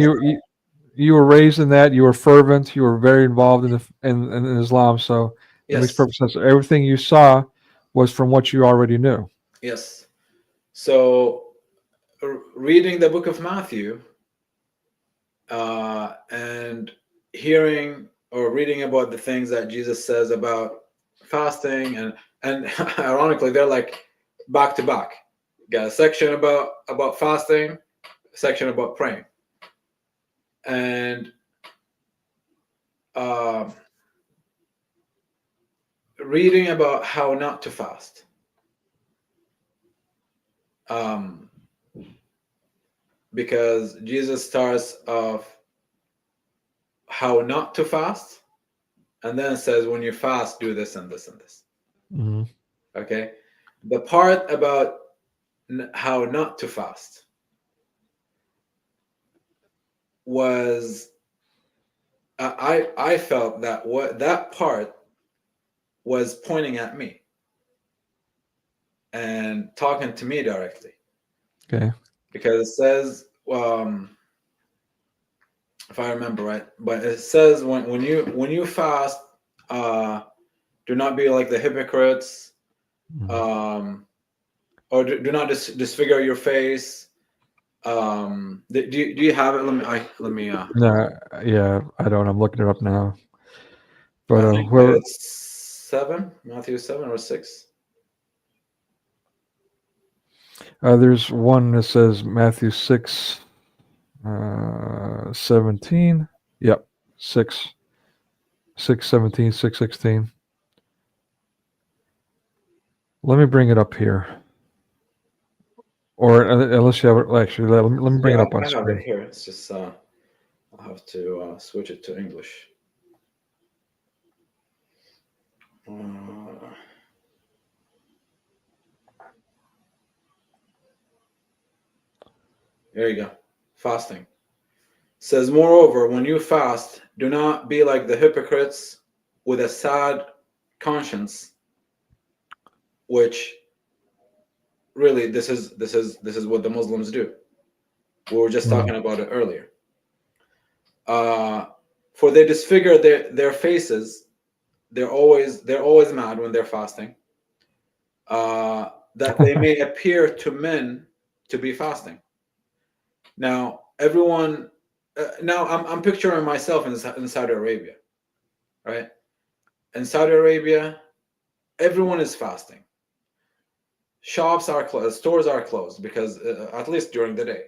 you were raised in that. You were fervent. You were very involved in Islam. So it makes Yes, perfect sense. Everything you saw was from what you already knew. yes. So reading the book of Matthew and hearing or reading about the things that Jesus says about fasting, and ironically they're like back to back. Got a section about fasting, a section about praying, and um, reading about how not to fast. Um, because Jesus starts off how not to fast, and then it says when you fast, do this and this and this. Mhm. Okay, the part about how not to fast was I felt that what that part was pointing at me and talking to me directly, Okay. because it says if I remember right, but it says when you fast, do not be like the hypocrites, Mhm. or do not disfigure your face. Do you have it? Let me No, yeah, I don't. I'm looking it up now. But I think whoever, it's Matthew 7 or 6. there's one that says Matthew 6, 17. Yep, 6, 6:17, 6:16. Let me bring it up here. Or unless you have it, actually, let me bring it Yeah, up on I have it screen. here. It's just I'll have to switch it to English. There you go. Fasting says, moreover, when you fast, do not be like the hypocrites with a sad conscience, which really this is what the Muslims do. We were just talking about it earlier. For they disfigure their faces. They're always mad when they're fasting. That they may appear to men to be fasting. Now, everyone. Now, I'm picturing myself in Saudi Arabia, right? In Saudi Arabia, everyone is fasting. Shops are closed, stores are closed, because at least during the day,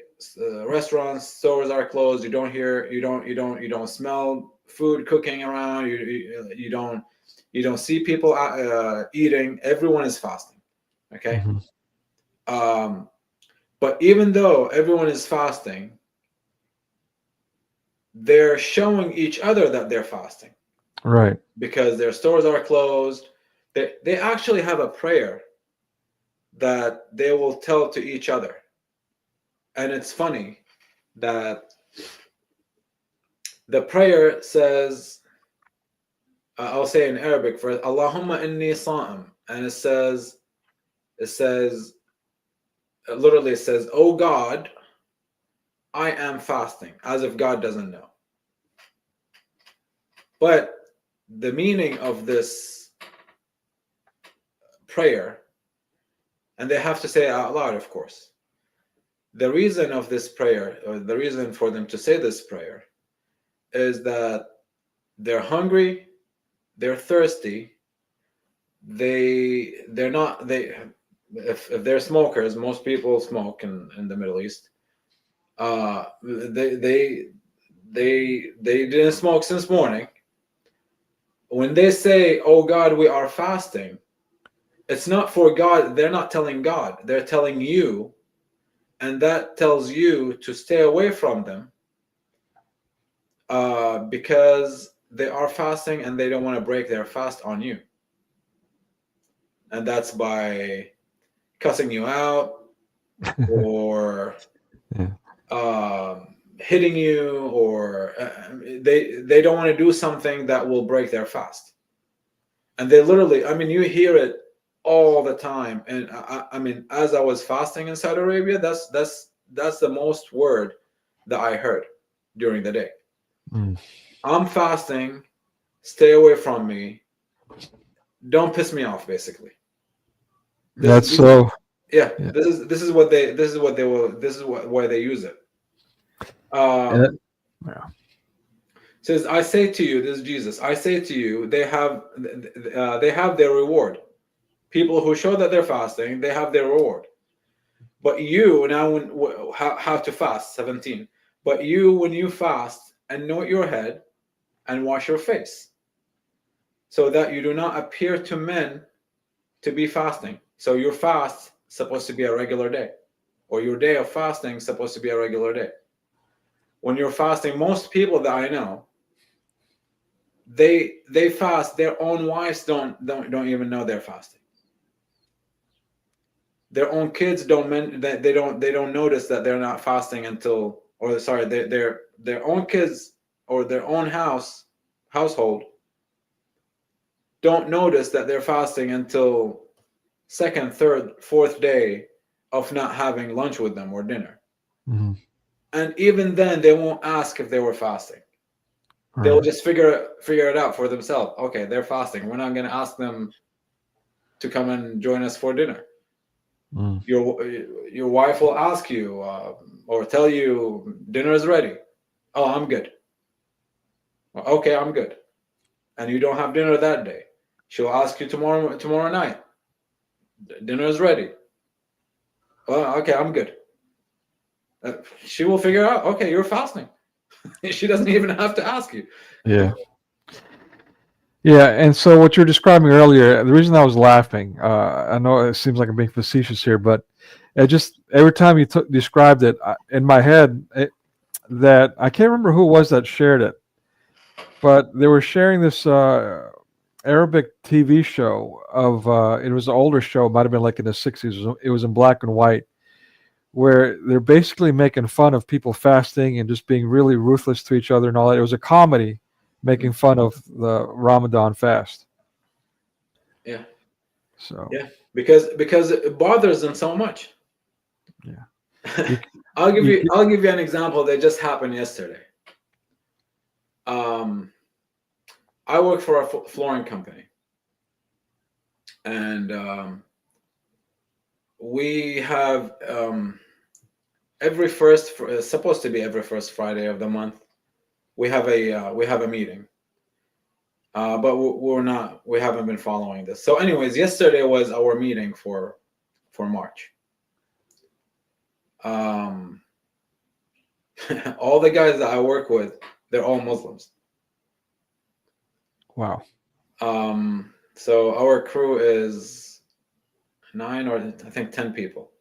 restaurants, stores are closed. You don't smell food cooking around. You don't see people eating. Everyone is fasting. Okay. Mhm. But even though everyone is fasting, they're showing each other that they're fasting, Right. because their stores are closed. They actually have a prayer that they will tell to each other. And it's funny that the prayer says, I'll say in Arabic first, Allahumma inni sa'im. And literally it says, oh God, I am fasting, as if God doesn't know. But the meaning of this prayer, and they have to say it out loud, of course. The reason of this prayer, or the reason for them to say this prayer, is that they're hungry, they're thirsty, they're not they if they're smokers, most people smoke in the Middle East. They didn't smoke since morning. When they say, "Oh God, we are fasting," it's not for God. They're not telling God. They're telling you, and that tells you to stay away from them, because they are fasting and they don't want to break their fast on you. And that's by cussing you out, or Yeah. hitting you, or they don't want to do something that will break their fast. And they literally, I mean, you hear it all the time. And I mean, as I was fasting in Saudi Arabia, that's the most word that I heard during the day. Mm. I'm fasting, stay away from me, don't piss me off, basically. That's so. Yeah, Yeah. this is why they use it. Yeah. Yeah. Says, I say to you, this is Jesus, I say to you, they have their reward. People who show that they're fasting, they have their reward. But you, now, how to fast, 17. But you, when you fast, anoint your head and wash your face, so that you do not appear to men to be fasting. So your fast supposed to be a regular day, or your day of fasting supposed to be a regular day. When you're fasting, most people that I know, they fast. Their own wives don't even know they're fasting. Their own kids they don't notice that they're not fasting until, or sorry, their own kids or their own household don't notice that they're fasting until second, third, fourth day of not having lunch with them or dinner. Mm-hmm. And even then, they won't ask if they were fasting. They'll just figure it out for themselves. Okay, they're fasting. We're not going to ask them to come and join us for dinner. Mm. Your wife will ask you or tell you dinner is ready. Oh, I'm good. Okay, I'm good. And you don't have dinner that day. She'll ask you tomorrow night. Dinner is ready. Well, okay, I'm good. She will figure out, okay, you're fasting. She doesn't even have to ask you. Yeah. Yeah, and so what you're describing earlier, the reason I was laughing, I know it seems like I'm being facetious here, but it just every time you described it in my head, that I can't remember who it was that shared it, but they were sharing this Arabic TV show of it was an older show, it might have been like in the 60s. It was in black and white, where they're basically making fun of people fasting and just being really ruthless to each other and all that. It was a comedy making fun of the Ramadan fast. Yeah. So yeah, because it bothers them so much. Yeah. I'll give you an example that just happened yesterday. I work for a flooring company, and we have it's supposed to be every first Friday of the month. We have a meeting, but we haven't been following this. So, anyways, yesterday was our meeting for March. All the guys that I work with, they're all Muslims. wow. So our crew is 9 or I think 10 people.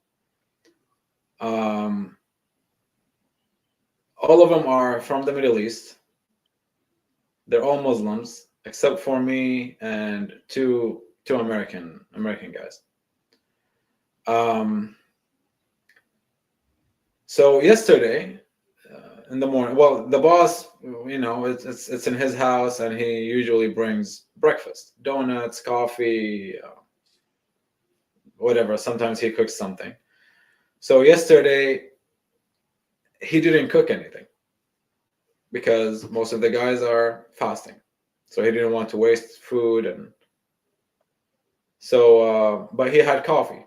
All of them are from the Middle East. They're all Muslims except for me and two American guys. So yesterday in the morning, well, the boss, it's in his house, and he usually brings breakfast, donuts, coffee, whatever. Sometimes he cooks something. So yesterday he didn't cook anything because most of the guys are fasting, so he didn't want to waste food. And so but he had coffee.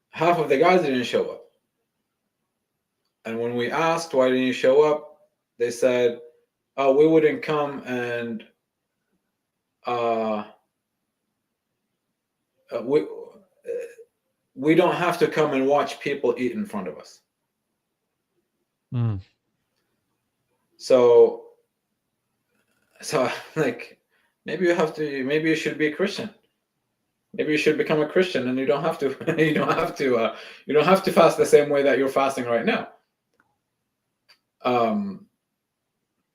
Half of the guys didn't show up. And when we asked why didn't you show up, they said, "Oh, we wouldn't come, and we don't have to come and watch people eat in front of us." Mm. So like, maybe you should be a Christian. Maybe you should become a Christian, and you don't have to you don't have to fast the same way that you're fasting right now.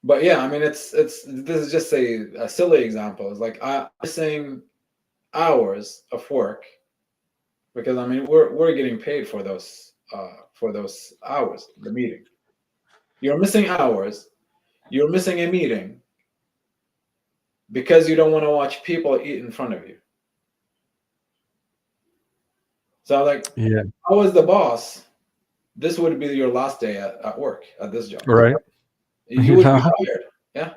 But yeah, I mean, this is just a silly example. It's like I'm missing hours of work because I mean we're getting paid for those hours, the meeting. You're missing hours. You're missing a meeting because you don't want to watch people eat in front of you. So like, Yeah. if I was the boss, this would be your last day at work at this job. Right. You would be fired. Yeah.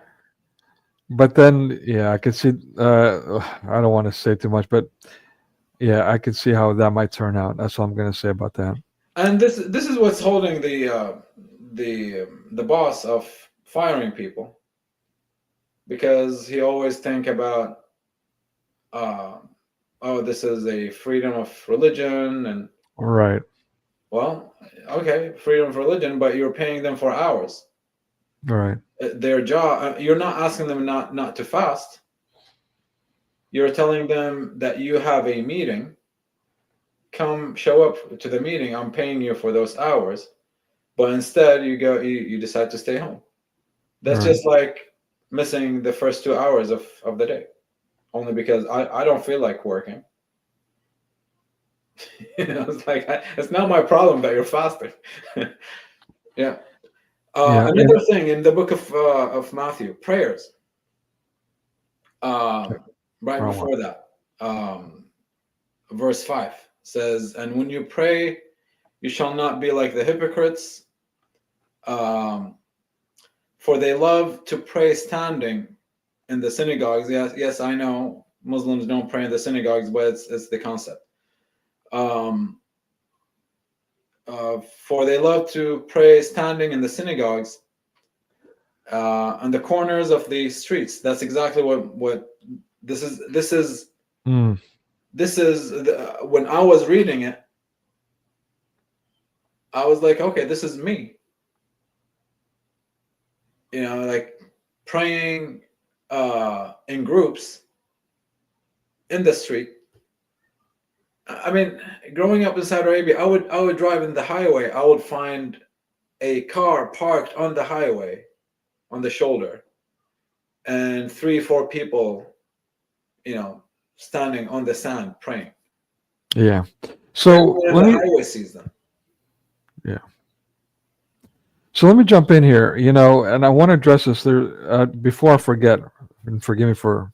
But then, yeah, I could see. I don't want to say too much, but yeah, I could see how that might turn out. That's what I'm going to say about that. And this is what's holding the boss of firing people, because he always think about, oh, this is a freedom of religion, and Right. well, okay, freedom of religion, but you're paying them for hours. Right. Their job, you're not asking them not to fast. You're telling them that you have a meeting. Come show up to the meeting. I'm paying you for those hours, but instead you decide to stay home. That's Right. just like missing the first 2 hours of the day, only because I don't feel like working. It's like it's not my problem that you're fasting. Yeah. Yeah. Another thing in the book of Matthew, prayers. Right Wrong before that, verse 5 says, "And when you pray, you shall not be like the hypocrites, for they love to pray standing in the synagogues." Yes, I know Muslims don't pray in the synagogues, but it's the concept. For they love to pray standing in the synagogues, on the corners of the streets. That's exactly what this is. This is when I was reading it, I was like, okay, this is me. Like praying in groups in the street. I mean, growing up in Saudi Arabia, I would drive in the highway. I would find a car parked on the highway, on the shoulder, and 3-4 people, standing on the sand praying. Yeah. So the highway sees them. Yeah. So let me jump in here, and I want to address this there before I forget, and forgive me for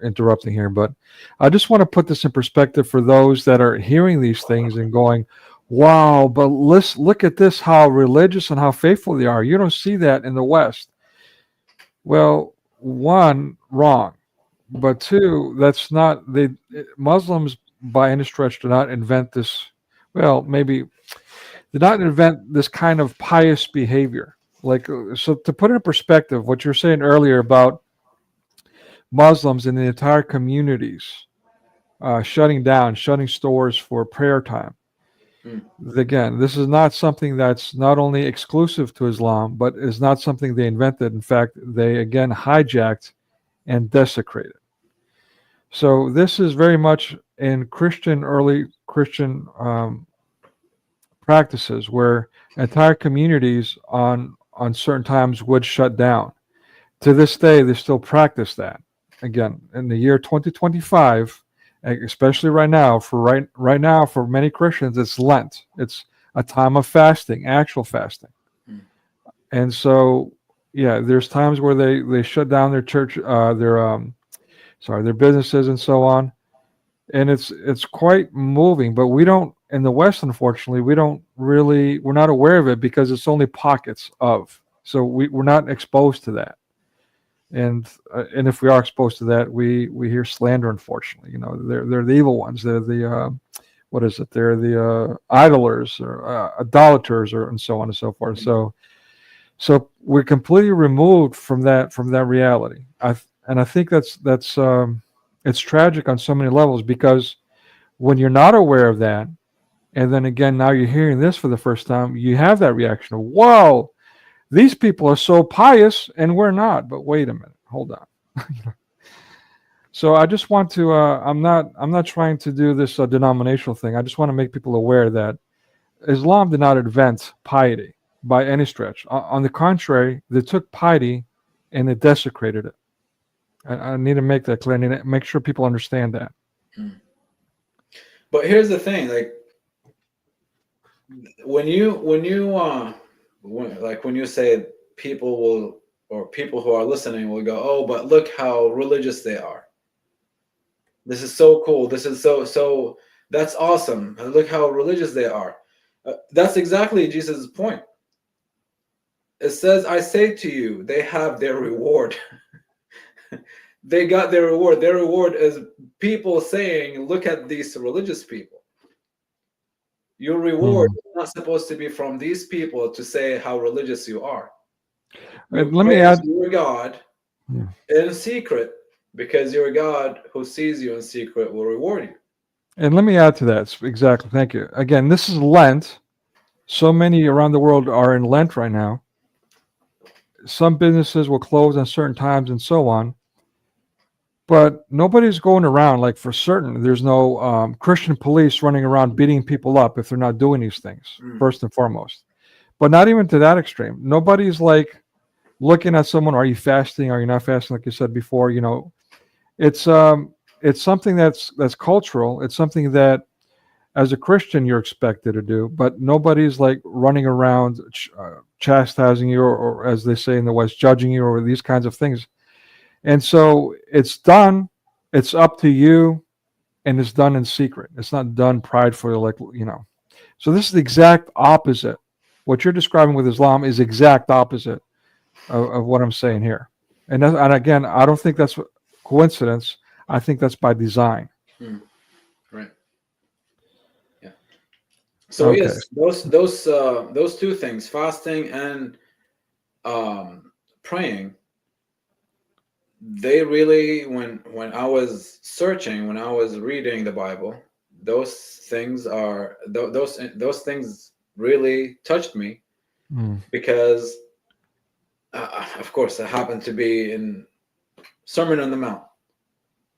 interrupting here, but I just want to put this in perspective for those that are hearing these things and going, wow, but let's look at this, how religious and how faithful they are. You don't see that in the West. Well, one, wrong. But two, that's not, Muslims by any stretch do not invent this, well, maybe did not invent this kind of pious behavior. So to put it in perspective, what you're saying earlier about Muslims in the entire communities shutting stores for prayer time. Again, this is not something that's not only exclusive to Islam, but is not something they invented. In fact, they again hijacked and desecrated. So this is very much in early Christian practices where entire communities on certain times would shut down. To this day, they still practice that. Again, in the year 2025, especially right now, for many Christians, it's Lent. It's a time of fasting, actual fasting. And so, yeah, there's times where they shut down their church, their businesses and so on. And it's quite moving, but we don't, in the West, unfortunately, we're not aware of it because it's only pockets of. So we're not exposed to that. And if we are exposed to that, we hear slander. Unfortunately, they're the evil ones. They're the what is it? They're the idlers or idolaters, and so on and so forth. So we're completely removed from that reality. I think that's it's tragic on so many levels, because when you're not aware of that, and then again now you're hearing this for the first time, you have that reaction of, whoa, these people are so pious and we're not. But wait a minute, hold on. So I just want to I'm not trying to do this denominational thing. I just want to make people aware that Islam did not invent piety by any stretch. On the contrary, they took piety and they desecrated it. I need to make that clear. I need to make sure people understand that. But here's the thing, like when you say people who are listening will go, oh, but look how religious they are. This is so cool. This is so that's awesome. Look how religious they are. That's exactly Jesus' point. It says, I say to you, they have their reward. They got their reward. Their reward is people saying, look at these religious people. Your reward is not supposed to be from these people to say how religious you are. Let me add, your God in secret, because your God who sees you in secret will reward you. And let me add to that. Exactly. Thank you. Again, this is Lent. So many around the world are in Lent right now. Some businesses will close on certain times and so on. But nobody's going around, like for certain, there's no Christian police running around beating people up if they're not doing these things, first and foremost. But not even to that extreme. Nobody's like looking at someone, are you fasting? Are you not fasting? Like you said before, it's something that's cultural. It's something that as a Christian you're expected to do, but nobody's like running around chastising you, or as they say in the West, judging you, or these kinds of things. And so it's done. It's up to you, and it's done in secret. It's not done pridefully, So this is the exact opposite. What you're describing with Islam is exact opposite of what I'm saying here. And again, I don't think that's coincidence. I think that's by design. Right. Yeah. So Okay. yes, those two things, fasting and praying, they really, when I was searching, when I was reading the Bible, those things really touched me, because of course it happened to be in Sermon on the Mount.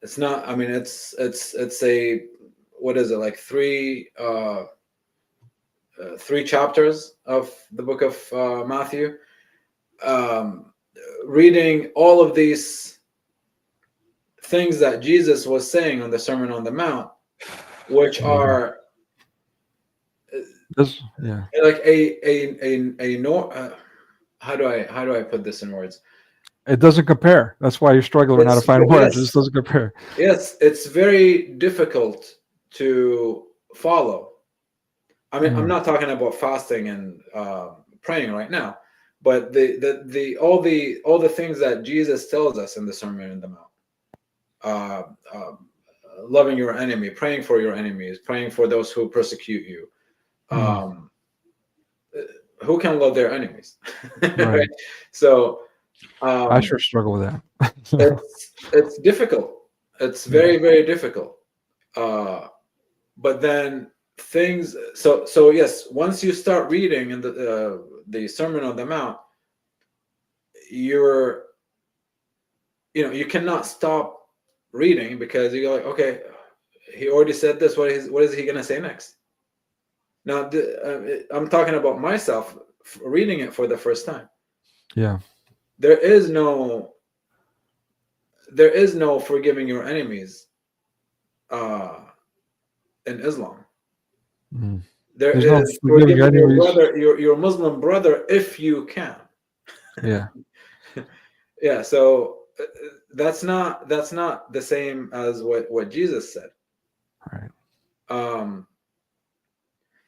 It's not, I mean, it's a, what is it, like three chapters of the book of Matthew, reading all of these things that Jesus was saying on the Sermon on the Mount, which are like how do I put this in words? It doesn't compare. That's why you're struggling now to find words. It just doesn't compare. Yes, it's very difficult to follow. I mean, I'm not talking about fasting and praying right now, but all the things that Jesus tells us in the Sermon on the Mount, loving your enemy, praying for your enemies, praying for those who persecute you. Who can love their enemies? Right. So I sure struggle with that. it's difficult. It's very, very difficult. But then things. So yes, once you start reading in the Sermon on the Mount, you cannot stop reading, because you go like, okay, he already said this. What is he gonna say next? Now, I'm talking about myself reading it for the first time. Yeah. There is no forgiving your enemies in Islam. There is no forgiving your brother, your Muslim brother, if you can. Yeah. Yeah. So that's not the same as what Jesus said. Right.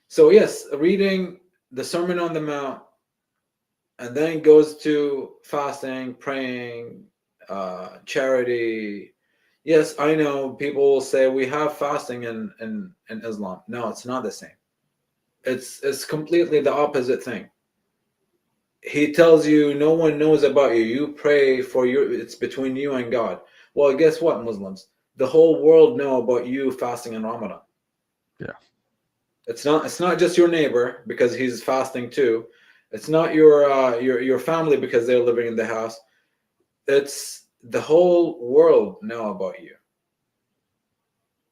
So yes, reading the Sermon on the Mount, and then goes to fasting, praying, charity. Yes, I know people will say we have fasting in Islam. No, it's not the same. It's completely the opposite thing. He tells you no one knows about you. You pray for it's between you and God. Well, guess what, Muslims? The whole world know about you fasting in Ramadan. Yeah. It's not just your neighbor because he's fasting too. It's not your family because they're living in the house. It's the whole world know about you.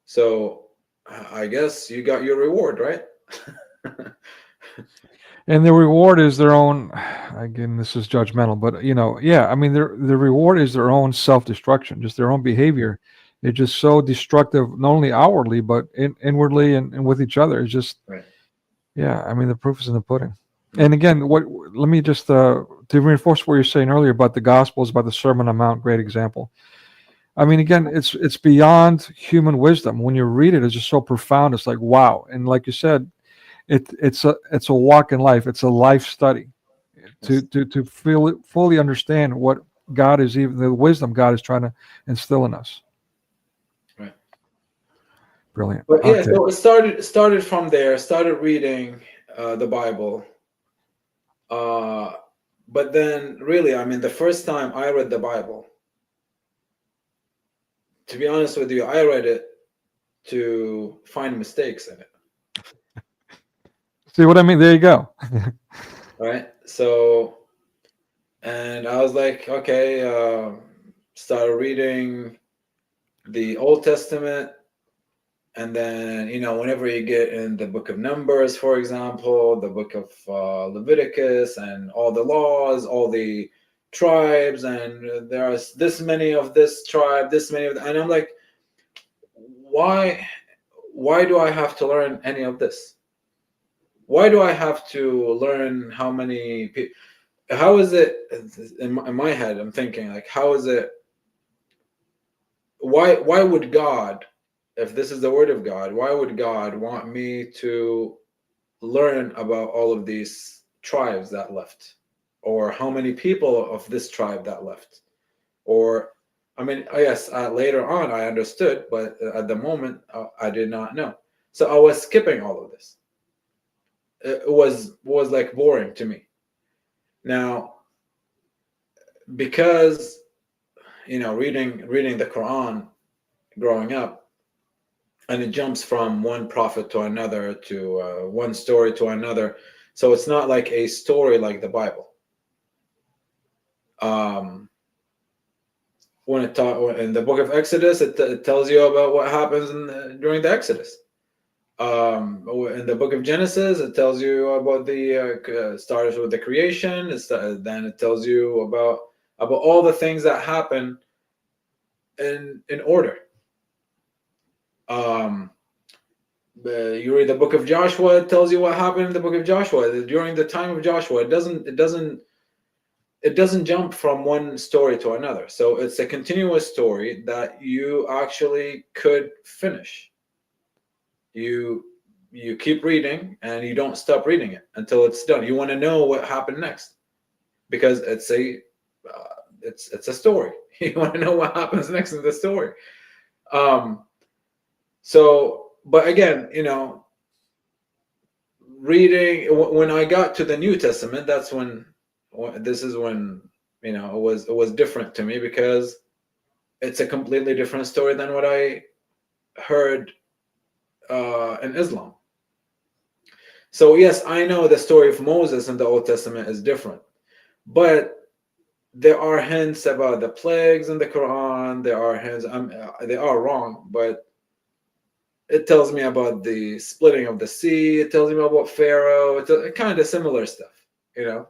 So I guess you got your reward, right? And the reward is their own. Again, this is judgmental, but yeah. I mean, the reward is their own self-destruction, just their own behavior. They're just so destructive, not only outwardly but inwardly and with each other. It's just, right. Yeah. I mean, the proof is in the pudding. And again, let me just to reinforce what you're saying earlier about the Gospels, about the Sermon on the Mount. Great example. I mean, again, it's beyond human wisdom. When you read it, it's just so profound. It's like, wow. And like you said, it's a walk in life. It's a life study to fully understand what God is, even the wisdom God is trying to instill in us. Right. Brilliant. But yeah, so it started from there. Started reading the Bible. But then, really, I mean, the first time I read the Bible, to be honest with you, I read it to find mistakes in it. See what I mean? There you go. Right. So, and I was like, okay, started reading the Old Testament. And then, whenever you get in the book of Numbers, for example, the book of Leviticus, and all the laws, all the tribes, and there are this many of this tribe, this many of, and I'm like, why do I have to learn any of this? Why do I have to learn how many people? How is it in my head? I'm thinking like, how is it? Why would God, if this is the word of God, why would God want me to learn about all of these tribes that left, or how many people of this tribe that left? Or, I mean, yes, later on I understood, but at the moment I did not know. So I was skipping all of this. It was like boring to me. Now, because reading the Quran growing up, and it jumps from one prophet to another, to one story to another, so it's not like a story like the Bible. When it in the book of Exodus, it tells you about what happens during the Exodus. In the book of Genesis, it tells you about the starts with the creation. Then it tells you about all the things that happen in order. You read the book of Joshua, it tells you what happened in the book of Joshua during the time of Joshua. It doesn't jump from one story to another. So it's a continuous story that you actually could finish. You keep reading and you don't stop reading it until it's done. You want to know what happened next, because it's a story. You want to know what happens next in the story. So, but again, reading, when I got to the New Testament, that's when it was different to me, because it's a completely different story than what I heard in Islam. So yes, I know the story of Moses in the Old Testament is different, but there are hints about the plagues in the Quran. There are hints. They are wrong, but it tells me about the splitting of the sea. It tells me about Pharaoh. It's kind of similar stuff, Yeah,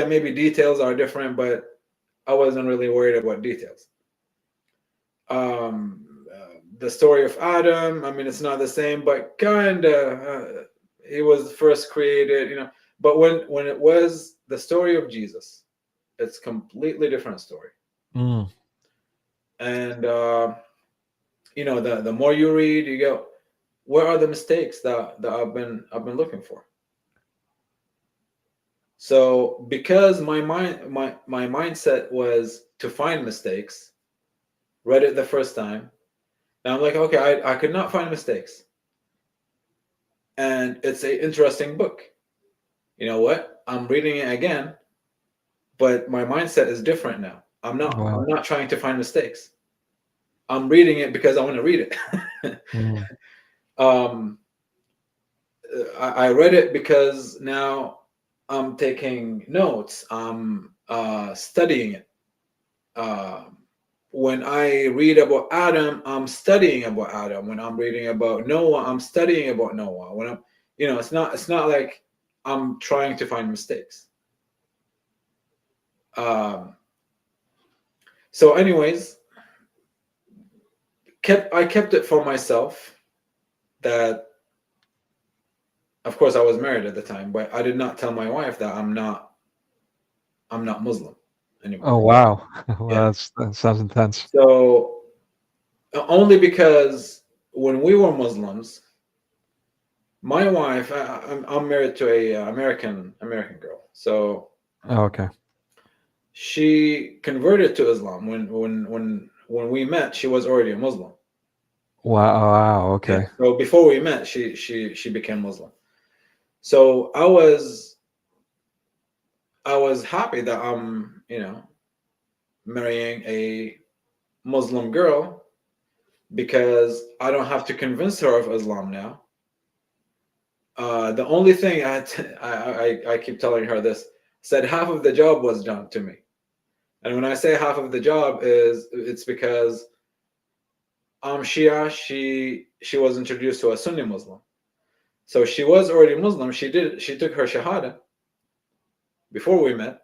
maybe details are different, but I wasn't really worried about details. The story of Adam, I mean, it's not the same, but kind of, he was first created, But when it was the story of Jesus, it's completely different story. And the more you read, you go, where are the mistakes that I've been looking for? So because my mindset was to find mistakes, read it the first time. Now I'm like, okay, I could not find mistakes. And it's an interesting book. You know what? I'm reading it again, but my mindset is different now. I'm not trying to find mistakes. I'm reading it because I want to read it. I read it because now I'm taking notes. I'm studying it. When I read about Adam, I'm studying about Adam. When I'm reading about Noah, I'm studying about Noah. When I'm, it's not like I'm trying to find mistakes. So anyways, I kept it for myself. That, of course, I was married at the time, but I did not tell my wife that I'm not Muslim anymore. Oh, wow. Well, Yeah. that sounds intense. So only because when we were Muslims, my wife, I'm married to a American girl. So okay. she converted to Islam when we met. She was already a Muslim. Wow. Okay. Yeah. So before we met, she became Muslim. So I was happy that I'm marrying a Muslim girl, because I don't have to convince her of Islam now. The only thing I keep telling her this, said half of the job was done to me. And when I say half of the job, it's because I'm Shia. She was introduced to a Sunni Muslim. So she was already Muslim. She took her Shahada before we met.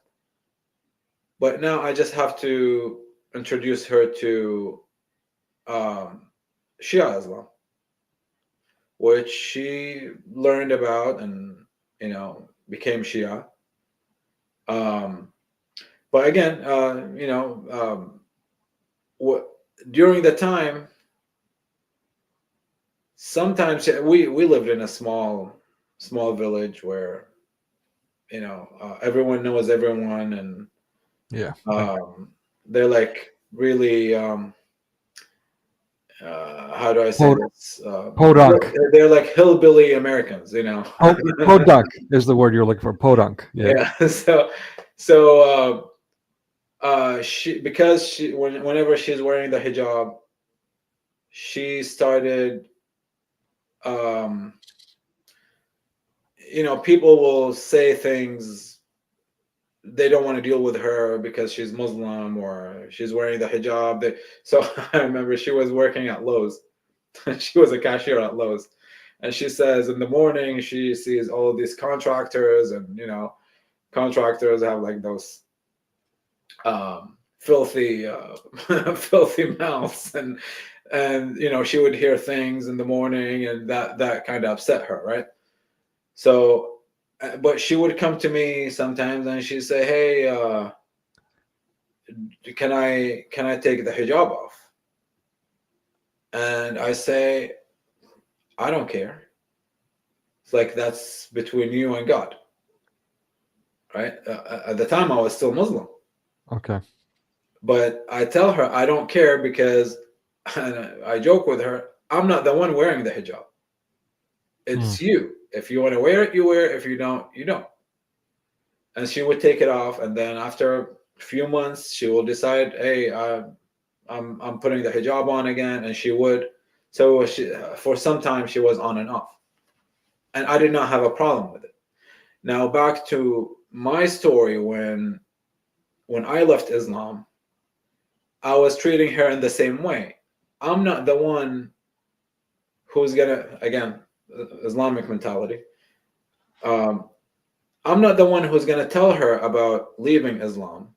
But now I just have to introduce her to Shia Islam, which she learned about and, you know, became Shia. But again, you know, what during the time, sometimes we lived in a small village where, you know, everyone knows everyone, and Yeah. they're like really how do I say this? Podunk. They're like hillbilly Americans, you know. Podunk is the word you're looking for. Podunk. Yeah. Yeah. So she, because she whenever she's wearing the hijab, she started you know, people will say things, they don't want to deal with her because she's Muslim or she's wearing the hijab. So I remember she was working at Lowe's. She was a cashier at Lowe's, and she says in the morning she sees all of these contractors, and you know, contractors have like those filthy filthy mouths, and you know, she would hear things in the morning, and that kind of upset her, right? So but she would come to me sometimes and she'd say, hey, can I take the hijab off? And I say, I don't care. It's like, that's between you and God, right? At the time I was still Muslim, Okay. but I tell her I don't care because, and I joke with her, I'm not the one wearing the hijab. It's you. If you want to wear it, you wear it. If you don't, you don't. And she would take it off, and then after a few months she will decide, hey, I'm putting the hijab on again, and she would. So she, for some time she was on and off, and I did not have a problem with it. Now back to my story. When I left Islam, I was treating her in the same way. I'm not the one who's gonna, again, Islamic mentality, I'm not the one who's going to tell her about leaving Islam,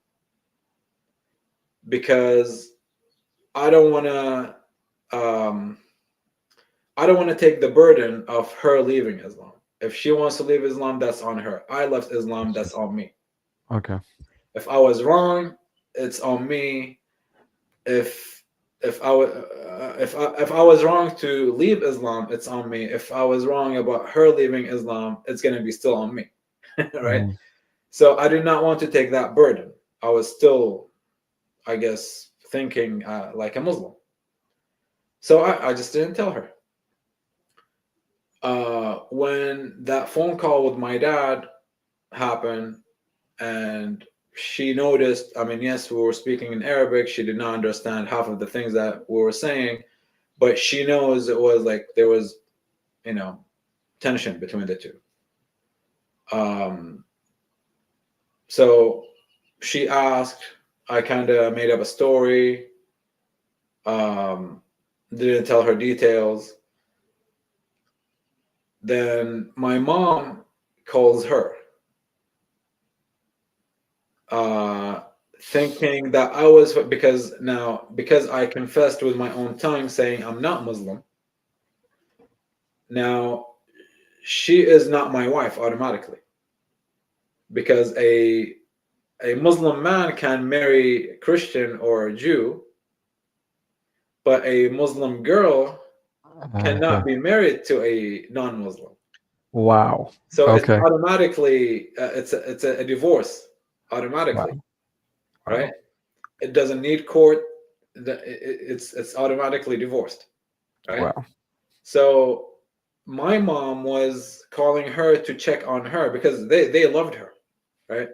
because I don't want to I don't want to take the burden of her leaving Islam. If she wants to leave Islam, that's on her. I left Islam, that's on me. Okay. If I was wrong, it's on me. If I was wrong to leave Islam, it's on me. If I was wrong about her leaving Islam, it's going to be still on me. Right? So I did not want to take that burden. I was still, I guess, thinking like a Muslim. So I just didn't tell her. When that phone call with my dad happened, and she noticed, I mean, yes, we were speaking in Arabic. She did not understand half of the things that we were saying, but she knows it was like there was, you know, tension between the two. So she asked, I kind of made up a story, didn't tell her details. Then my mom calls her, thinking that I was, because I confessed with my own tongue saying I'm not Muslim. Now, she is not my wife automatically, because a Muslim man can marry a Christian or a Jew, but a Muslim girl cannot be married to a non-Muslim. Wow. So it's Okay. automatically it's a divorce automatically. Wow. Right? It doesn't need court. It's automatically divorced. Right? Wow. So my mom was calling her to check on her because they loved her. Right?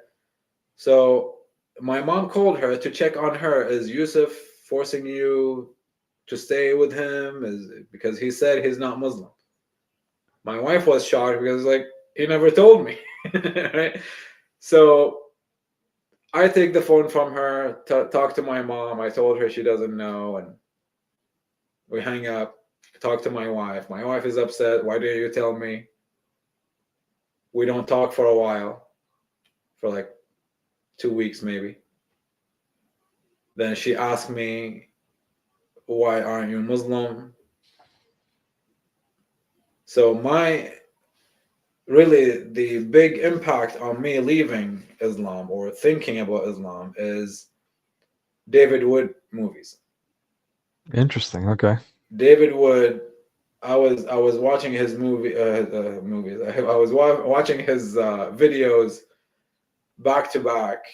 So my mom called her to check on her. Is Yousif forcing you to stay with him? Is because he said he's not Muslim? My wife was shocked because, like, he never told me. Right? So I take the phone from her, talk to my mom. I told her, she doesn't know, and we hang up. Talk to my wife. My wife is upset. Why didn't you tell me? We don't talk for a while, for like 2 weeks maybe. Then she asked me, why aren't you Muslim? So really the big impact on me leaving Islam or thinking about Islam is David Wood movies. Interesting. Okay. David Wood, I was watching his movies. I was watching his videos back to back.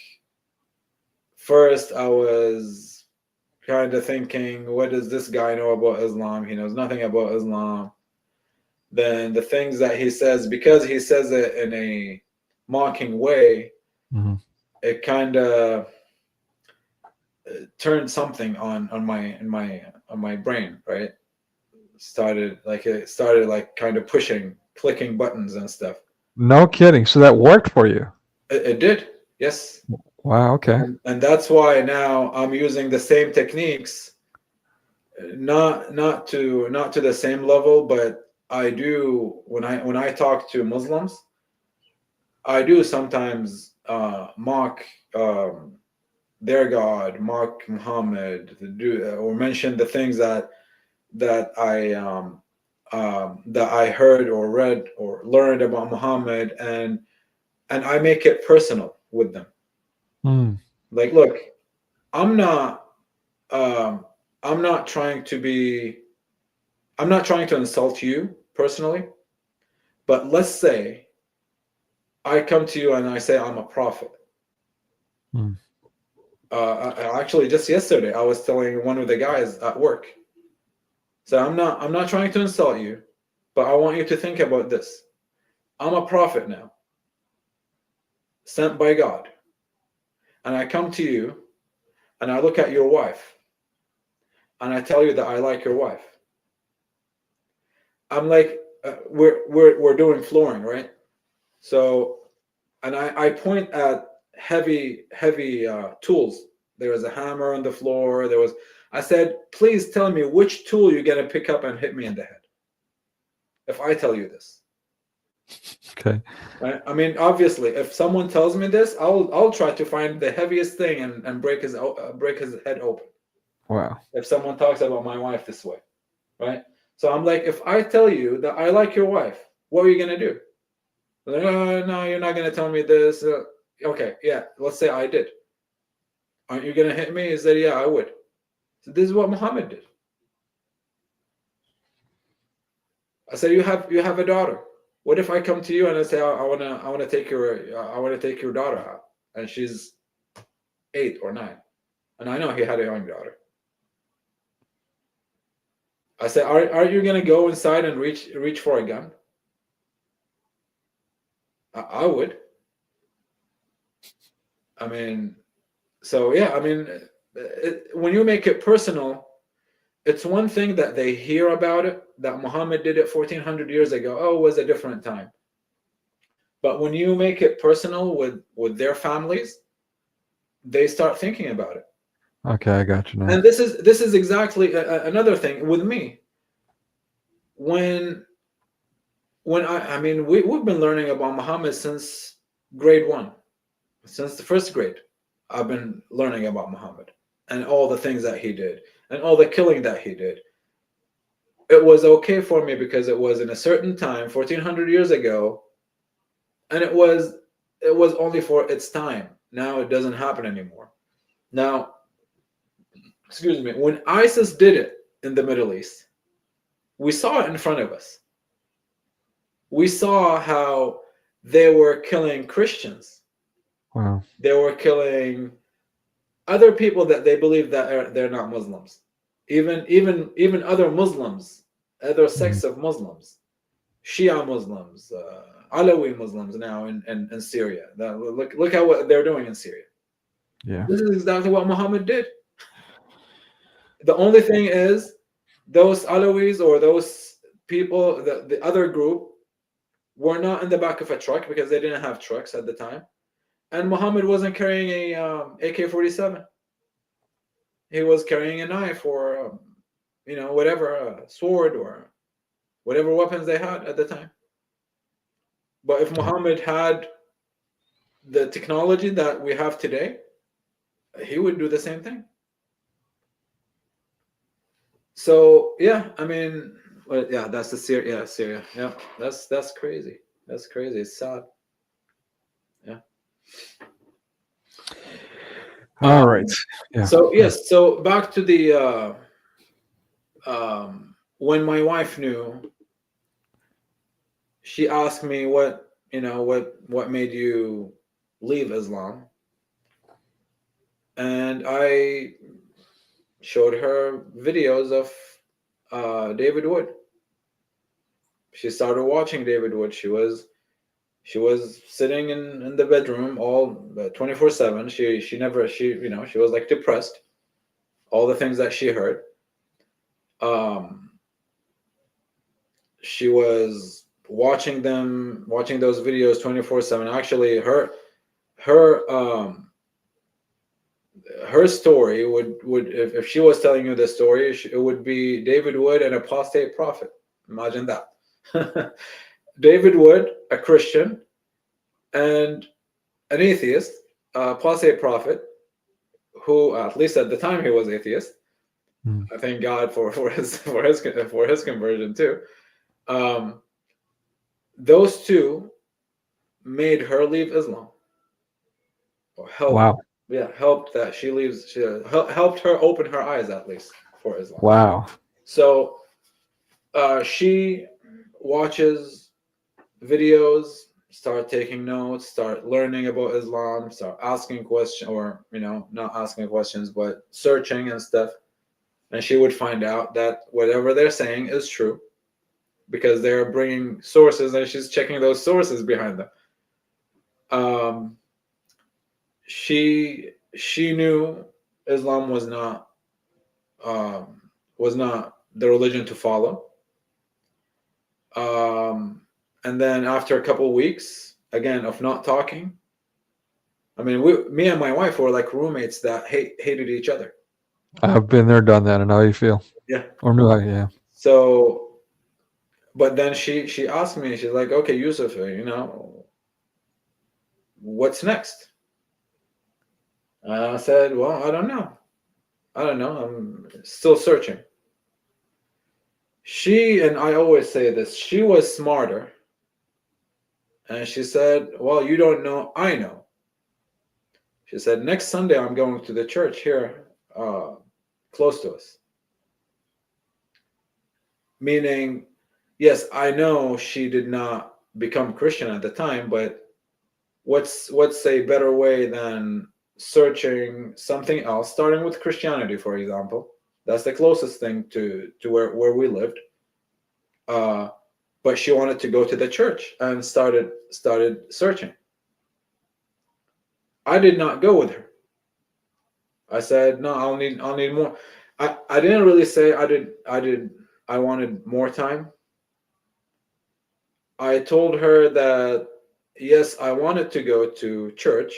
First, I was kind of thinking, what does this guy know about Islam? He knows nothing about Islam. Then the things that he says, because he says it in a mocking way, Mm-hmm. it kind of turned something on my brain, right? It started like kind of clicking buttons and stuff. No kidding. So that worked for you? It did, yes. Wow. Okay. And that's why now I'm using the same techniques, not to the same level, but I do when I talk to Muslims, I do sometimes mock their God, mock Muhammad, or mention the things that I heard or read or learned about Muhammad, and I make it personal with them. Mm. Like, look, I'm not trying to insult you personally, but let's say I come to you and I say I'm a prophet. Mm. Actually, just yesterday, I was telling one of the guys at work. So I'm not trying to insult you, but I want you to think about this. I'm a prophet now, sent by God, and I come to you, and I look at your wife, and I tell you that I like your wife. I'm like, we're doing flooring, right? So, and I point at heavy tools. There was a hammer on the floor. I said, please tell me which tool you're gonna pick up and hit me in the head. If I tell you this, Okay. right? I mean, obviously, if someone tells me this, I'll try to find the heaviest thing and break his head open. Wow. If someone talks about my wife this way, right? So I'm like, if I tell you that I like your wife, what are you gonna do? Like, oh, no, you're not gonna tell me this. Okay, yeah, let's say I did. Aren't you gonna hit me? He said, yeah, I would. So this is what Muhammad did. I said, you have a daughter. What if I come to you and I say, I wanna take your daughter out, and she's 8 or 9, and I know he had a young daughter. I said, are you gonna go inside and reach for a gun? I would. I mean, so yeah, I mean, when you make it personal, it's one thing that they hear about it, that Muhammad did it 1400 years ago. Oh, it was a different time. But when you make it personal with their families, they start thinking about it. Okay, I got you now. And this is exactly another thing with me. When I mean, we've been learning about Muhammad since grade 1, since the first grade. I've been learning about Muhammad and all the things that he did and all the killing that he did. It was okay for me because it was in a certain time, 1400 years ago, and it was only for its time. Now it doesn't happen anymore. Now, excuse me, when ISIS did it in the Middle East, we saw it in front of us. We saw how they were killing Christians. Wow. They were killing other people that they believe that they're not Muslims. Even other Muslims, other sects of Muslims, Shia Muslims, Alawi Muslims now in Syria. Look at what they're doing in Syria. Yeah. This is exactly what Muhammad did. The only thing is, those Alawis or those people, the other group, were not in the back of a truck because they didn't have trucks at the time. And Muhammad wasn't carrying a AK-47. He was carrying a knife or, whatever, a sword or whatever weapons they had at the time. But if Muhammad had the technology that we have today, he would do the same thing. So yeah, I mean, well, yeah, that's the Syria. Yeah, Syria. Yeah, that's crazy. That's crazy. It's sad. Yeah. All right. Um, Yeah. so yes, so back to the when my wife knew, she asked me what made you leave Islam, and I showed her videos of David Wood. She started watching David Wood. She was sitting in the bedroom all 24/7. She never she was like depressed. All the things that she heard. Um, she was watching those videos 24/7. Actually, her her story would if she was telling you the story, it would be David Wood, an apostate prophet. Imagine that. David Wood, a Christian, and an atheist, apostate prophet, who at least at the time he was atheist. Mm. I thank God for his conversion too. Um, those two made her leave Islam, or Wow. helped that she leaves. Helped her open her eyes at least for Islam. Wow. So she watches videos, start taking notes, start learning about Islam, start asking questions, or not asking questions, but searching and stuff. And she would find out that whatever they're saying is true, because they're bringing sources, and she's checking those sources behind them. She knew Islam was not the religion to follow. And then after a couple of weeks, again, of not talking, I mean, me and my wife were like roommates that hated each other. I've been there, done that. I know how you feel. Yeah. Or knew how, yeah. So, but then she asked me, she's like, okay, Yousif, what's next? And I said, well, I don't know. I'm still searching. And I always say this, she was smarter. And she said, well, you don't know, I know. She said, next Sunday, I'm going to the church here, close to us. Meaning, yes, I know she did not become Christian at the time, but what's a better way than searching something else, starting with Christianity, for example. That's the closest thing to where we lived. But she wanted to go to the church and started searching. I did not go with her. I said, no, I'll need more. I didn't really say I wanted more time. I told her that yes, I wanted to go to church,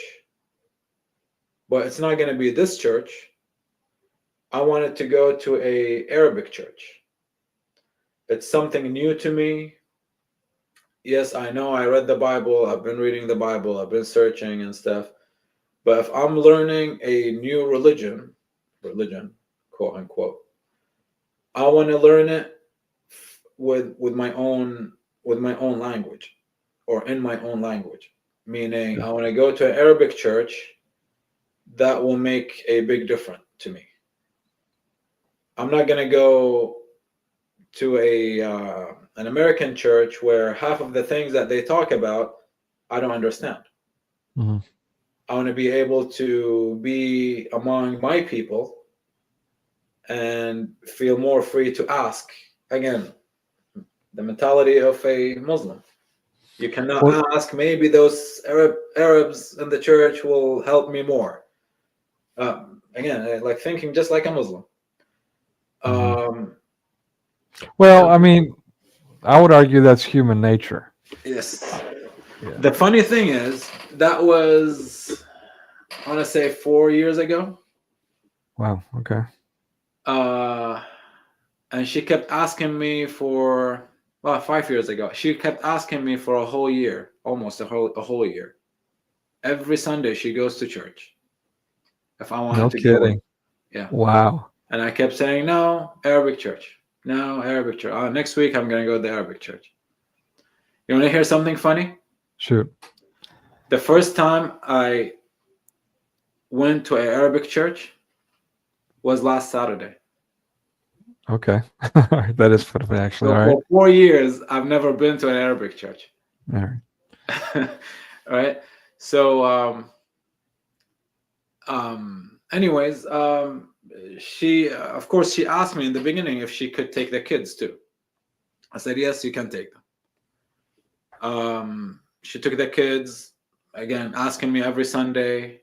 but it's not going to be this church. I wanted to go to a Arabic church. It's something new to me. Yes, I know I read the Bible. I've been reading the Bible. I've been searching and stuff. But if I'm learning a new religion, quote unquote, I want to learn it with my own language, or in my own language. Meaning, I want to go to an Arabic church that will make a big difference to me. I'm not going to go to an American church where half of the things that they talk about I don't understand. Mm-hmm. I want to be able to be among my people and feel more free to ask. Again, the mentality of a Muslim. You cannot ask, maybe those Arabs in the church will help me more. Again, like thinking just like a Muslim. Well, I mean, I would argue that's human nature. Yes. Yeah. The funny thing is, that was, I want to say 4 years ago. Wow. Okay. And she kept asking me for, 5 years ago. She kept asking me for a whole year, almost a whole year. Every Sunday she goes to church. If I wanted to go. No kidding. Yeah. Wow. And I kept saying, no, Arabic church. No, Arabic church. Next week, I'm going to go to the Arabic church. You want to hear something funny? Shoot. The first time I went to an Arabic church was last Saturday. Okay. That is funny, actually. So All right. for 4 years, I've never been to an Arabic church. All right. Right? So, anyways, she, of course, she asked me in the beginning if she could take the kids too. I said, yes, you can take them. She took the kids, again, asking me every Sunday.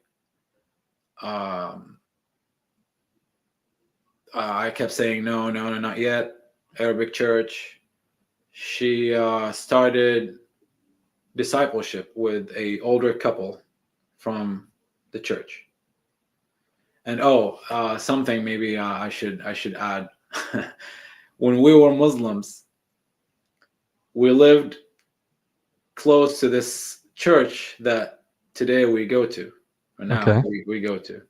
I kept saying, no, not yet. Arabic church. She started discipleship with a older couple from the church. And something maybe I should add. When we were Muslims, we lived close to this church that today we go to, or now Okay. we go to.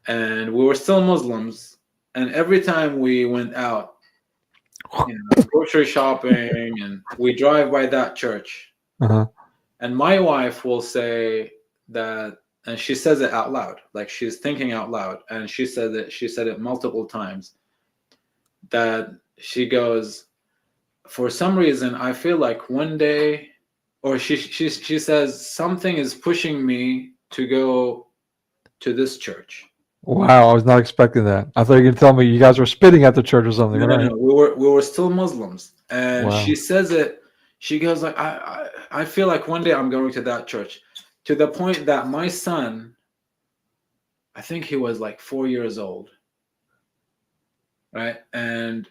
And we were still Muslims. And every time we went out, grocery shopping, and we drive by that church, Uh-huh. and my wife will say that, and she says it out loud, like she's thinking out loud, and she said it multiple times, that she goes, for some reason, I feel like one day, or she says, something is pushing me to go to this church. Wow, I was not expecting that. I thought you were going to tell me you guys were spitting at the church or something. No, All right. we were still Muslims, and Wow. she says it. She goes like, I feel like one day I'm going to that church, to the point that my son, I think he was like 4 years old, right? And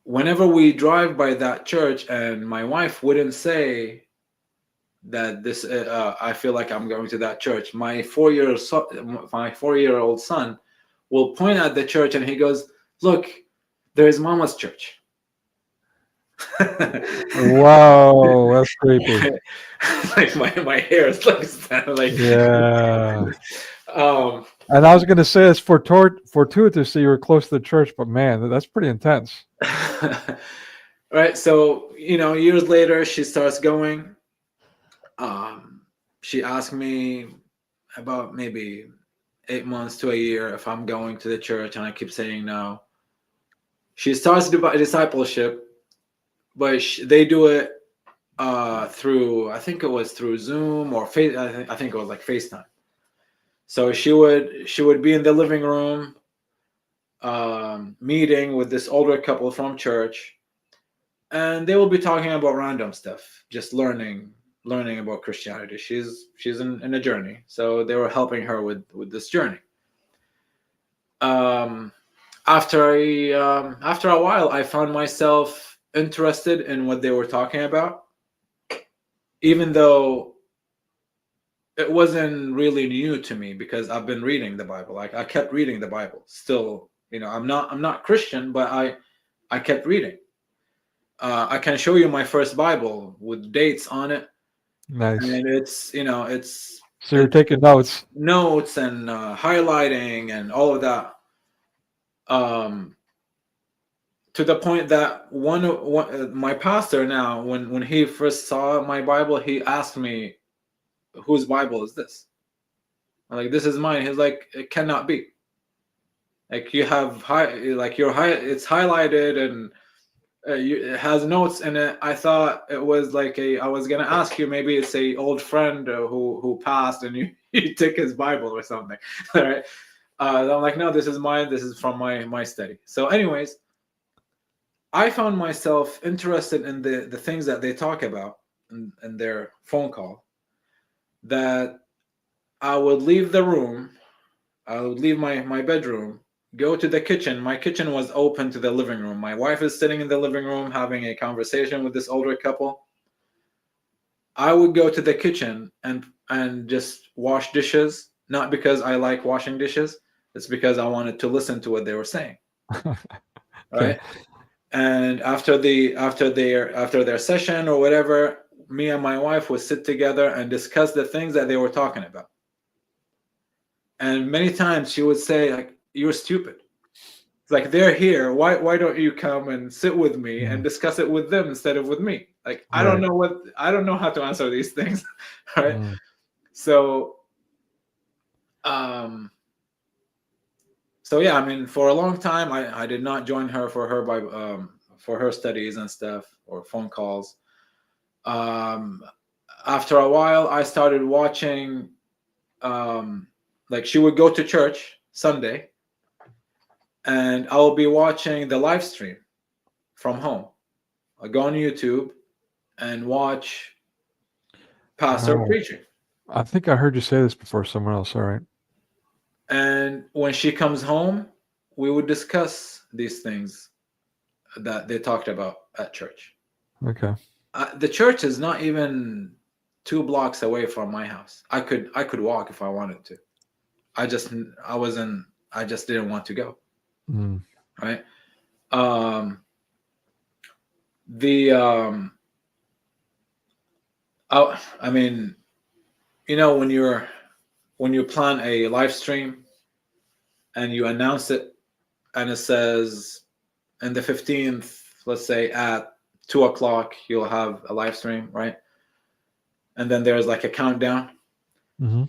whenever we drive by that church, and my wife wouldn't say that this, I feel like I'm going to that church, my 4-year-old son will point at the church, and he goes, look, there's Mama's church. Wow, that's creepy. Like my hair is like Yeah. um And I was going to say it's fortuitous that you were close to the church, but man, that's pretty intense. right. So years later, she starts going. She asked me about maybe 8 months to a year if I'm going to the church, and I keep saying no. She starts discipleship, but they do it through, I think it was through Zoom or I think it was like FaceTime. So she would be in the living room, meeting with this older couple from church, and they will be talking about random stuff, just learning about Christianity. She's in a journey, so they were helping her with this journey. After a while, I found myself interested in what they were talking about, even though it wasn't really new to me, because I've been reading the Bible. Like, I kept reading the Bible. Still, I'm not Christian, but I kept reading. I can show you my first Bible with dates on it. Nice. And it's So you're taking notes. notes and highlighting and all of that. To the point that my pastor now, when he first saw my Bible, he asked me, whose Bible is this? I'm like, this is mine. He's like, it cannot be. Like, you have it's highlighted, and it has notes in it. I thought it was like I was gonna ask you, maybe it's a old friend who passed, and you took his Bible or something. All right. I'm like, no, this is mine. This is from my study. So anyways, I found myself interested in the things that they talk about in their phone call, that I would leave the room, I would leave my bedroom, go to the kitchen. My kitchen was open to the living room. My wife is sitting in the living room having a conversation with this older couple. I would go to the kitchen and just wash dishes, not because I like washing dishes. It's because I wanted to listen to what they were saying. Right? And after their session or whatever, me and my wife would sit together and discuss the things that they were talking about. And many times she would say, like, you're stupid. It's like they're here. Why don't you come and sit with me and discuss it with them instead of with me? Like I don't know how to answer these things, right? Mm. So so yeah, I mean, for a long time, I did not join her for her studies and stuff or phone calls. After a while, I started watching. Like she would go to church Sunday, and I will be watching the live stream from home. I go on YouTube and watch pastor Oh. preaching. I think I heard you say this before somewhere else. All right. And when she comes home, we would discuss these things that they talked about at church. Okay. The church is not even 2 blocks away from my house. I could walk if I wanted to. I just didn't want to go. Mm. Right. I mean, you know, when you plan a live stream and you announce it and it says in the 15th, let's say at 2:00 you'll have a live stream, right? And then there's like a countdown. Mm-hmm.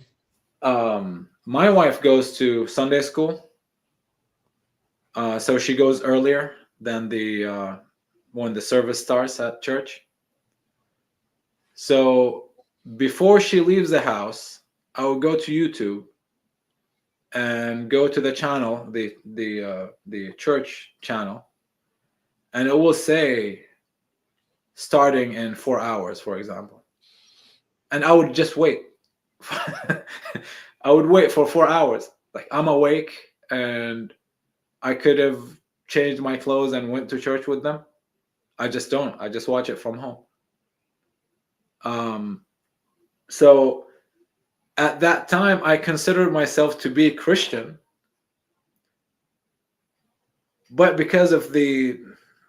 My wife goes to Sunday school, so she goes earlier than when the service starts at church. So before she leaves the house, I will go to YouTube and go to the channel, the church channel, and it will say starting in 4 hours, for example. And I would just wait. I would wait for 4 hours. Like I'm awake and I could have changed my clothes and went to church with them. I just don't. I just watch it from home. So at that time, I considered myself to be Christian, but because of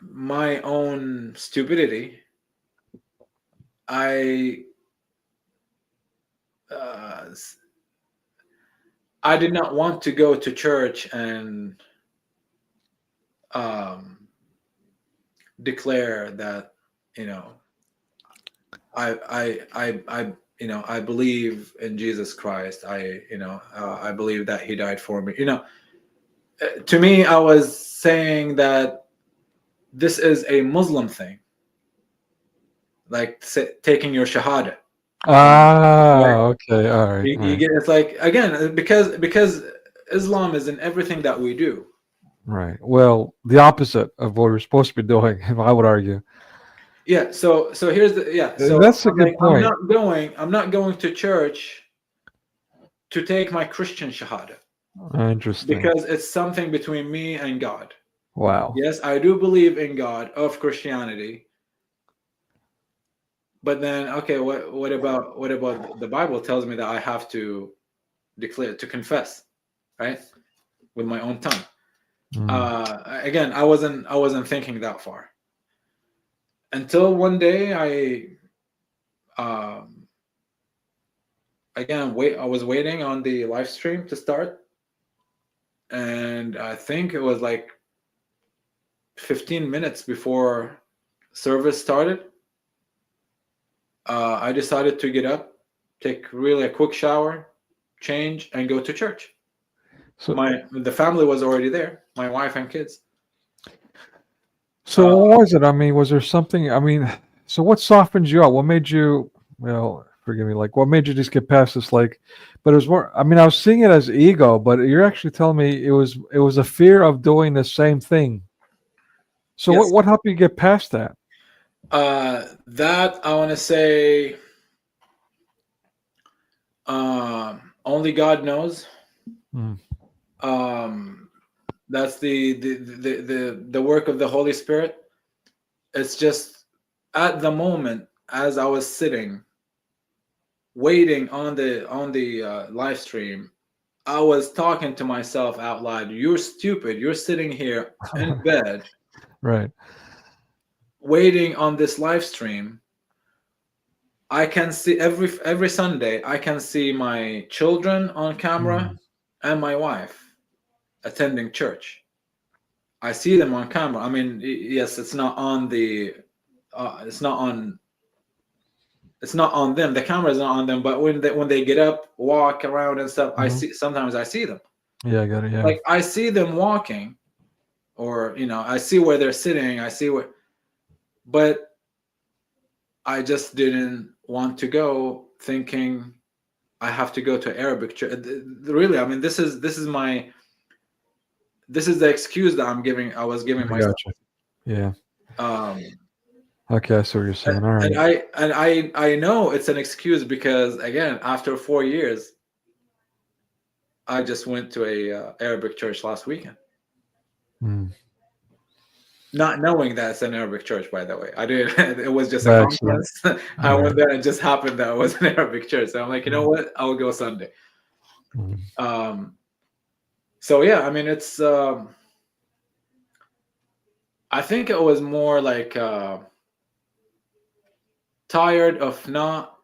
my own stupidity, I did not want to go to church and declare that, you know, I believe in Jesus Christ. I believe that He died for me. You know, to me, I was saying that this is a Muslim thing, like taking your shahada. Okay, all right. You get, it's like, again, because Islam is in everything that we do. Right. Well, the opposite of what we're supposed to be doing, I would argue. Yeah. So here's So that's a good point. I'm not going to church to take my Christian shahada. Interesting. Because it's something between me and God. Wow. Yes, I do believe in God of Christianity. But then, okay, what about the Bible tells me that I have to declare, to confess, right, with my own tongue. Again, I wasn't thinking that far until one day I was waiting on the live stream to start, and I think it was like 15 minutes before service started. I decided to get up, take really a quick shower, change, and go to church. So the family was already there, my wife and kids. So what was it? I mean, was there something? I mean, so what softened you up? What made you? Well, forgive me. Like, what made you just get past this? Like, but it was more. I mean, I was seeing it as ego, but you're actually telling me it was a fear of doing the same thing. So Yes. what helped you get past that? That I want to say, only God knows. That's the work of the Holy Spirit. It's just at the moment as I was sitting, waiting on the live stream, I was talking to myself out loud. You're stupid. You're sitting here in bed, right, waiting on this live stream. I can see every Sunday. I can see my children on camera and my wife attending church. I see them on camera. I mean, yes, it's not on the, it's not on them. The camera is not on them. But when they get up, walk around and stuff, sometimes I see them. Yeah, I got it. Yeah. Like I see them walking, or I see where they're sitting. I see where, but I just didn't want to go, thinking I have to go to Arabic church. Really, I mean, this is the excuse that I was giving I myself. gotcha. Yeah. Um, Okay, I see what you're saying. All right. and I know it's an excuse because, again, after 4 years, I just went to a Arabic church last weekend. Not knowing that it's an Arabic church, by the way. I did. It was just a Excellent. conference. I went there and it just happened that it was an Arabic church. So I'm like, you know what? I'll go Sunday. So yeah, I mean, it's. I think it was more like tired of not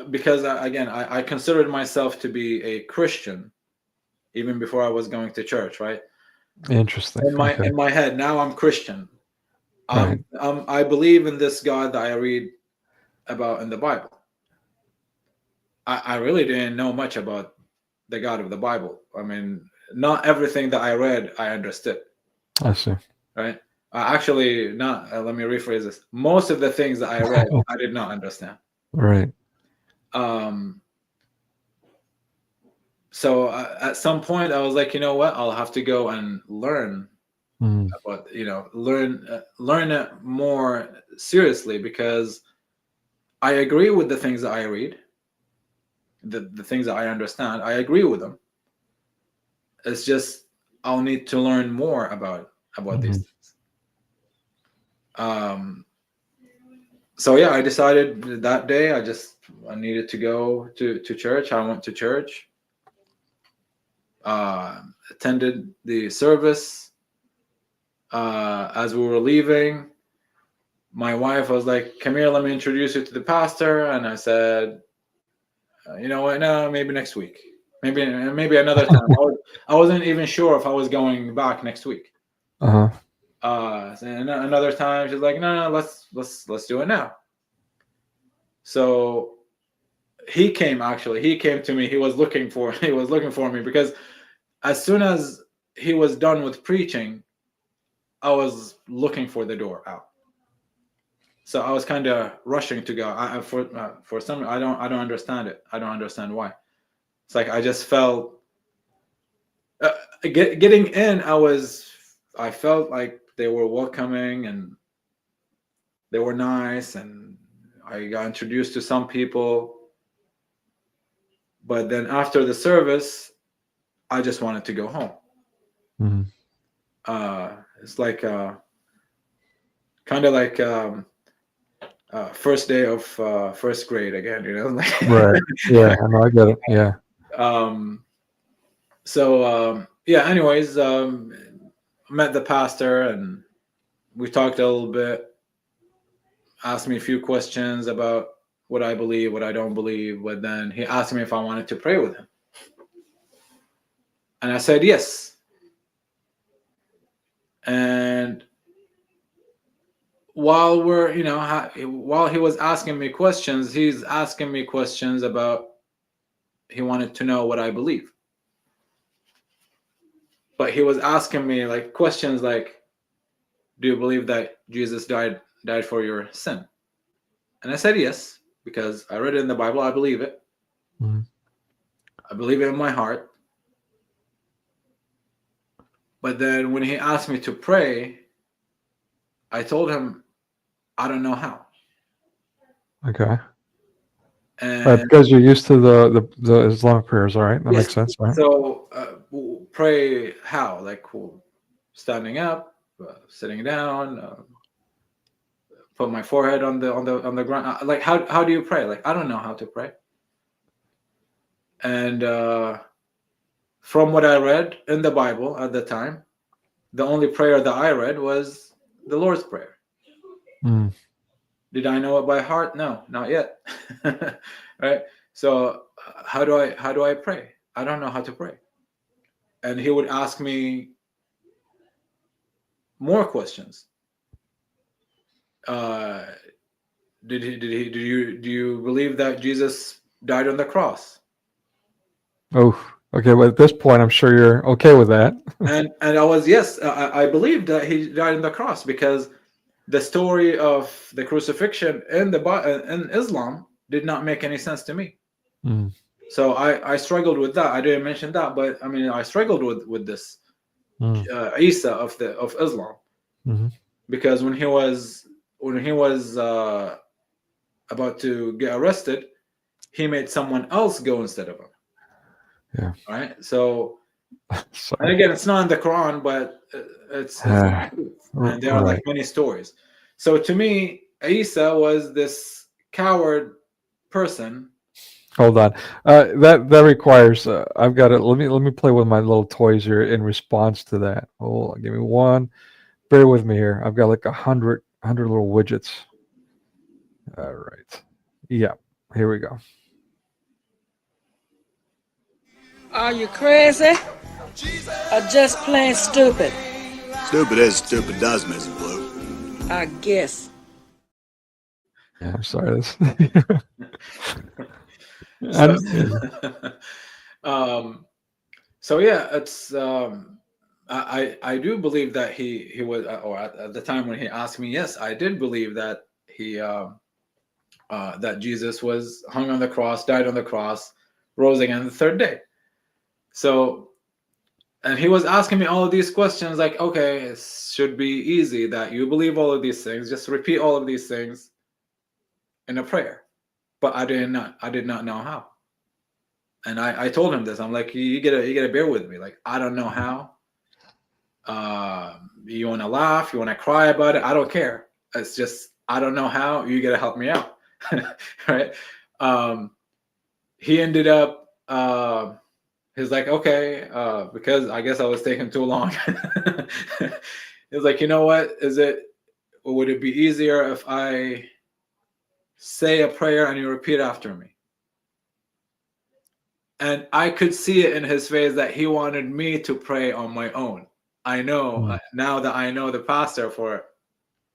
because again, I considered myself to be a Christian even before I was going to church, right? Interesting. In my head, now I'm Christian. Right. I believe in this God that I read about in the Bible. I really didn't know much about the God of the Bible. I mean, not everything that I read I understood. I see. Right? Actually, not. Let me rephrase this. Most of the things that I read, I did not understand. Right. So at some point, I was like, you know what? I'll have to go and learn about, learn it more seriously, because I agree with the things that I read, the things that I understand. I agree with them. It's just I'll need to learn more about these things. So yeah, I decided that day I needed to go to church. I went to church, attended the service. As we were leaving, my wife was like, "Come here, let me introduce you to the pastor." And I said, "You know what? No, maybe next week. Maybe another time." I wasn't even sure if I was going back next week. And another time she's like, no, let's do it now. So he came to me. He was looking for me, because as soon as he was done with preaching, I was looking for the door out. So I was kind of rushing to go. For some, I don't understand it. I don't understand why. It's like I just felt getting in. I felt like they were welcoming and they were nice, and I got introduced to some people. But then after the service, I just wanted to go home. It's like kind of like first day of first grade again, Right. Yeah, I know. I get it. Yeah. Yeah. Anyways, met the pastor and we talked a little bit. Asked me a few questions about what I believe, what I don't believe. But then he asked me if I wanted to pray with him, and I said yes. And while while he was asking me questions, he's asking me questions about. He wanted to know what I believe. But he was asking me like questions like, do you believe that Jesus died for your sin? And I said yes, because I read it in the Bible. I believe it. I believe it in my heart. But then when he asked me to pray, I told him I don't know how. Okay. And because you're used to the Islamic prayers, all right? That makes sense, right? So pray how? Like standing up, sitting down, put my forehead on the ground. Like how do you pray? Like I don't know how to pray. And from what I read in the Bible at the time, the only prayer that I read was the Lord's Prayer. Did I know it by heart? No, not yet. Right? So how do I pray? I don't know how to pray. And he would ask me more questions. Do you believe that Jesus died on the cross? Oh, okay. Well, at this point, I'm sure you're okay with that. And I was, yes, I believed that he died on the cross, because the story of the crucifixion in Islam did not make any sense to me. Mm. So I struggled with that. I didn't mention that, but I mean, I struggled with this Mm. Isa of Islam, Mm-hmm. because when he was about to get arrested, he made someone else go instead of him. Yeah. Right. So, and Sorry. again, it's not in the Quran, but it's the truth. And there are like Right. many stories. So to me, Isa was this coward person. Hold on. That requires. I've got it. Let me play with my little toys here in response to that. Hold on. Give me one. Bear with me here. I've got like 100 little widgets. All right. Yeah. Here we go. Are you crazy? Or just plain stupid? Stupid as stupid does, Mrs. Blue. I guess. Yeah. I'm sorry. This. So, so yeah, it's I do believe that he was, or at the time when he asked me, yes, I did believe that he that Jesus was hung on the cross, died on the cross, rose again the third day. So, and he was asking me all of these questions, like, okay, it should be easy that you believe all of these things. Just repeat all of these things in a prayer. But I did not know how. And I told him this. I'm like, you gotta bear with me. Like, I don't know how. You want to laugh, you want to cry about it, I don't care. It's just, I don't know how. You gotta help me out. Right. He ended up he's like, okay, because I guess I was taking too long. He's like, you know what, would it be easier if I say a prayer and you repeat after me? And I could see it in his face that he wanted me to pray on my own. I know now that I know the pastor for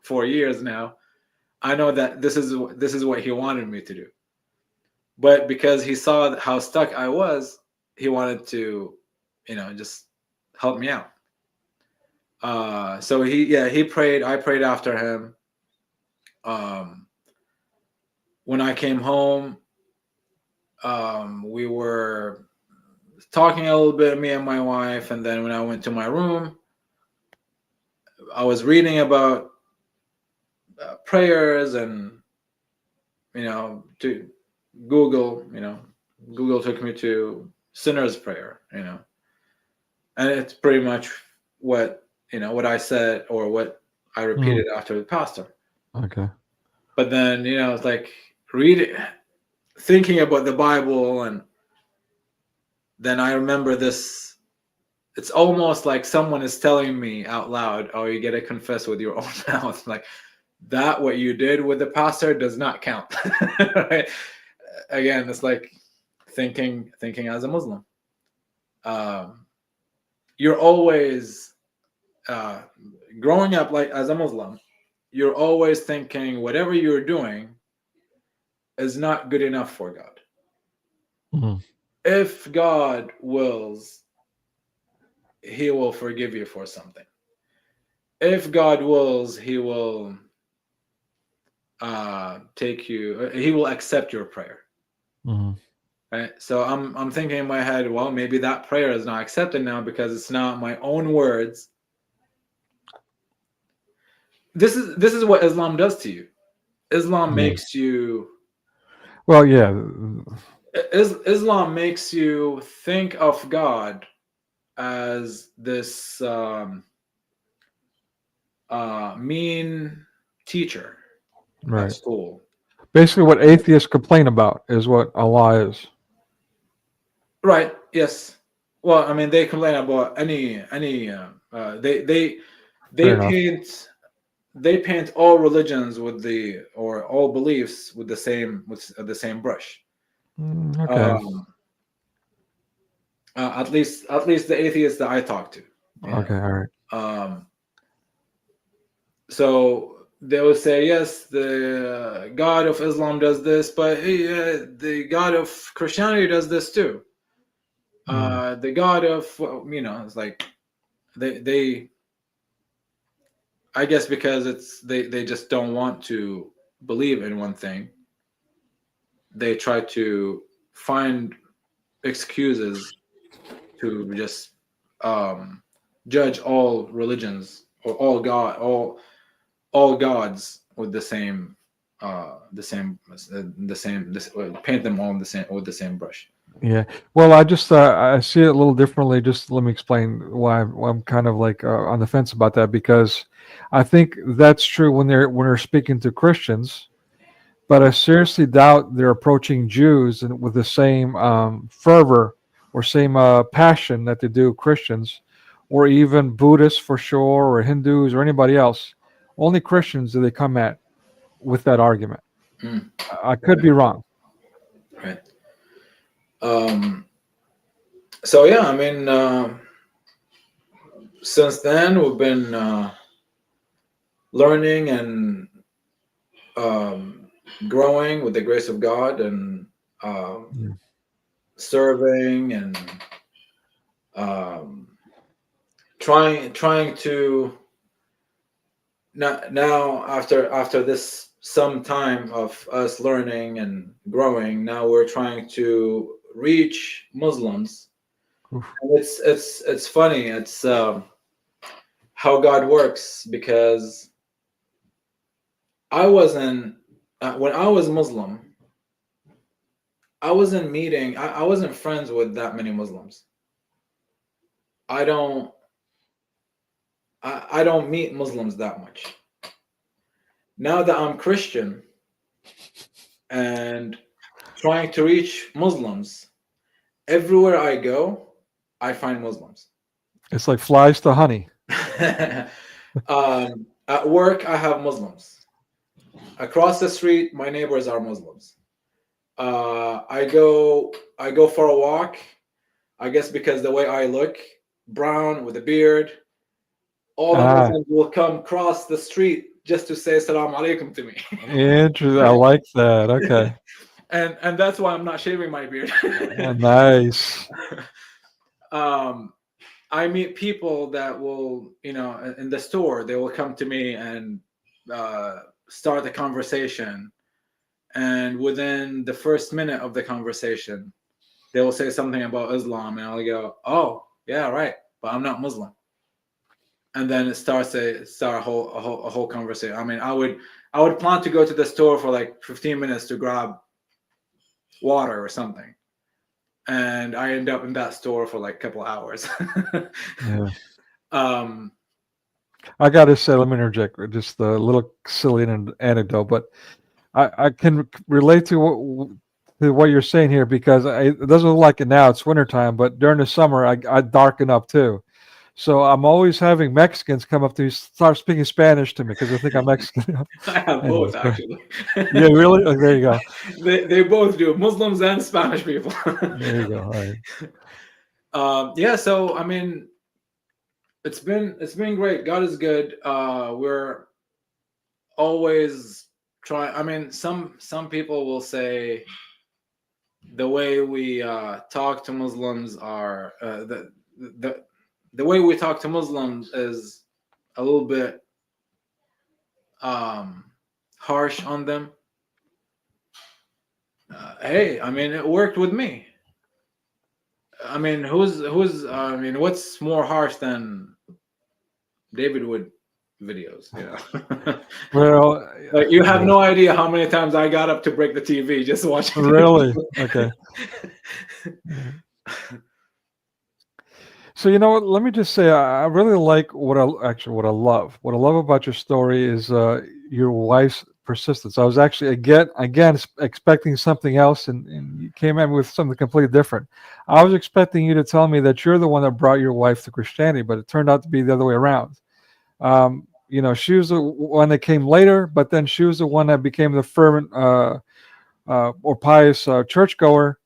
4 years now, I know that this is what he wanted me to do. But because he saw how stuck I was, he wanted to, just help me out. So he prayed. I prayed after him. When I came home, we were talking a little bit, me and my wife, and then when I went to my room, I was reading about prayers, and to Google. Google took me to sinner's prayer. And it's pretty much what I said, or what I repeated after the pastor. Okay. But then it's like thinking about the Bible, and then I remember this. It's almost like someone is telling me out loud, "Oh, you gotta confess with your own mouth." Like that, what you did with the pastor does not count. Right? Again, it's like thinking as a Muslim. You're always growing up like as a Muslim. You're always thinking whatever you're doing is not good enough for God. Mm-hmm. If God wills, he will forgive you for something. If God wills, he will he will accept your prayer. Mm-hmm. Right? So I'm thinking in my head, well, maybe that prayer is not accepted now because it's not my own words. This is what Islam does to you. Islam makes you. Well, yeah. Islam makes you think of God as this mean teacher at school. Basically, what atheists complain about is what Allah is. Right. Yes. Well, I mean, they complain about any. They paint all religions or all beliefs with the same brush. Okay. At least the atheists that I talk to. Okay. All right. so they will say, yes, the God of Islam does this, but the God of Christianity does this too. The God of, it's like they I guess because they just don't want to believe in one thing. They try to find excuses to just judge all religions or all gods with paint them all with the same brush. Yeah. Well, I just I see it a little differently. Just let me explain why I'm kind of like on the fence about that, because I think that's true when they're speaking to Christians, but I seriously doubt they're approaching Jews and with the same fervor or same passion that they do Christians, or even Buddhists for sure, or Hindus or anybody else. Only Christians do they come at with that argument. I could be wrong. Right. So yeah, I mean, since then we've been learning and growing with the grace of God, and serving and trying to now after this some time of us learning and growing, now we're trying to reach Muslims. And it's funny. It's how God works, because I wasn't when I was Muslim, I wasn't friends with that many Muslims. I don't meet Muslims that much. Now that I'm Christian and trying to reach Muslims, everywhere I go, I find Muslims. It's like flies to honey. At work, I have Muslims. Across the street, my neighbors are Muslims. I go for a walk. I guess because the way I look, brown with a beard, all the Muslims will come across the street just to say "Assalamu alaikum" to me. Interesting. I like that. Okay. and that's why I'm not shaving my beard. Nice. I meet people that will, in the store, they will come to me and start a conversation. And within the first minute of the conversation, they will say something about Islam, and I'll go, "Oh, yeah, right, but I'm not Muslim." And then it starts a whole conversation. I mean, I would plan to go to the store for like 15 minutes to grab water or something, and I end up in that store for like a couple hours. Yeah. I gotta say, let me interject with just a little silly anecdote, but I can relate to what you're saying here, because it doesn't look like it now. It's wintertime, but during the summer, I darken up too. So I'm always having Mexicans come up to me, start speaking Spanish to me because they think I'm Mexican. I have both, actually. Yeah, really? Oh, there you go. They both do, Muslims and Spanish people. There you go. All right. Yeah, so I mean, it's been great. God is good. We're always trying. I mean, some people will say the way we talk to Muslims are the way we talk to Muslims is a little bit harsh on them. Hey, I mean, it worked with me. I mean, I mean, what's more harsh than David Wood videos? Well, like, you have no idea how many times I got up to break the TV just watching. Really? Okay. So you know what? Let me just say, I really like what I love. What I love about your story is your wife's persistence. I was actually again expecting something else, and you came at me with something completely different. I was expecting you to tell me that you're the one that brought your wife to Christianity, but it turned out to be the other way around. She was the one that came later, but then she was the one that became the fervent or pious churchgoer,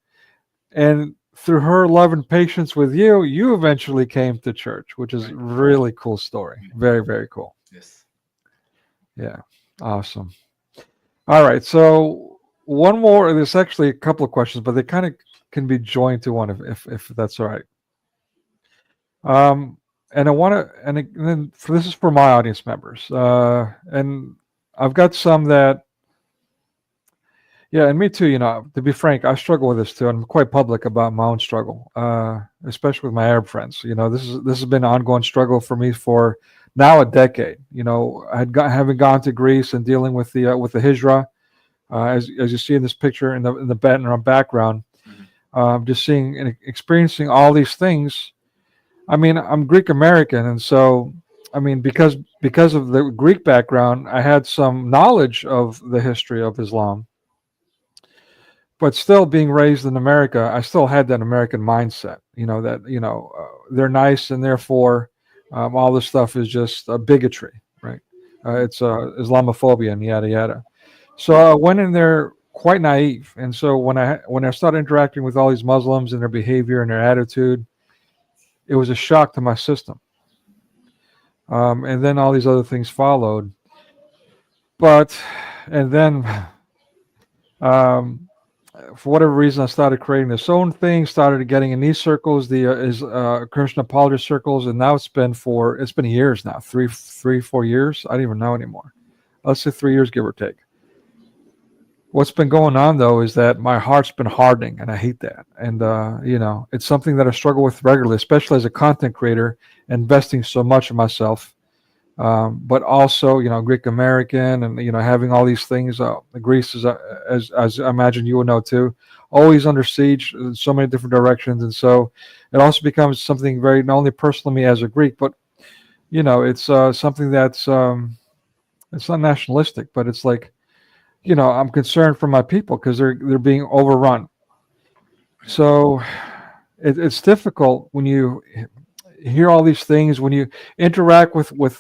and through her love and patience with you, you eventually came to church, which is a really cool story. Very, very cool. Yes. Yeah. Awesome. All right. So one more. There's actually a couple of questions, but they kind of can be joined to one if that's all right. And I want to, and then this is for my audience members. And I've got some that, yeah, and me too. To be frank, I struggle with this too. I'm quite public about my own struggle, especially with my Arab friends. This has been an ongoing struggle for me for now a decade. Having gone to Greece and dealing with the hijra, as you see in this picture in the background, just seeing and experiencing all these things. I mean, I'm Greek American, and so I mean, because of the Greek background, I had some knowledge of the history of Islam. But still, being raised in America, I still had that American mindset. They're nice, and therefore, all this stuff is just bigotry, right? It's Islamophobia and yada yada. So I went in there quite naive, and so when I started interacting with all these Muslims and their behavior and their attitude, it was a shock to my system. And then all these other things followed. And then, for whatever reason, I started creating this own thing, started getting in these circles, the Christian apologist circles, and now it's been years now, 4 years. I don't even know anymore. Let's say 3 years, give or take. What's been going on, though, is that my heart's been hardening, and I hate that. And, it's something that I struggle with regularly, especially as a content creator, investing so much in myself. But also, Greek American and, having all these things. Greece is, as I imagine you will know too, always under siege in so many different directions. And so it also becomes something very, not only personal to me as a Greek, but, it's something that's, it's not nationalistic, but it's like, I'm concerned for my people because they're being overrun. So it's difficult when you hear all these things, when you interact with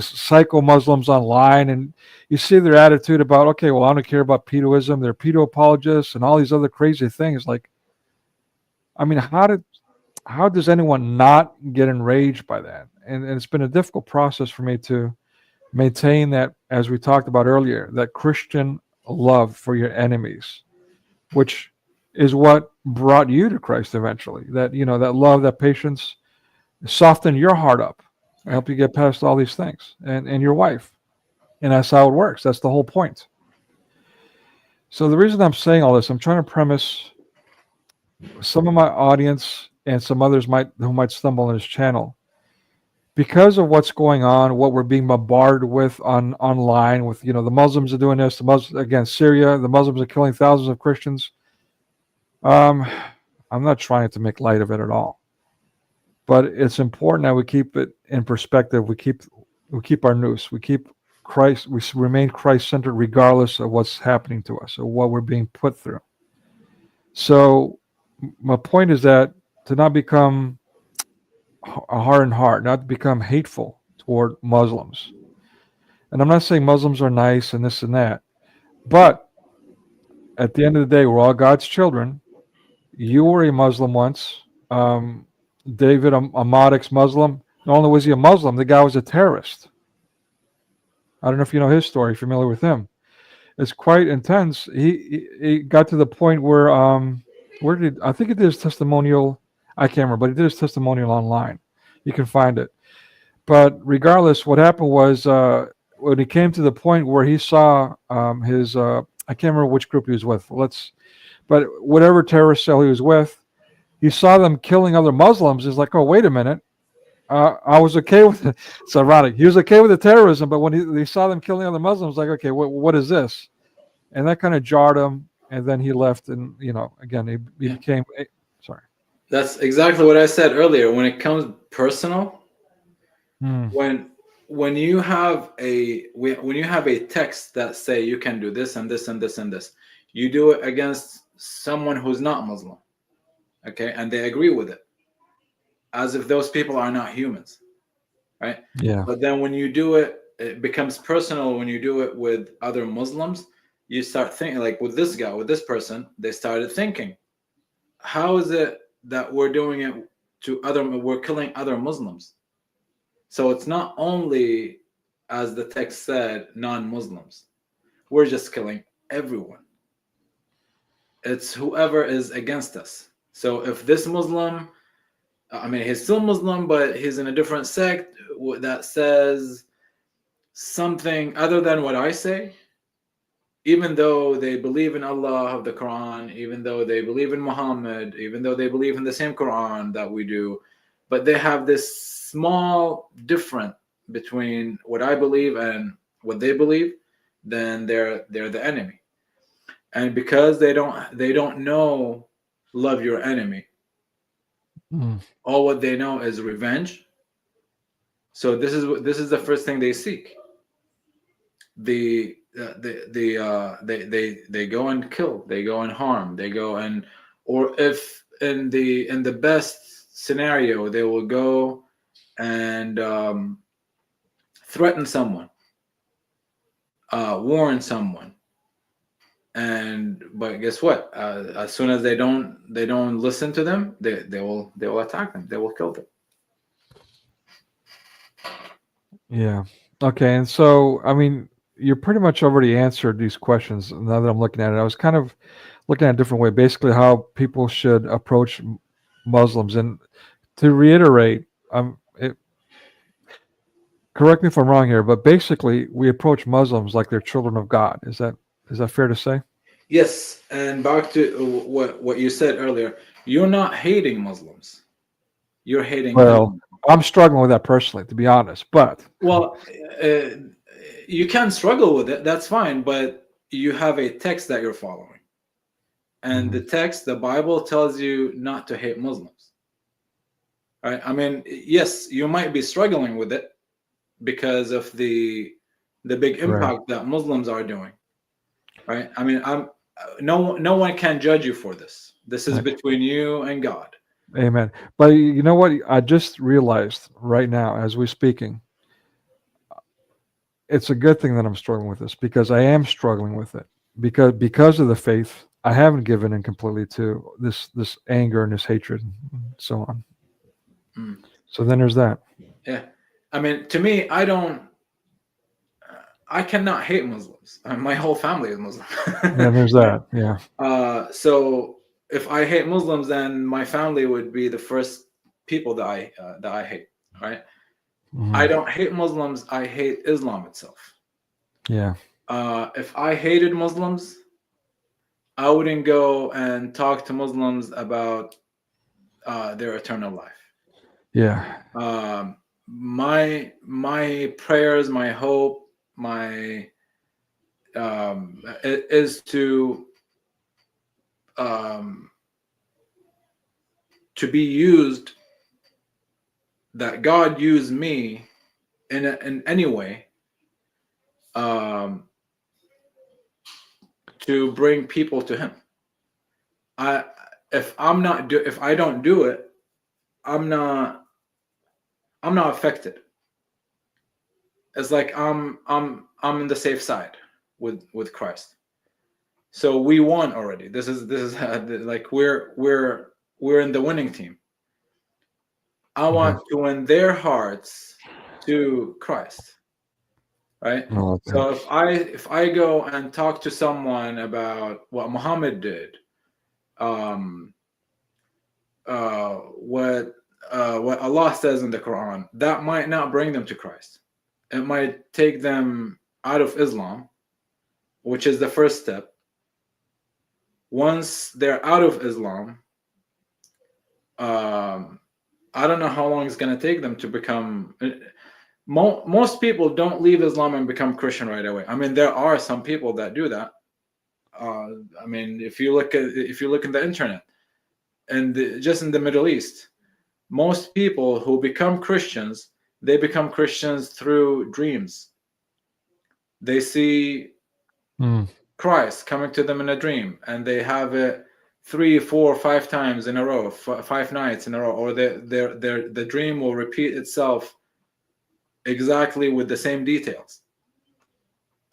psycho Muslims online, and you see their attitude about, okay, well, I don't care about pedoism, they're pedo apologists and all these other crazy things. Like, I mean, how does anyone not get enraged by that? And it's been a difficult process for me to maintain that, as we talked about earlier, that Christian love for your enemies, which is what brought you to Christ eventually. That, that love, that patience, soften your heart up, help you get past all these things, and your wife. And that's how it works. That's the whole point. So the reason I'm saying all this, I'm trying to premise some of my audience and some others who might stumble on this channel. Because of what's going on, what we're being bombarded with online, with the Muslims are doing this, the Muslims against Syria, the Muslims are killing thousands of Christians. I'm not trying to make light of it at all, but it's important that we keep it in perspective. We keep our nous. We keep Christ. We remain Christ-centered, regardless of what's happening to us or what we're being put through. So my point is that to not become a hardened heart, not to become hateful toward Muslims. And I'm not saying Muslims are nice and this and that, but at the end of the day, we're all God's children. You were a Muslim once. David, a Amadic's Muslim. Not only was he a Muslim, the guy was a terrorist. I don't know if you know his story, familiar with him. It's quite intense. He got to the point where I think he did his testimonial. I can't remember, but he did his testimonial online. You can find it. But regardless, what happened was when he came to the point where he saw his, I can't remember which group he was with. But whatever terrorist cell he was with, he saw them killing other Muslims. He's like, oh, wait a minute. I was okay with it. It's ironic. He was okay with the terrorism, but when he saw them killing other Muslims, like, okay, what is this? And that kind of jarred him. And then he left, and again, he became. Sorry. That's exactly what I said earlier. When it comes personal, when you have a text that say you can do this and this and this and this, you do it against someone who's not Muslim, okay, and they agree with it, as if those people are not humans, right? Yeah. But then when you do it, it becomes personal. When you do it with other Muslims, you start thinking, like with this guy, with this person, they started thinking, how is it that we're doing it we're killing other Muslims? So it's not only as the text said, non-Muslims. We're just killing everyone. It's whoever is against us. So if this Muslim, I mean, he's still Muslim, but he's in a different sect that says something other than what I say, even though they believe in Allah of the Quran, even though they believe in Muhammad, even though they believe in the same Quran that we do, but they have this small difference between what I believe and what they believe, then they're the enemy. And because they don't know love your enemy, all what they know is revenge. So this is the first thing they seek. They go and kill, they go and harm, they go and, or if in the best scenario, they will go and threaten someone, warn someone. But guess what? As soon as they don't listen to them, they will attack them. They will kill them. Yeah. Okay. And so, I mean, you pretty much already answered these questions. Now that I'm looking at it, I was kind of looking at a different way, basically how people should approach Muslims. And to reiterate, correct me if I'm wrong here, but basically we approach Muslims like they're children of God. Is that fair to say? Yes, and back to what you said earlier, you're not hating Muslims. You're hating them. I'm struggling with that personally, to be honest. But you can struggle with it. That's fine, but you have a text that you're following, and the text, the Bible, tells you not to hate Muslims. Right? I mean, yes, you might be struggling with it because of the big impact that Muslims are doing. Right? I mean, no one can judge you for this. This is between you and God. Amen. But you know what? I just realized right now, as we're speaking, it's a good thing that I'm struggling with this, because I am struggling with it. Because of the faith, I haven't given in completely to this anger and this hatred and so on. So then there's that. Yeah. I mean, to me, I cannot hate Muslims. My whole family is Muslim. Yeah, there's that. Yeah. So if I hate Muslims, then my family would be the first people that I hate. Right? I don't hate Muslims. I hate Islam itself. Yeah. If I hated Muslims, I wouldn't go and talk to Muslims about their eternal life. Yeah. My prayers, my hope, is to be used, that God use me in any way to bring people to Him. If I don't do it, I'm not affected. It's like I'm in the safe side with Christ. So we won already. This is like we're in the winning team. I want to win their hearts to Christ, right? So if I go and talk to someone about what Muhammad did, what Allah says in the Quran, that might not bring them to Christ. It might take them out of Islam, which is the first step. Once they're out of Islam, I don't know how long it's going to take them to become. Most people don't leave Islam and become Christian right away. I mean, there are some people that do that. I mean, if you look in the internet, and just in the Middle East, most people who become Christians, they become Christians through dreams. They see Christ coming to them in a dream, and they have it 3, 4, 5 times in a row, 5 nights in a row, or the dream will repeat itself exactly with the same details.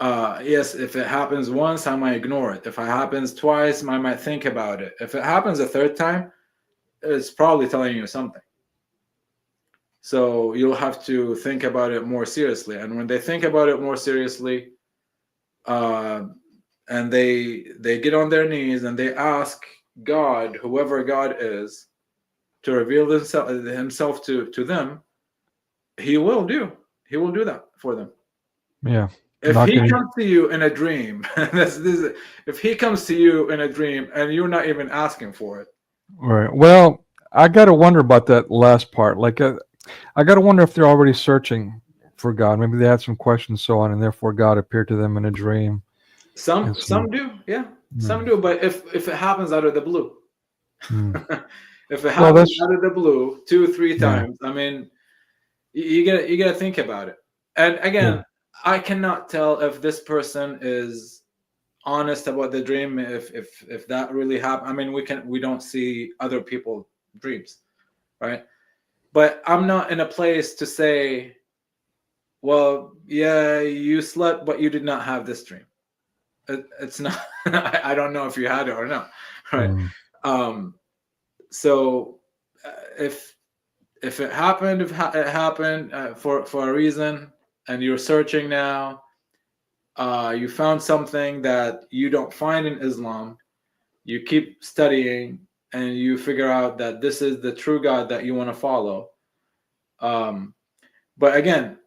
Yes, if it happens once, I might ignore it. If it happens twice, I might think about it. If it happens a third time, it's probably telling you something. So you'll have to think about it more seriously. And when they think about it more seriously, and they get on their knees and they ask God, whoever God is, to reveal himself to them, he will do that for them. Yeah. If Not he gonna- comes to you in a dream, if he comes to you in a dream and you're not even asking for it. Right. Well, I got to wonder about that last part. Like, I got to wonder if they're already searching for God. Maybe they had some questions, so on, and therefore God appeared to them in a dream. Some And so- do, yeah, some do. But if it happens out of the blue, Hmm. if it Well, happens that's out of the blue 2-3 yeah. times, I mean, you gotta think about it. And again, I cannot tell if this person is honest about the dream, if that really happened. I mean, we don't see other people dreams, right? But I'm not in a place to say, well, yeah, you slept, but you did not have this dream. It's not. I don't know if you had it or not, right? Hmm. So if it happened, it happened for a reason, and you're searching now, you found something that you don't find in Islam. You keep studying, and you figure out that this is the true God that you want to follow. But again,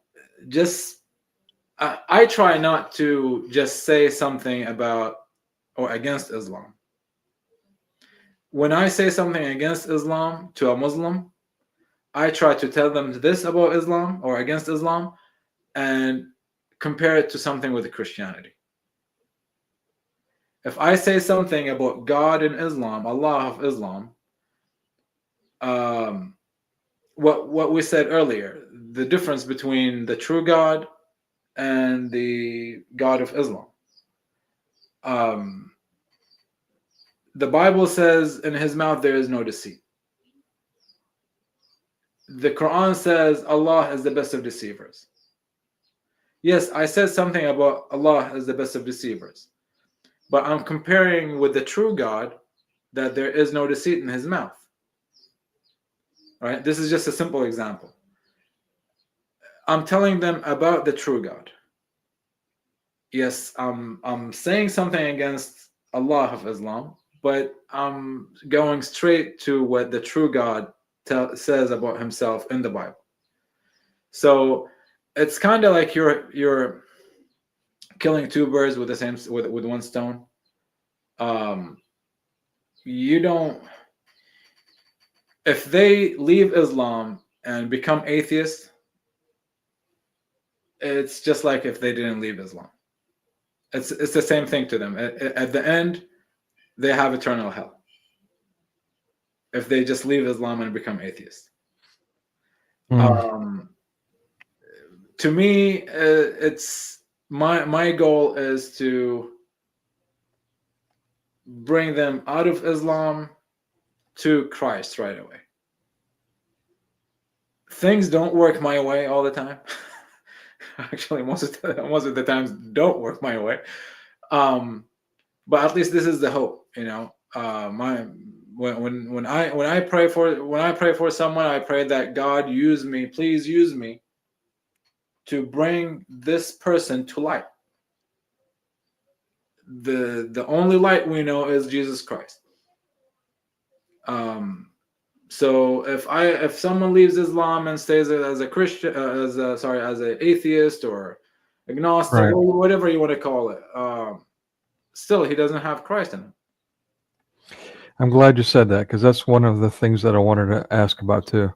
just I try not to just say something about or against Islam. When I say something against Islam to a Muslim, I try to tell them this about Islam or against Islam and compare it to something with Christianity. If I say something about God in Islam, Allah of Islam, what we said earlier, the difference between the true God and the God of Islam. The Bible says in his mouth there is no deceit. The Quran says Allah is the best of deceivers. Yes, I said something about Allah is the best of deceivers, but I'm comparing with the true God that there is no deceit in his mouth. Right? This is just a simple example. I'm telling them about the true God. Yes, I'm saying something against Allah of Islam, but I'm going straight to what the true God says about himself in the Bible. So it's kind of like you're killing two birds with the same with one stone. You don't. If they leave Islam and become atheists, it's just like if they didn't leave Islam. It's the same thing to them. At the end, they have eternal hell if they just leave Islam and become atheists. Hmm. To me, it's my goal is to bring them out of Islam to Christ right away. Things don't work my way all the time. Actually, most of the times don't work my way. But at least this is the hope, you know. When I pray for someone, I pray that God please use me to bring this person to light. The only light we know is Jesus Christ. So if someone leaves Islam and stays as a Christian, as an atheist or agnostic, Right. or whatever you want to call it, still he doesn't have Christ in him. I'm glad you said that because that's one of the things that I wanted to ask about too.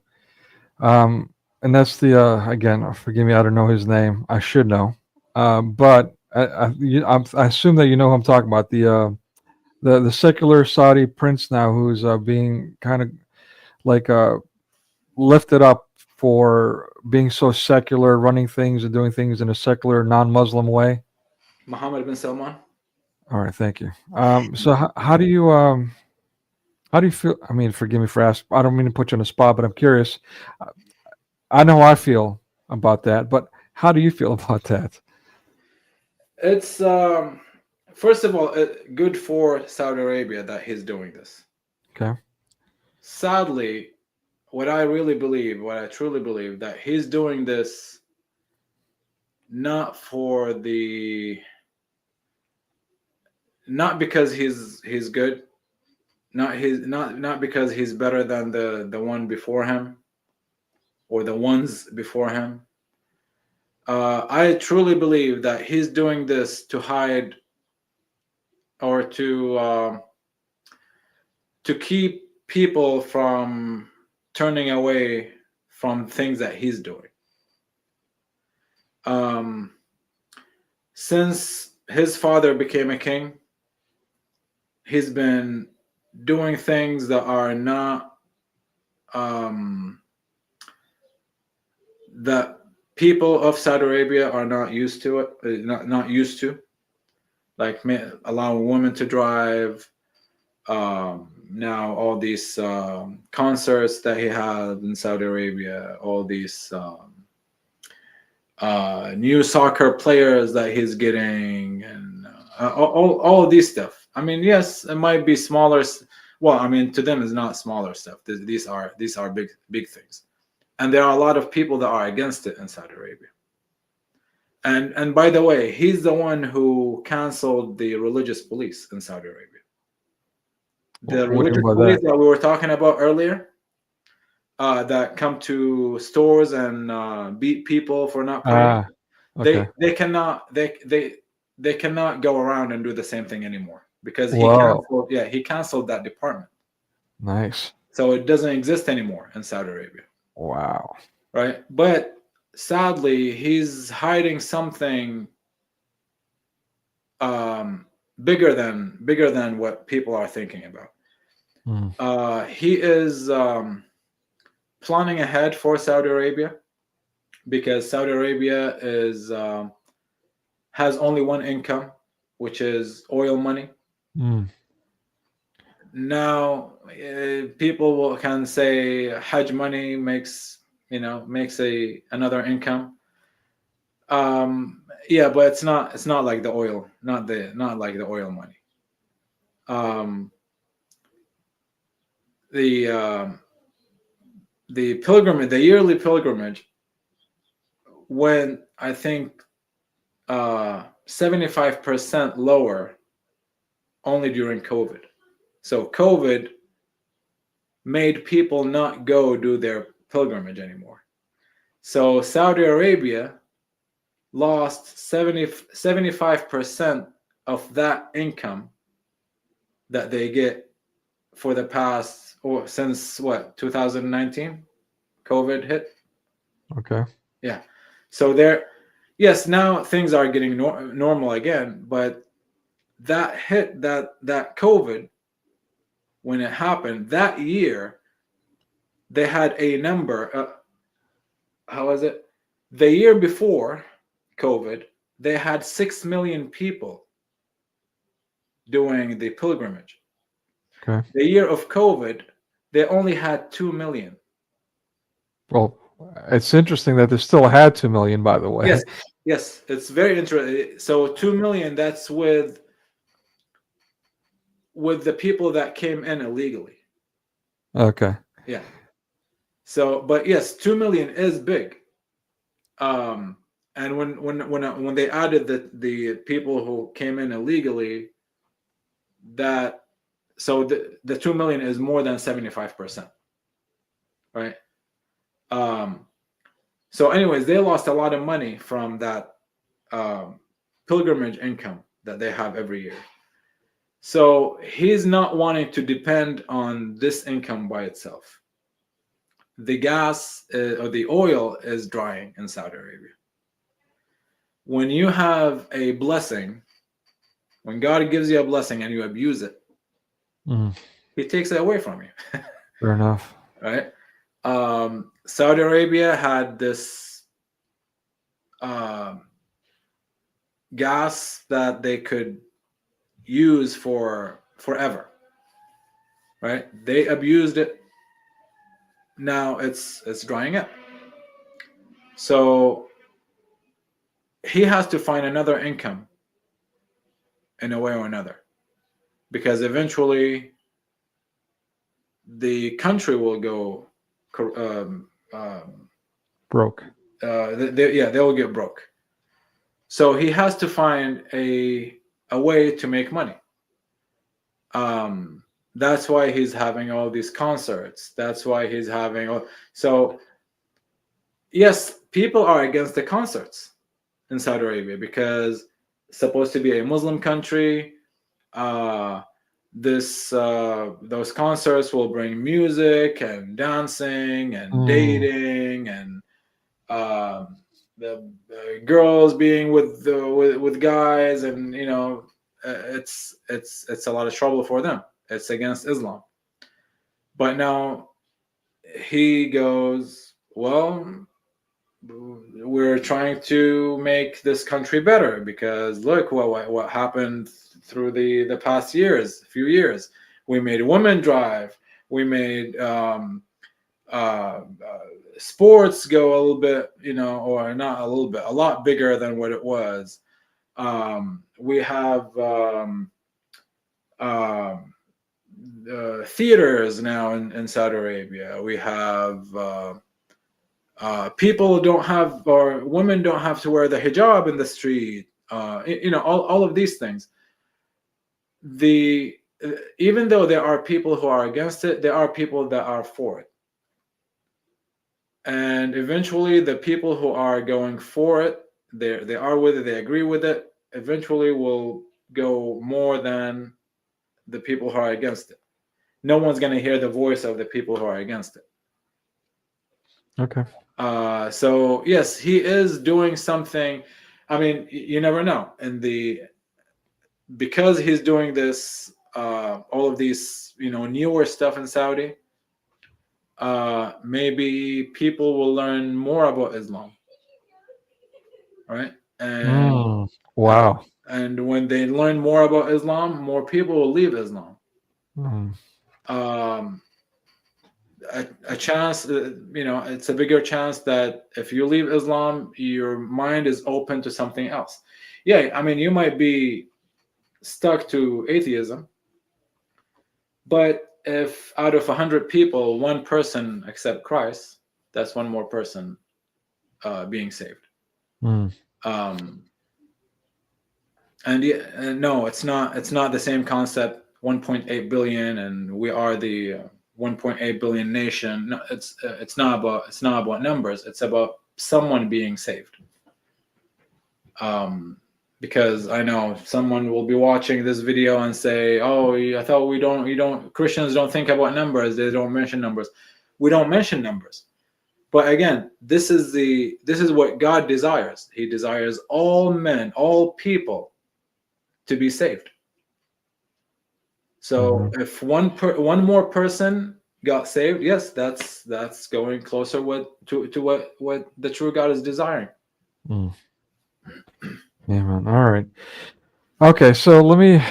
And that's the again, forgive me, I don't know his name. I should know, but I assume that you know who I'm talking about. The secular Saudi prince now who's being kind of like lifted up for being so secular, running things and doing things in a secular, non-Muslim way. Mohammed bin Salman. All right, thank you. So how do you feel? I mean, forgive me for asking. I don't mean to put you on the spot, but I'm curious. I know how I feel about that, but how do you feel about that? It's first of all good for Saudi Arabia that he's doing this. Okay. Sadly, what I really believe, what I truly believe, that he's doing this not because he's good, not because he's better than the one before him or the ones before him. I truly believe that he's doing this to hide or to keep people from turning away from things that he's doing. Since his father became a king, he's been doing things that are not that people of Saudi Arabia are not used to not used to, like allowing women to drive. Now all these concerts that he had in Saudi Arabia, all these new soccer players that he's getting, and all of these stuff. I mean, yes, it might be smaller. Well, I mean, to them, it's not smaller stuff. These are big things, and there are a lot of people that are against it in Saudi Arabia. And by the way, he's the one who canceled the religious police in Saudi Arabia. The religious police that we were talking about earlier, that come to stores and beat people for not praying. Okay. They cannot go around and do the same thing anymore because he canceled that department. Nice. So it doesn't exist anymore in Saudi Arabia. Wow. Right, but sadly, he's hiding something bigger than what people are thinking about. He is planning ahead for Saudi Arabia because Saudi Arabia has only one income, which is oil money. Now, people can say Hajj money makes another income. Yeah, but it's not like the oil, not like the oil money. The pilgrimage, the yearly pilgrimage, went, I think, 75% lower only during COVID. So COVID made people not go do their pilgrimage anymore. So Saudi Arabia lost 75% of that income that they get for the past, or since 2019 COVID hit. Okay. Yeah. So yes, now things are getting normal again, but that hit, that COVID, when it happened that year, they had a number. How was it? The year before COVID, they had 6 million people doing the pilgrimage. Okay. The year of COVID, they only had 2 million. Well, it's interesting that they still had 2 million, by the way. Yes, it's very interesting. So 2 million, that's with the people that came in illegally. Okay. Yeah. So, but yes, 2 million is big. And when they added the people who came in illegally, so the 2 million is more than 75%, right? So anyways, they lost a lot of money from that pilgrimage income that they have every year. So he's not wanting to depend on this income by itself. The gas or the oil is drying in Saudi Arabia. When you have a blessing, when God gives you a blessing and you abuse it, He takes it away from you. Fair enough. Right? Saudi Arabia had this gas that they could use for forever. Right? They abused it. Now it's drying up. So he has to find another income in a way or another, because eventually the country will go Broke. they will get broke. So he has to find a way to make money. That's why he's having all these concerts. That's why he's having all. So yes, people are against the concerts in Saudi Arabia because it's supposed to be a Muslim country. Those concerts will bring music and dancing and dating and the girls being with guys, and it's a lot of trouble for them. It's against Islam. But now he goes, well, we're trying to make this country better because look what happened through the past few years. We made women drive. We made sports go a little bit, or not a little bit, a lot bigger than what it was. We have theaters now in Saudi Arabia. We have people don't have, or women don't have to wear the hijab in the street. All of these things. Even though there are people who are against it, there are people that are for it. And eventually the people who are going for it, they are with it, they agree with it, eventually will go more than the people who are against it. No one's going to hear the voice of the people who are against it. Okay. So yes, he is doing something. I mean, you never know. Because he's doing this, all of these, newer stuff in Saudi, maybe people will learn more about Islam, right? And wow. And when they learn more about Islam, more people will leave Islam. A chance, it's a bigger chance that if you leave Islam, your mind is open to something else. Yeah, I mean, you might be stuck to atheism, but if out of 100 people, one person accept Christ, that's one more person being saved. And no, it's not the same concept. 1.8 billion, and we are the 1.8 billion nation. No, it's not about numbers. It's about someone being saved. Because I know someone will be watching this video and say, "Oh, I thought Christians don't think about numbers. They don't mention numbers." We don't mention numbers. But again, this is what God desires. He desires all men, all people to be saved. So if one more person got saved, yes, that's going closer to what the true God is desiring. Yeah, man. All right. Okay, so let me,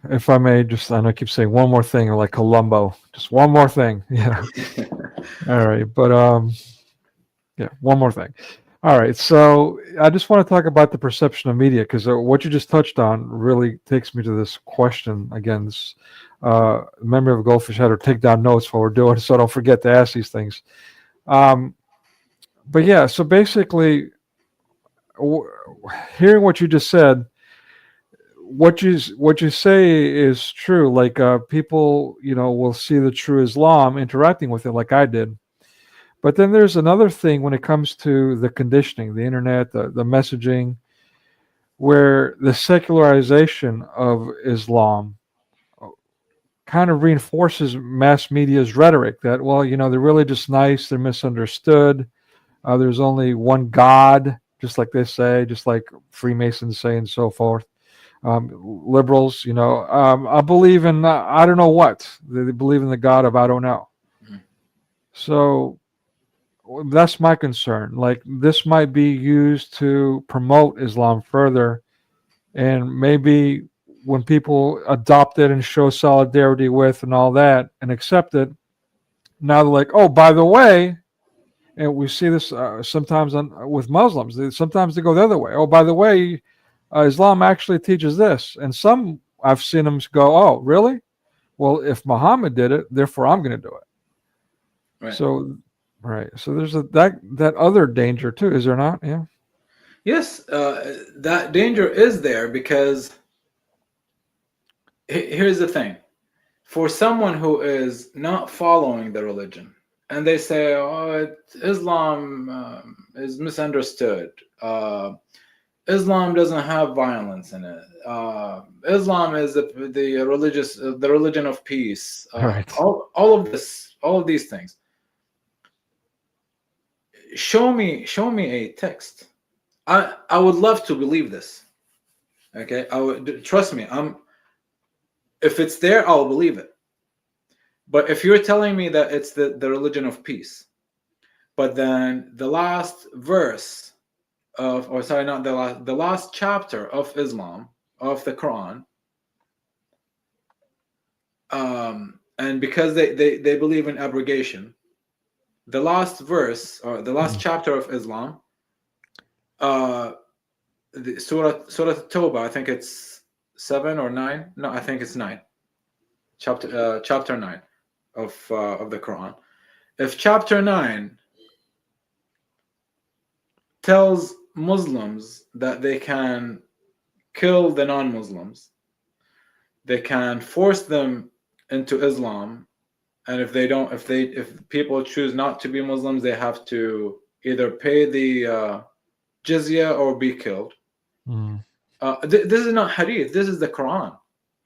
if I may, I know I keep saying one more thing, or like Columbo, just one more thing. Yeah. All right, but yeah, one more thing. All right, so I just want to talk about the perception of media, because what you just touched on really takes me to this question again. This memory of a goldfish head, or take down notes while we're doing it, so I don't forget to ask these things. But yeah, so basically, hearing what you just said, what you say is true. Like people, will see the true Islam interacting with it, like I did. But then there's another thing when it comes to the conditioning, the internet, the messaging, where the secularization of Islam kind of reinforces mass media's rhetoric that, well, they're really just nice, they're misunderstood, there's only one God, just like they say, just like Freemasons say, and so forth. Liberals, I believe in, I don't know what. They believe in the God of I don't know. So that's my concern. Like, this might be used to promote Islam further, and maybe when people adopt it and show solidarity with and all that and accept it, now they're like, oh, by the way, and we see this sometimes with Muslims, sometimes they go the other way. Oh, by the way, Islam actually teaches this. And some, I've seen them go, oh, really? Well, if Muhammad did it, therefore I'm going to do it. Right. So Right. So there's that other danger too, is there not? Yeah. Yes, that danger is there because here's the thing. For someone who is not following the religion, and they say, "Oh, Islam is misunderstood. Islam doesn't have violence in it. Islam is the religion of peace." Right. All of these things. Show me a text. I would love to believe this. Okay, I would trust me. If it's there, I'll believe it. But if you're telling me that it's the religion of peace, but then the last verse of, or sorry, not the last chapter of Islam, of the Quran, and because they believe in abrogation, the last verse or the last chapter of Islam, the Surah Tawbah, I think it's 7 or 9. No, I think it's 9. Chapter 9 of the Quran. If chapter 9 tells Muslims that they can kill the non-Muslims, they can force them into Islam, and if people choose not to be Muslims, they have to either pay the jizya or be killed. This is not hadith. This is the Quran.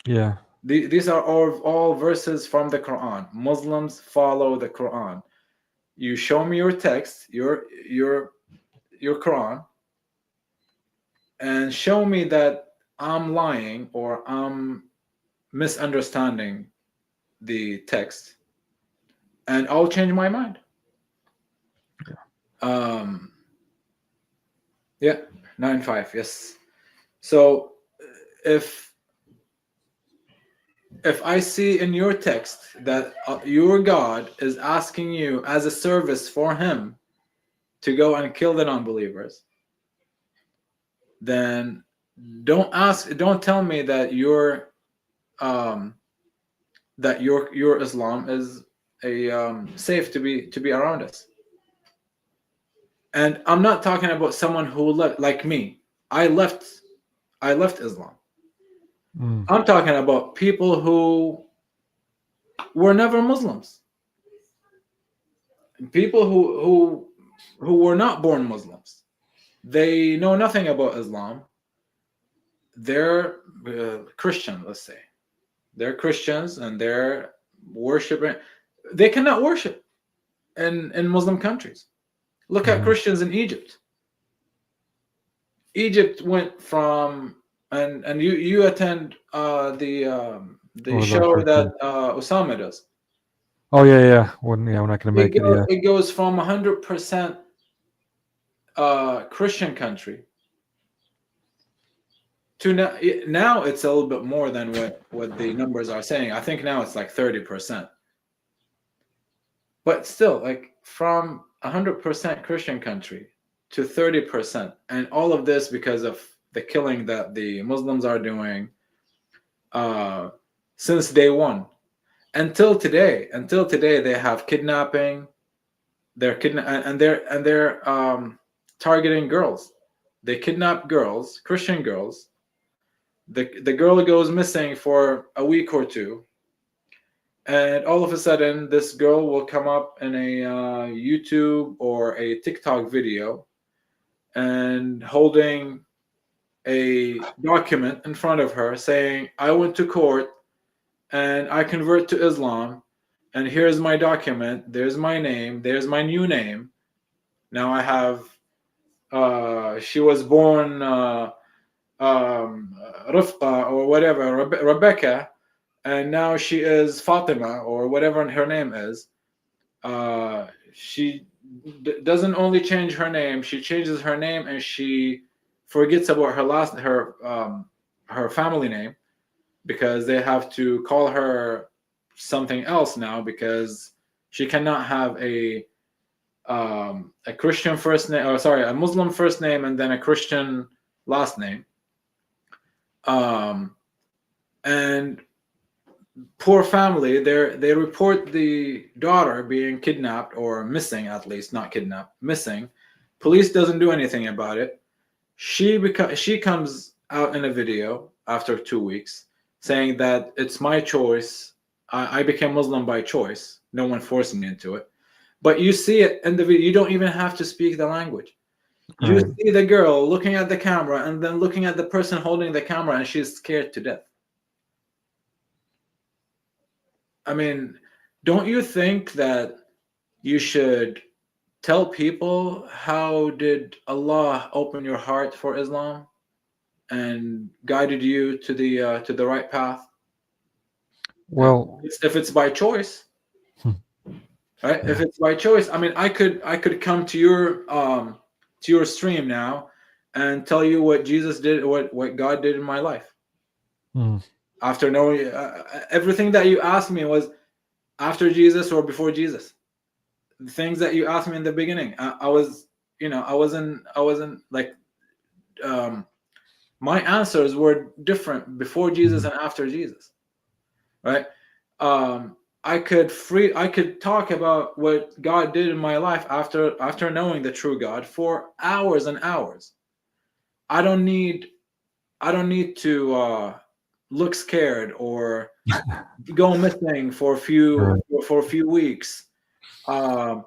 Yeah. These are all verses from the Quran. Muslims follow the Quran. You show me your text, your Quran, and show me that I'm lying or I'm misunderstanding the text, and I'll change my mind. Yeah, 9-5. Yes. So if I see in your text that your God is asking you as a service for him to go and kill the non-believers, then don't tell me that your Islam is a safe to be around us. And I'm not talking about someone who like me. I left Islam. I'm talking about people who were never Muslims. People who were not born Muslims. They know nothing about Islam. They're Christian, let's say. They're Christians and they're worshiping. They cannot worship in Muslim countries. Look at Christians in Egypt. Egypt went from, and you attend the show that Osama does. Oh yeah. We're not going to make it. Yeah. It goes from 100% Christian country to now it's a little bit more than what the numbers are saying. I think now it's like 30%. But still, like from 100% Christian country to 30%, and all of this because of the killing that the Muslims are doing since day one until today. They have kidnapping. They're targeting girls. They kidnap girls, Christian girls. The girl goes missing for a week or two, and all of a sudden this girl will come up in a YouTube or a TikTok video and holding a document in front of her saying, I went to court and I convert to Islam, and here's my document, there's my name, there's my new name. Now I have she was born Rifqa or whatever, Rebecca, and now she is Fatima or whatever her name is. She doesn't only change her name, she changes her name and she forgets about her family name, because they have to call her something else now because she cannot have a Christian first name, or sorry, a Muslim first name and then a Christian last name. And poor family, they report the daughter being kidnapped or missing, at least not kidnapped, missing. Police doesn't do anything about it. She comes out in a video after 2 weeks saying that it's my choice. I became Muslim by choice. No one forced me into it. But you see it in the video. You don't even have to speak the language. You Right. see the girl looking at the camera and then looking at the person holding the camera, and she's scared to death. I mean, don't you think that you should tell people how did Allah open your heart for Islam and guided you to the right path? Well, If it's by choice, right? If it's by choice, I mean, I could come to your stream now and tell you what Jesus did, what God did in my life. After knowing everything that you asked me was after Jesus or before Jesus. The things that you asked me in the beginning, I wasn't like, my answers were different before Jesus and after Jesus, right? I could talk about what God did in my life after knowing the true God for hours and hours. I don't need to look scared or go missing for a few weeks. I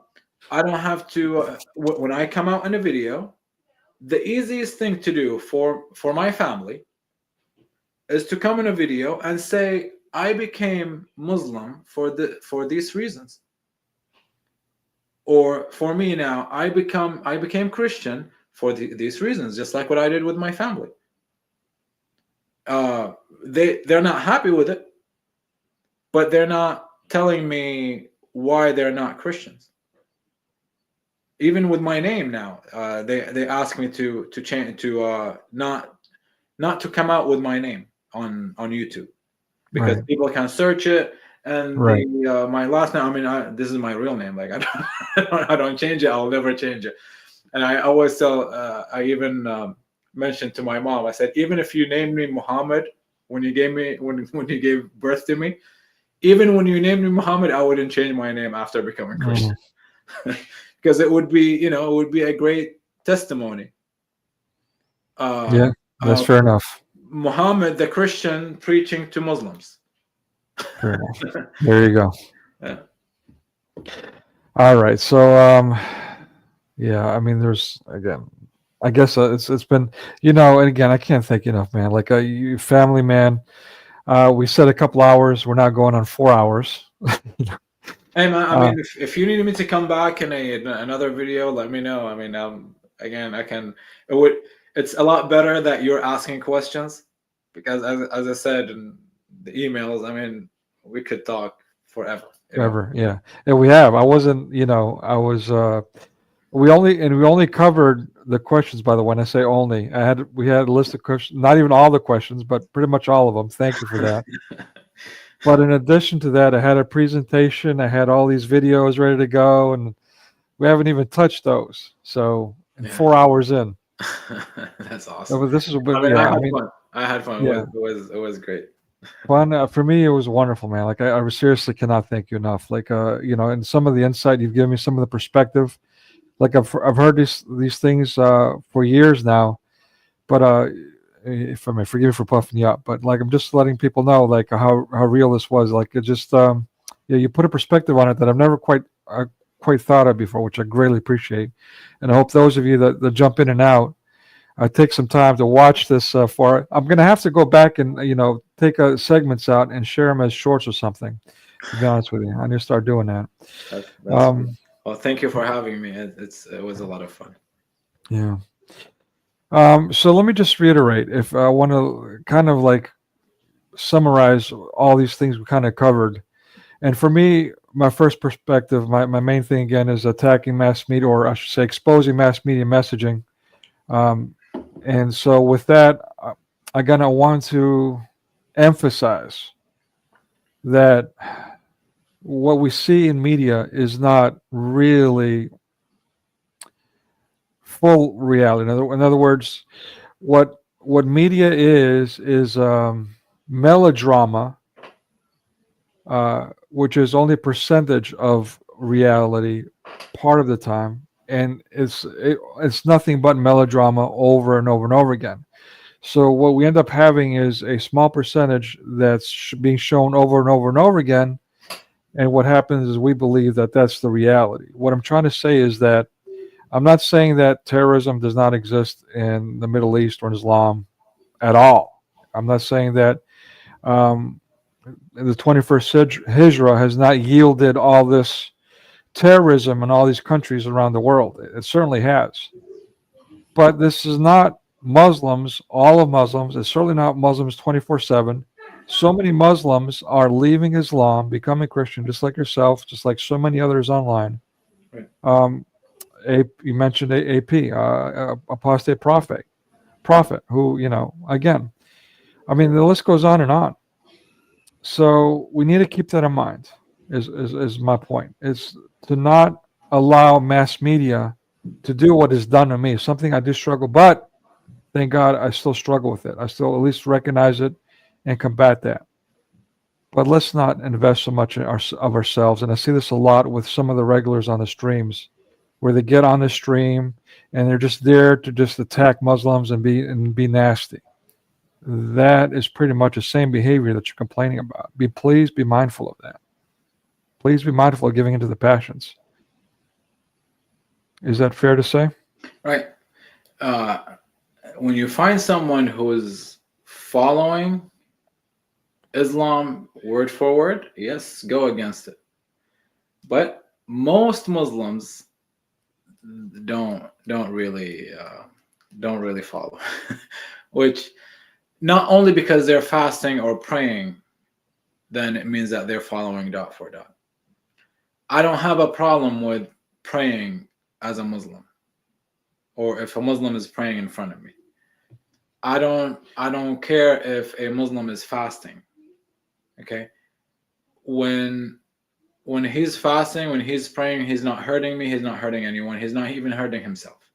don't have to. When I come out in a video, the easiest thing to do for my family is to come in a video and say I became Muslim for these reasons, or for me now I became Christian for these reasons, just like what I did with my family. They're not happy with it, but they're not telling me why they're not Christians. Even with my name now, they ask me to change, to not to come out with my name on YouTube, because Right. people can search it, and Right. my last name. I mean, this is my real name. Like I don't change it. I'll never change it. And I always tell. I even mentioned to my mom. I said, even if you named me Muhammad when you gave birth to me, even when you named me Muhammad, I wouldn't change my name after becoming Christian. Because it would be a great testimony. Yeah, that's fair enough. Muhammad, the Christian, preaching to Muslims. Fair enough. There you go. Yeah. All right. So, yeah, I mean, there's, again, I guess it's been, and again, I can't thank you enough, man. Like you family, man. We said a couple hours. We're now going on 4 hours. Hey man, I mean, if you need me to come back in another video, let me know. I mean, again, I can. It's a lot better that you're asking questions, because as I said in the emails, I mean, we could talk forever. Ever, yeah. And we have. I wasn't, I was. We only covered the questions. By the way, when I say only, we had a list of questions. Not even all the questions, but pretty much all of them. Thank you for that. But in addition to that, I had a presentation. I had all these videos ready to go, and we haven't even touched those. So, 4 hours in. That's awesome. So this is a bit. I mean, Yeah, I had fun. Yeah. It was great. Fun for me. It was wonderful, man. Like I seriously cannot thank you enough. Like and some of the insight you've given me, some of the perspective. Like I've heard these things for years now, but if I may, forgive me for puffing you up, but like I'm just letting people know like how real this was. Like it just you put a perspective on it that I've never quite thought of before, which I greatly appreciate. And I hope those of you that jump in and out take some time to watch this. For I'm going to have to go back and take segments out and share them as shorts or something. To be honest with you, I'm going to start doing that. That's well, thank you for having me. It was a lot of fun. Yeah. So let me just reiterate, if I want to kind of like summarize all these things we kind of covered. And for me, my first perspective, my main thing again is attacking mass media, or I should say exposing mass media messaging. And so with that, I'm going to want to emphasize that what we see in media is not really full reality. In other words, what media is melodrama which is only a percentage of reality part of the time, and it's nothing but melodrama over and over and over again. So what we end up having is a small percentage that's being shown over and over and over again, and what happens is we believe that that's the reality. What I'm trying to say is that I'm not saying that terrorism does not exist in the Middle East or in Islam at all. I'm not saying that um, the 21st Hijra has not yielded all this terrorism in all these countries around the world. It certainly has. But this is not Muslims, all of Muslims. It's certainly not Muslims 24/7. So many Muslims are leaving Islam, becoming Christian, just like yourself, just like so many others online. Right. You mentioned AP, apostate prophet, who, again, I mean, the list goes on and on. So we need to keep that in mind, is my point. Is to not allow mass media to do what is done to me, something I do struggle, but thank God I still struggle with it. I still at least recognize it and combat that. But let's not invest so much in of ourselves. And I see this a lot with some of the regulars on the streams, where they get on the stream and they're just there to just attack Muslims and be nasty. That is pretty much the same behavior that you're complaining about. Please be mindful of that. Please be mindful of giving into the passions. Is that fair to say? Right. When you find someone who is following Islam word for word, yes, go against it. But most Muslims don't really follow, which not only because they're fasting or praying, then it means that they're following dot for dot. I don't have a problem with praying as a Muslim, or if a Muslim is praying in front of me. I don't care if a Muslim is fasting. Okay, when he's fasting, when he's praying, he's not hurting me, he's not hurting anyone, he's not even hurting himself.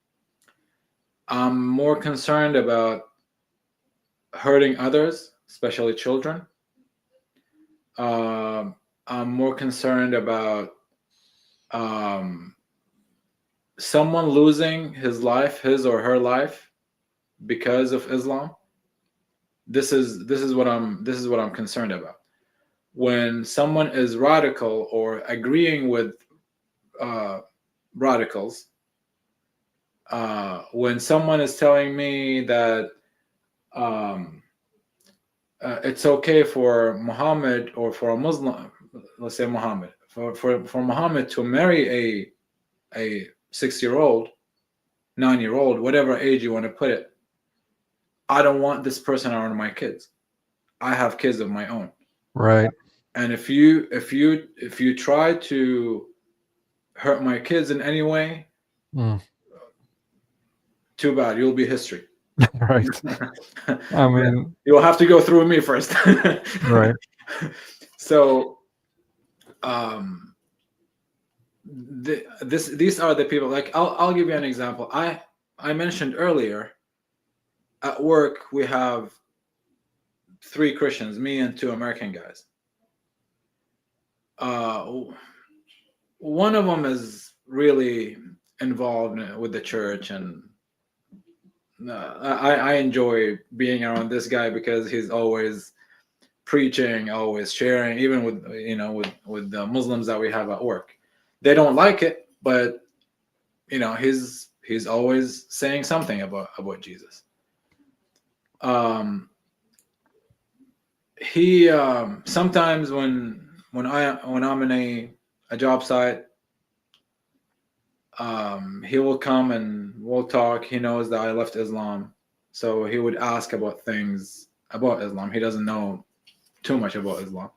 I'm more concerned about hurting others, especially children. I'm more concerned about someone losing his or her life because of Islam. This is what I'm concerned about. When someone is radical or agreeing with radicals, when someone is telling me that it's okay for Muhammad or for a Muslim, let's say Muhammad, for Muhammad to marry a 6-year-old, 9-year-old, whatever age you want to put it, I don't want this person around my kids. I have kids of my own. Right. And if you try to hurt my kids in any way, too bad. You'll be history. Right. I mean, you'll have to go through me first. Right. So, these are the people. Like, I'll give you an example. I mentioned earlier, at work we have 3 Christians, me and 2 American guys. One of them is really involved with the church, and I enjoy being around this guy because he's always preaching, always sharing, even with the Muslims that we have at work. They don't like it, but he's always saying something about Jesus. He sometimes when I'm in a job site, he will come and we'll talk. He knows that I left Islam, so he would ask about things about Islam. He doesn't know too much about Islam,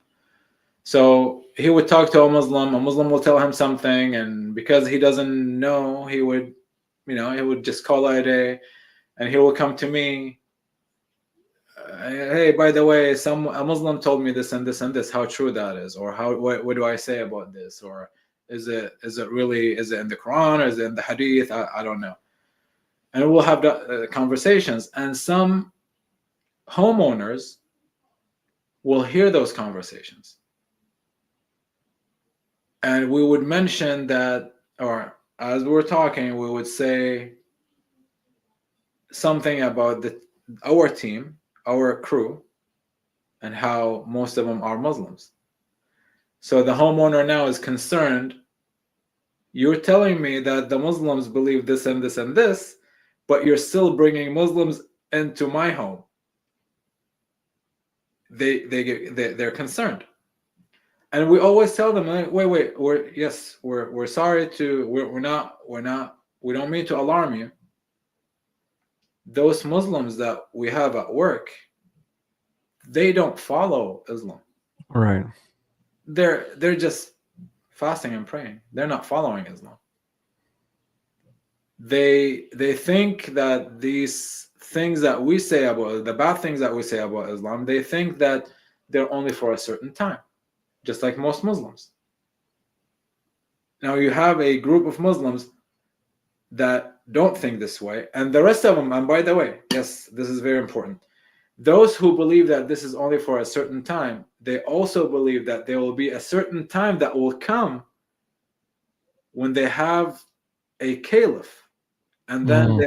so he would talk to a Muslim. A Muslim will tell him something, and because he doesn't know, he would just call it a day, and he will come to me. Hey, by the way, a Muslim told me this and this and this. How true that is, or what do I say about this, or is it really in the Quran, or is it in the Hadith? I don't know. And we'll have conversations, and some homeowners will hear those conversations, And we would mention that, or as we were talking, we would say something about our team, our crew, and how most of them are Muslims. So the homeowner now is concerned. You're telling me that the Muslims believe this and this and this, but you're still bringing Muslims into my home. They're concerned, and we always tell them, like, wait, we're sorry to, we don't mean to alarm you. Those Muslims that we have at work, they don't follow Islam. Right. They're just fasting and praying. They're not following Islam. They think that these things that we say about, the bad things that we say about Islam, they think that they're only for a certain time, just like most Muslims. Now you have a group of Muslims that don't think this way, and the rest of them, and by the way, yes, this is very important, those who believe that this is only for a certain time, they also believe that there will be a certain time that will come when they have a caliph, and then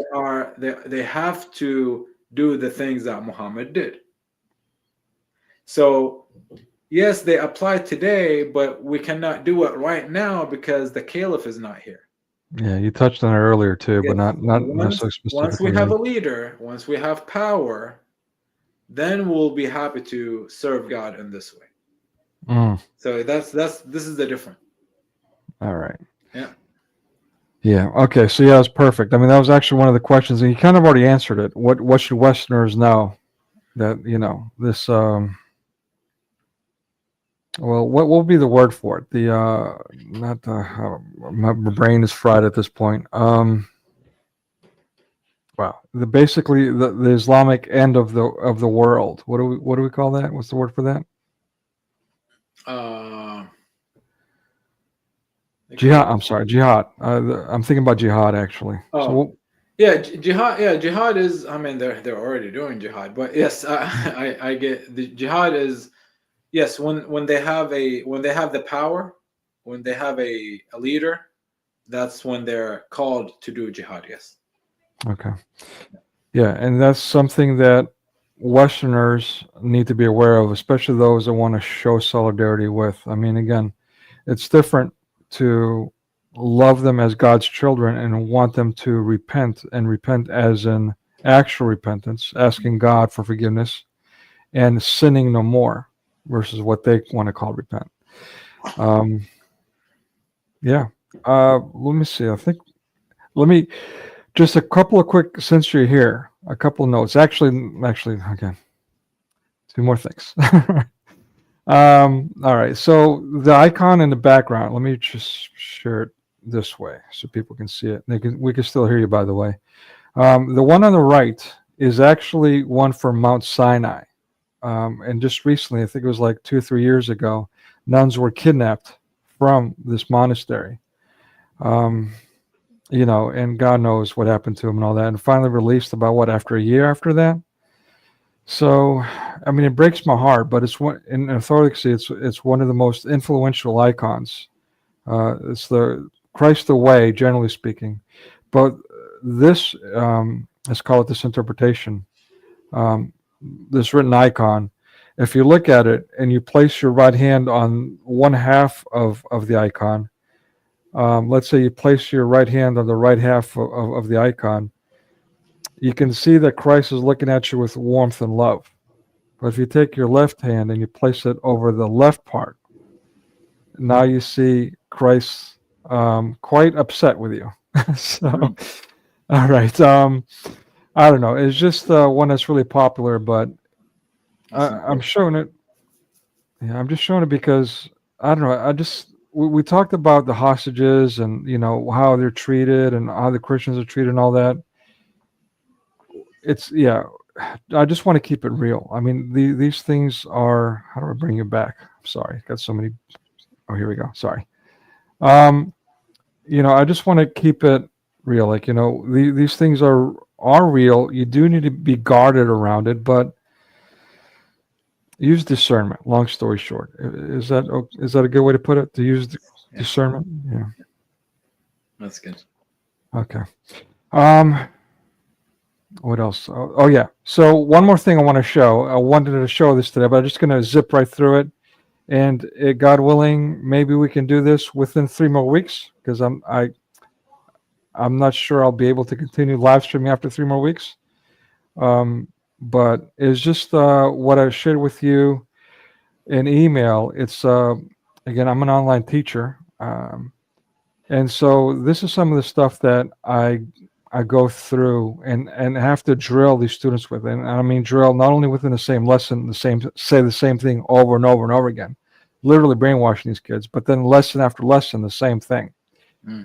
they have to do the things that Muhammad did. So yes, they apply today, but we cannot do it right now because the caliph is not here. Yeah, you touched on it earlier too, Yes. but not necessarily specifically. Once we have a leader, once we have power, then we'll be happy to serve God in this way. So this is the difference. All right. Yeah. Yeah. Okay. So yeah, it's perfect. I mean, that was actually one of the questions, and you kind of already answered it. What should Westerners know that this? Well, what will be the word for it? My brain is fried at this point. Wow. Basically the Islamic end of the world. What do we call that? What's the word for that? Jihad. I'm sorry, jihad. I'm thinking about jihad actually. Oh. Yeah, jihad. Yeah, jihad is. I mean, they're already doing jihad, but yes, I get the jihad is. Yes, when they have the power, when they have a leader, that's when they're called to do jihad. Yes. Okay. Yeah, and that's something that Westerners need to be aware of, especially those that want to show solidarity with. I mean, again, it's different to love them as God's children and want them to repent, and repent as in actual repentance, asking God for forgiveness and sinning no more, versus what they want to call repent. Yeah. Let me see. Just a couple of quick, since you're here, a couple of notes. Actually, okay. Two more things. All right. So the icon in the background, let me just share it this way so people can see it. We can still hear you, by the way. The one on the right is actually one from Mount Sinai. And just recently, I think it was like 2 or 3 years ago, nuns were kidnapped from this monastery. And God knows what happened to them and all that, and finally released about after a year after that. So, I mean, it breaks my heart, but it's one in Orthodoxy. It's one of the most influential icons. It's the Christ the way, generally speaking, but this let's call it this interpretation. This written icon, if you look at it and you place your right hand on one half of the icon, let's say you place your right hand on the right half of the icon, you can see that Christ is looking at you with warmth and love. But if you take your left hand and you place it over the left part, now you see Christ quite upset with you. So, all right. I don't know. It's just one that's really popular, but I'm showing it. Yeah, I'm just showing it because I don't know. We talked about the hostages and how they're treated and how the Christians are treated and all that. I just want to keep it real. I mean, these things are. How do I bring you back? I'm sorry, got so many. Oh, here we go. Sorry. I just want to keep it real. Like these things are real. You do need to be guarded around it, but use discernment. Long story short, is that a good way to put it? To use Discernment. Yeah. That's good. Okay. What else? Oh, yeah. So one more thing I want to show. I wanted to show this today, but I'm just going to zip right through it. And God willing, maybe we can do this within 3 more weeks, because I'm not sure I'll be able to continue live streaming after 3 more weeks. But it's just what I shared with you in email. It's again, I'm an online teacher, and so this is some of the stuff that I go through and have to drill these students with, and I mean drill not only within the same lesson, say the same thing over and over and over again, literally brainwashing these kids, but then lesson after lesson the same thing.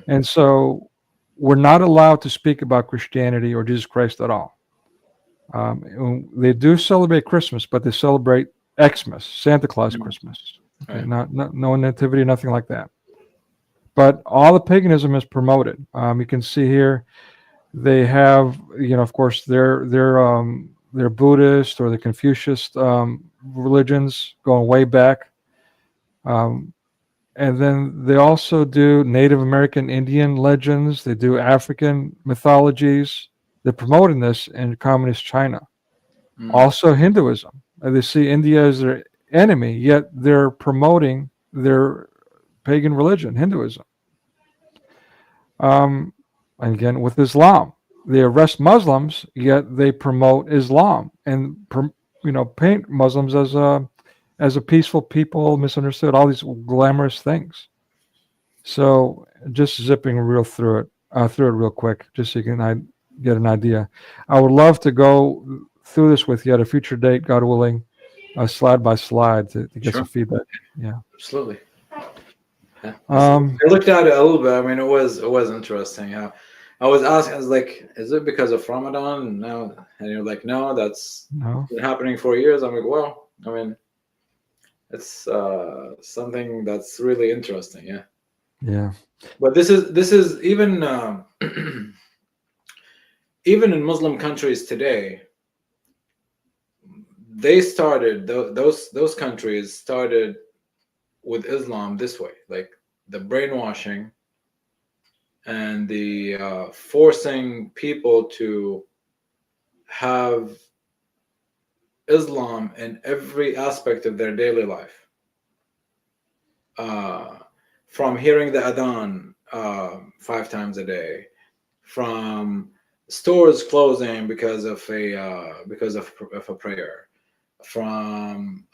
And so we're not allowed to speak about Christianity or Jesus Christ at all. They do celebrate Christmas, but they celebrate Xmas, Santa Claus Christmas. Okay, not no nativity, nothing like that. But all the paganism is promoted. You can see here, they have, of course, their Buddhist or the Confucius religions going way back. And then they also do Native American Indian legends. They do African mythologies. They're promoting this in communist China. Also Hinduism. They see India as their enemy, yet they're promoting their pagan religion, Hinduism. And again, with Islam, they arrest Muslims, yet they promote Islam and paint Muslims as a peaceful people, misunderstood, all these glamorous things. So just zipping through it real quick, just so you can get an idea. I would love to go through this with you at a future date, God willing, slide by slide to get some feedback. Yeah, absolutely. Yeah. I looked at it a little bit. I mean, it was interesting. I was asking, I was like, is it because of Ramadan? No, and you're like, no, that's been happening for years. I'm like, well, I mean, it's something that's really interesting. Yeah. Yeah. But this is even even in Muslim countries today, they started those countries started with Islam this way, like the brainwashing and the forcing people to have Islam in every aspect of their daily life. From hearing the adhan 5 times a day, from stores closing because of a prayer, from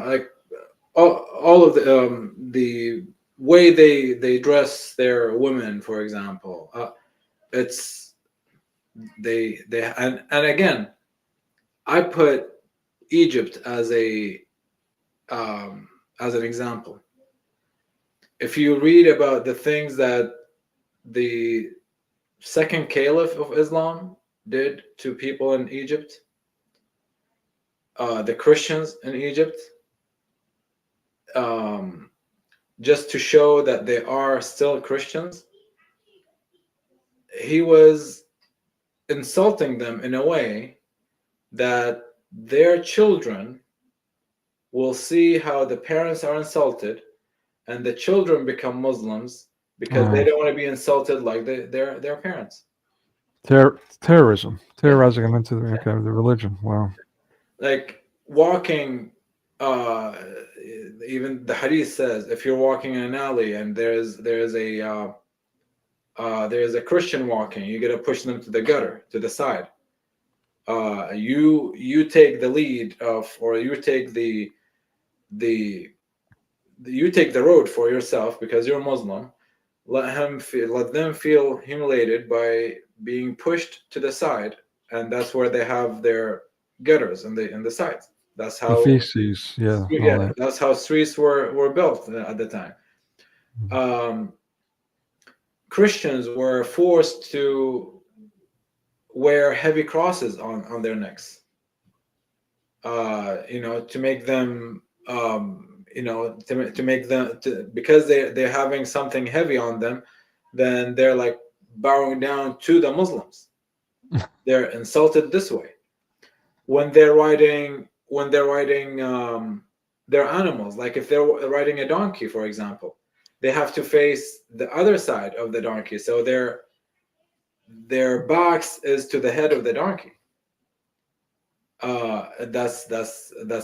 like all of the way they dress their women, for example. It's they and again, I put Egypt as an example. If you read about the things that the second caliph of Islam did to people in Egypt, the Christians in Egypt, just to show that they are still Christians, he was insulting them in a way that their children will see how the parents are insulted, and the children become Muslims because they don't want to be insulted like their parents. Terrorism, terrorizing them into the religion. Wow. Like walking, even the hadith says, if you're walking in an alley and there's a Christian walking, you gotta push them to the gutter, to the side. You take the lead of, or you take you take the road for yourself because you're Muslim. Let them feel humiliated by being pushed to the side, and that's where they have their gutters in the sides. That's how the feces, that. That's how streets were built at the time. Christians were forced to wear heavy crosses on their necks, to make them, to make them, because they're having something heavy on them, then they're like bowing down to the Muslims. They're insulted this way. When they're riding their animals. Like if they're riding a donkey, for example, they have to face the other side of the donkey, so their backs is to the head of the donkey. That's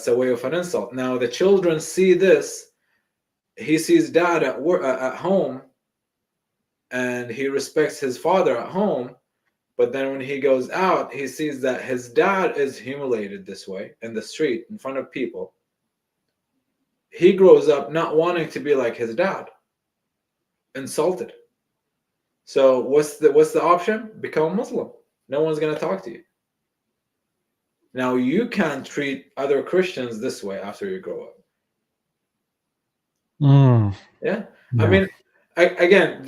a way of an insult. Now the children see this. He sees dad at work, at home, and he respects his father at home. But then when he goes out, he sees that his dad is humiliated this way in the street in front of people. He grows up not wanting to be like his dad, insulted. So what's the option? Become a Muslim. No one's gonna talk to you. Now you can't treat other Christians this way after you grow up. Yeah. Yeah. I mean, again,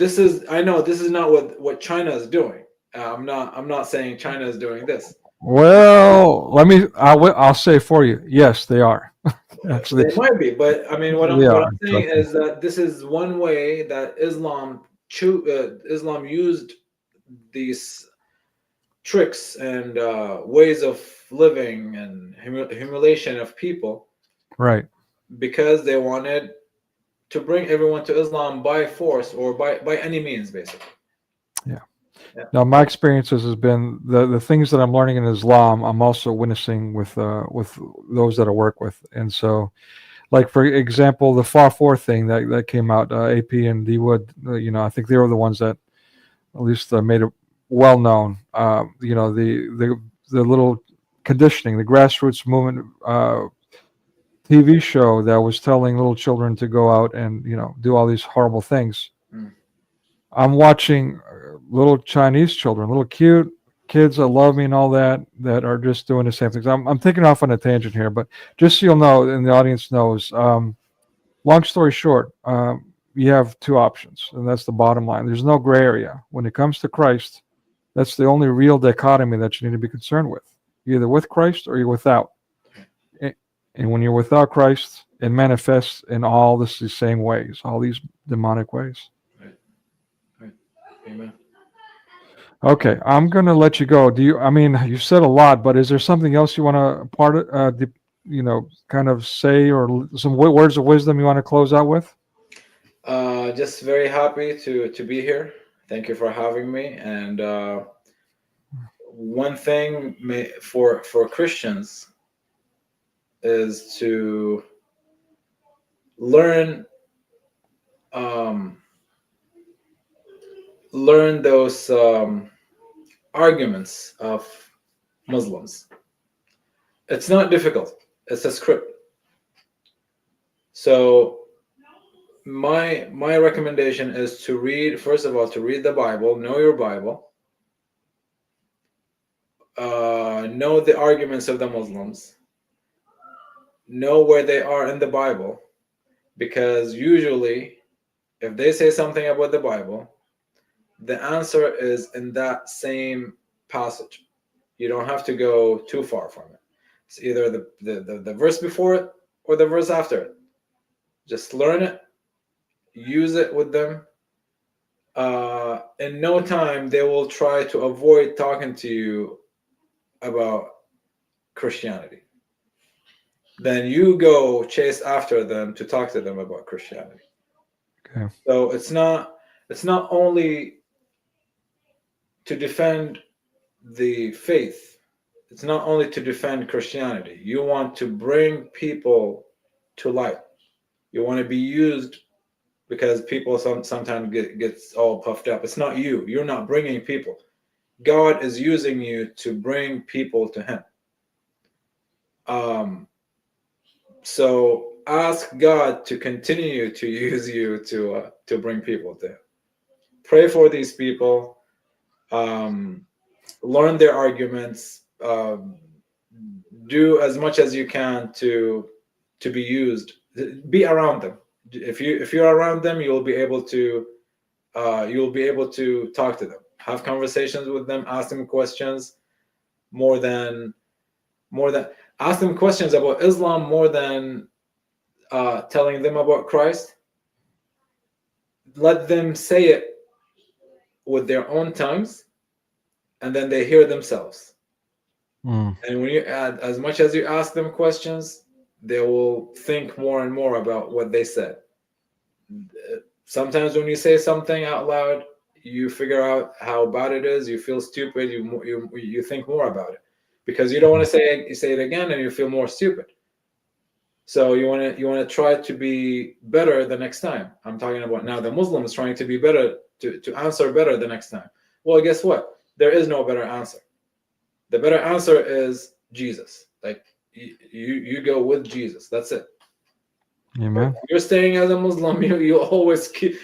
I know this is not what China is doing. I'm not saying China is doing this. Well, I'll say for you, yes, they are. Actually, They might be, but I mean, what I'm saying trust me. is that this is one way that Islam used these tricks and ways of living and humiliation of people, Right. because they wanted to bring everyone to Islam by force or by any means, basically. Now, my experiences has been the things that I'm learning in Islam, I'm also witnessing with those that I work with, and so, like for example, the Far Four thing that came out, AP and D Wood, I think they were the ones that at least made it well known. The little conditioning, the grassroots movement TV show that was telling little children to go out and do all these horrible things. I'm watching little Chinese children, little cute kids that love me and all that are just doing the same things. I'm taking off on a tangent here, but just so you'll know, and the audience knows, long story short, you have two options, and that's the bottom line. There's no gray area. When it comes to Christ, that's the only real dichotomy that you need to be concerned with. You're either with Christ or you're without. And when you're without Christ, it manifests in all the same ways, all these demonic ways. Right. Amen. Okay, I'm going to let you go. You said a lot, but is there something else you want to kind of say, or some words of wisdom you want to close out with? Just very happy to be here. Thank you for having me. And one thing for Christians is to learn those arguments of Muslims. It's not difficult. It's a script. So my recommendation is to read, first of all, to read the Bible, know your Bible, know the arguments of the Muslims, know where they are in the Bible, because usually if they say something about the Bible, the answer is in that same passage. You don't have to go too far from it. It's either the verse before it or the verse after it. Just learn it, use it with them. In no time, they will try to avoid talking to you about Christianity. Then you go chase after them to talk to them about Christianity. Okay. So it's not only to defend the faith. It's not only to defend Christianity. You want to bring people to light. You want to be used, because people sometimes gets all puffed up. It's not you. You're not bringing people. God is using you to bring people to Him. So ask God to continue to use you to bring people to Him. Pray for these people. Learn their arguments. Do as much as you can to be used. Be around them. If you're around them, you'll be able to talk to them, have conversations with them, ask them questions more than ask them questions about Islam more than telling them about Christ. Let them say it with their own tongues, and then they hear themselves. And when you add, as much as you ask them questions, they will think more and more about what they said. Sometimes when you say something out loud, you figure out how bad it is. You feel stupid. You think more about it because you don't want to say it again, and you feel more stupid. So you want to try to be better the next time. I'm talking about now the Muslim is trying to be better, to answer better the next time. Well, guess what? There is no better answer. The better answer is Jesus. Like you go with Jesus. That's it. Amen. If you're staying as a Muslim, you'll always keep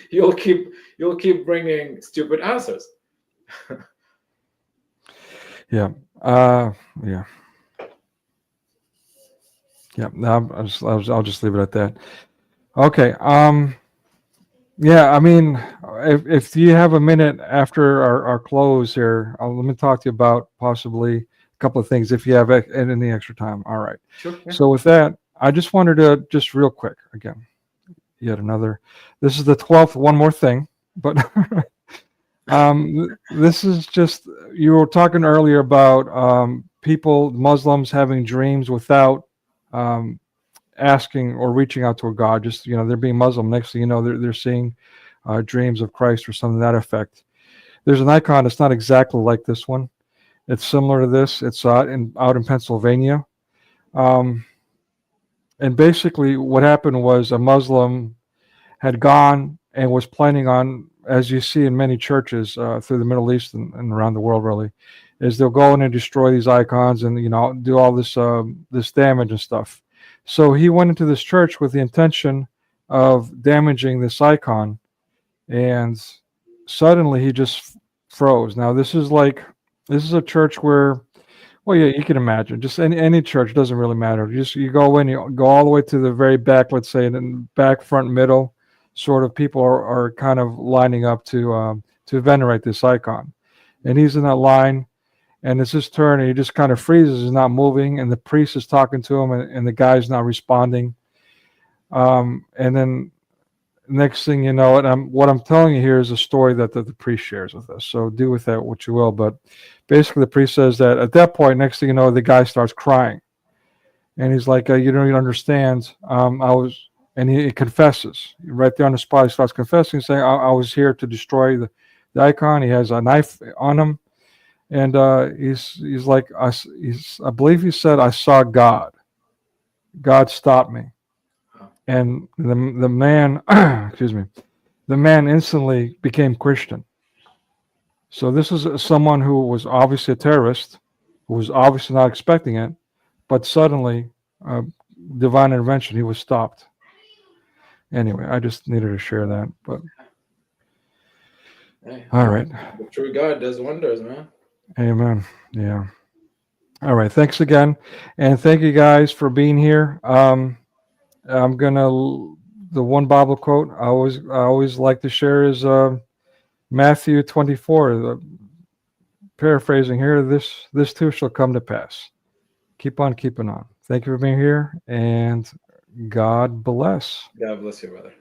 bringing stupid answers. Yeah. Yeah. Yeah. No, I'll just leave it at that. Okay. Yeah. I mean, if you have a minute after our close here, let me talk to you about possibly a couple of things if you have any extra time. All right. Sure. Yeah. So with that, I just wanted to just real quick again, yet another. This is the 12th. One more thing, but this is just, you were talking earlier about people, Muslims having dreams without asking or reaching out to a God. Just, they're being Muslim. Next thing you know, they're seeing dreams of Christ or something to that effect. There's an icon. It's not exactly like this one. It's similar to this. It's out in Pennsylvania. And basically what happened was a Muslim had gone and was planning on, as you see in many churches through the Middle East and around the world really, is they'll go in and destroy these icons and, do all this damage and stuff. So he went into this church with the intention of damaging this icon, and suddenly he just froze. Now this is a church where, well, yeah, you can imagine. Just any church, doesn't really matter. You go in, you go all the way to the very back, let's say, and then back, front, middle, sort of people are kind of lining up to venerate this icon. And he's in that line, and it's his turn, and he just kind of freezes, he's not moving, and the priest is talking to him, and the guy's not responding. And then next thing you know, what I'm telling you here is a story that the priest shares with us. So do with that what you will. But basically, the priest says that at that point, next thing you know, the guy starts crying, and he's like, "You don't even understand. And he confesses right there on the spot. He starts confessing, saying, "I was here to destroy the icon." He has a knife on him, and he's like, I believe he said, "I saw God. God stopped me." And the man, excuse me, the man instantly became Christian. So this is someone who was obviously a terrorist, who was obviously not expecting it, but suddenly, divine intervention, he was stopped. Anyway, I just needed to share that. But Hey, all right, the true God does wonders, man. amen. Yeah. All right. Thanks again, and thank you guys for being here. I'm gonna the one Bible quote I always like to share is Matthew 24. Paraphrasing here, this too shall come to pass. Keep on keeping on. Thank you for being here, and God bless. God bless you, brother.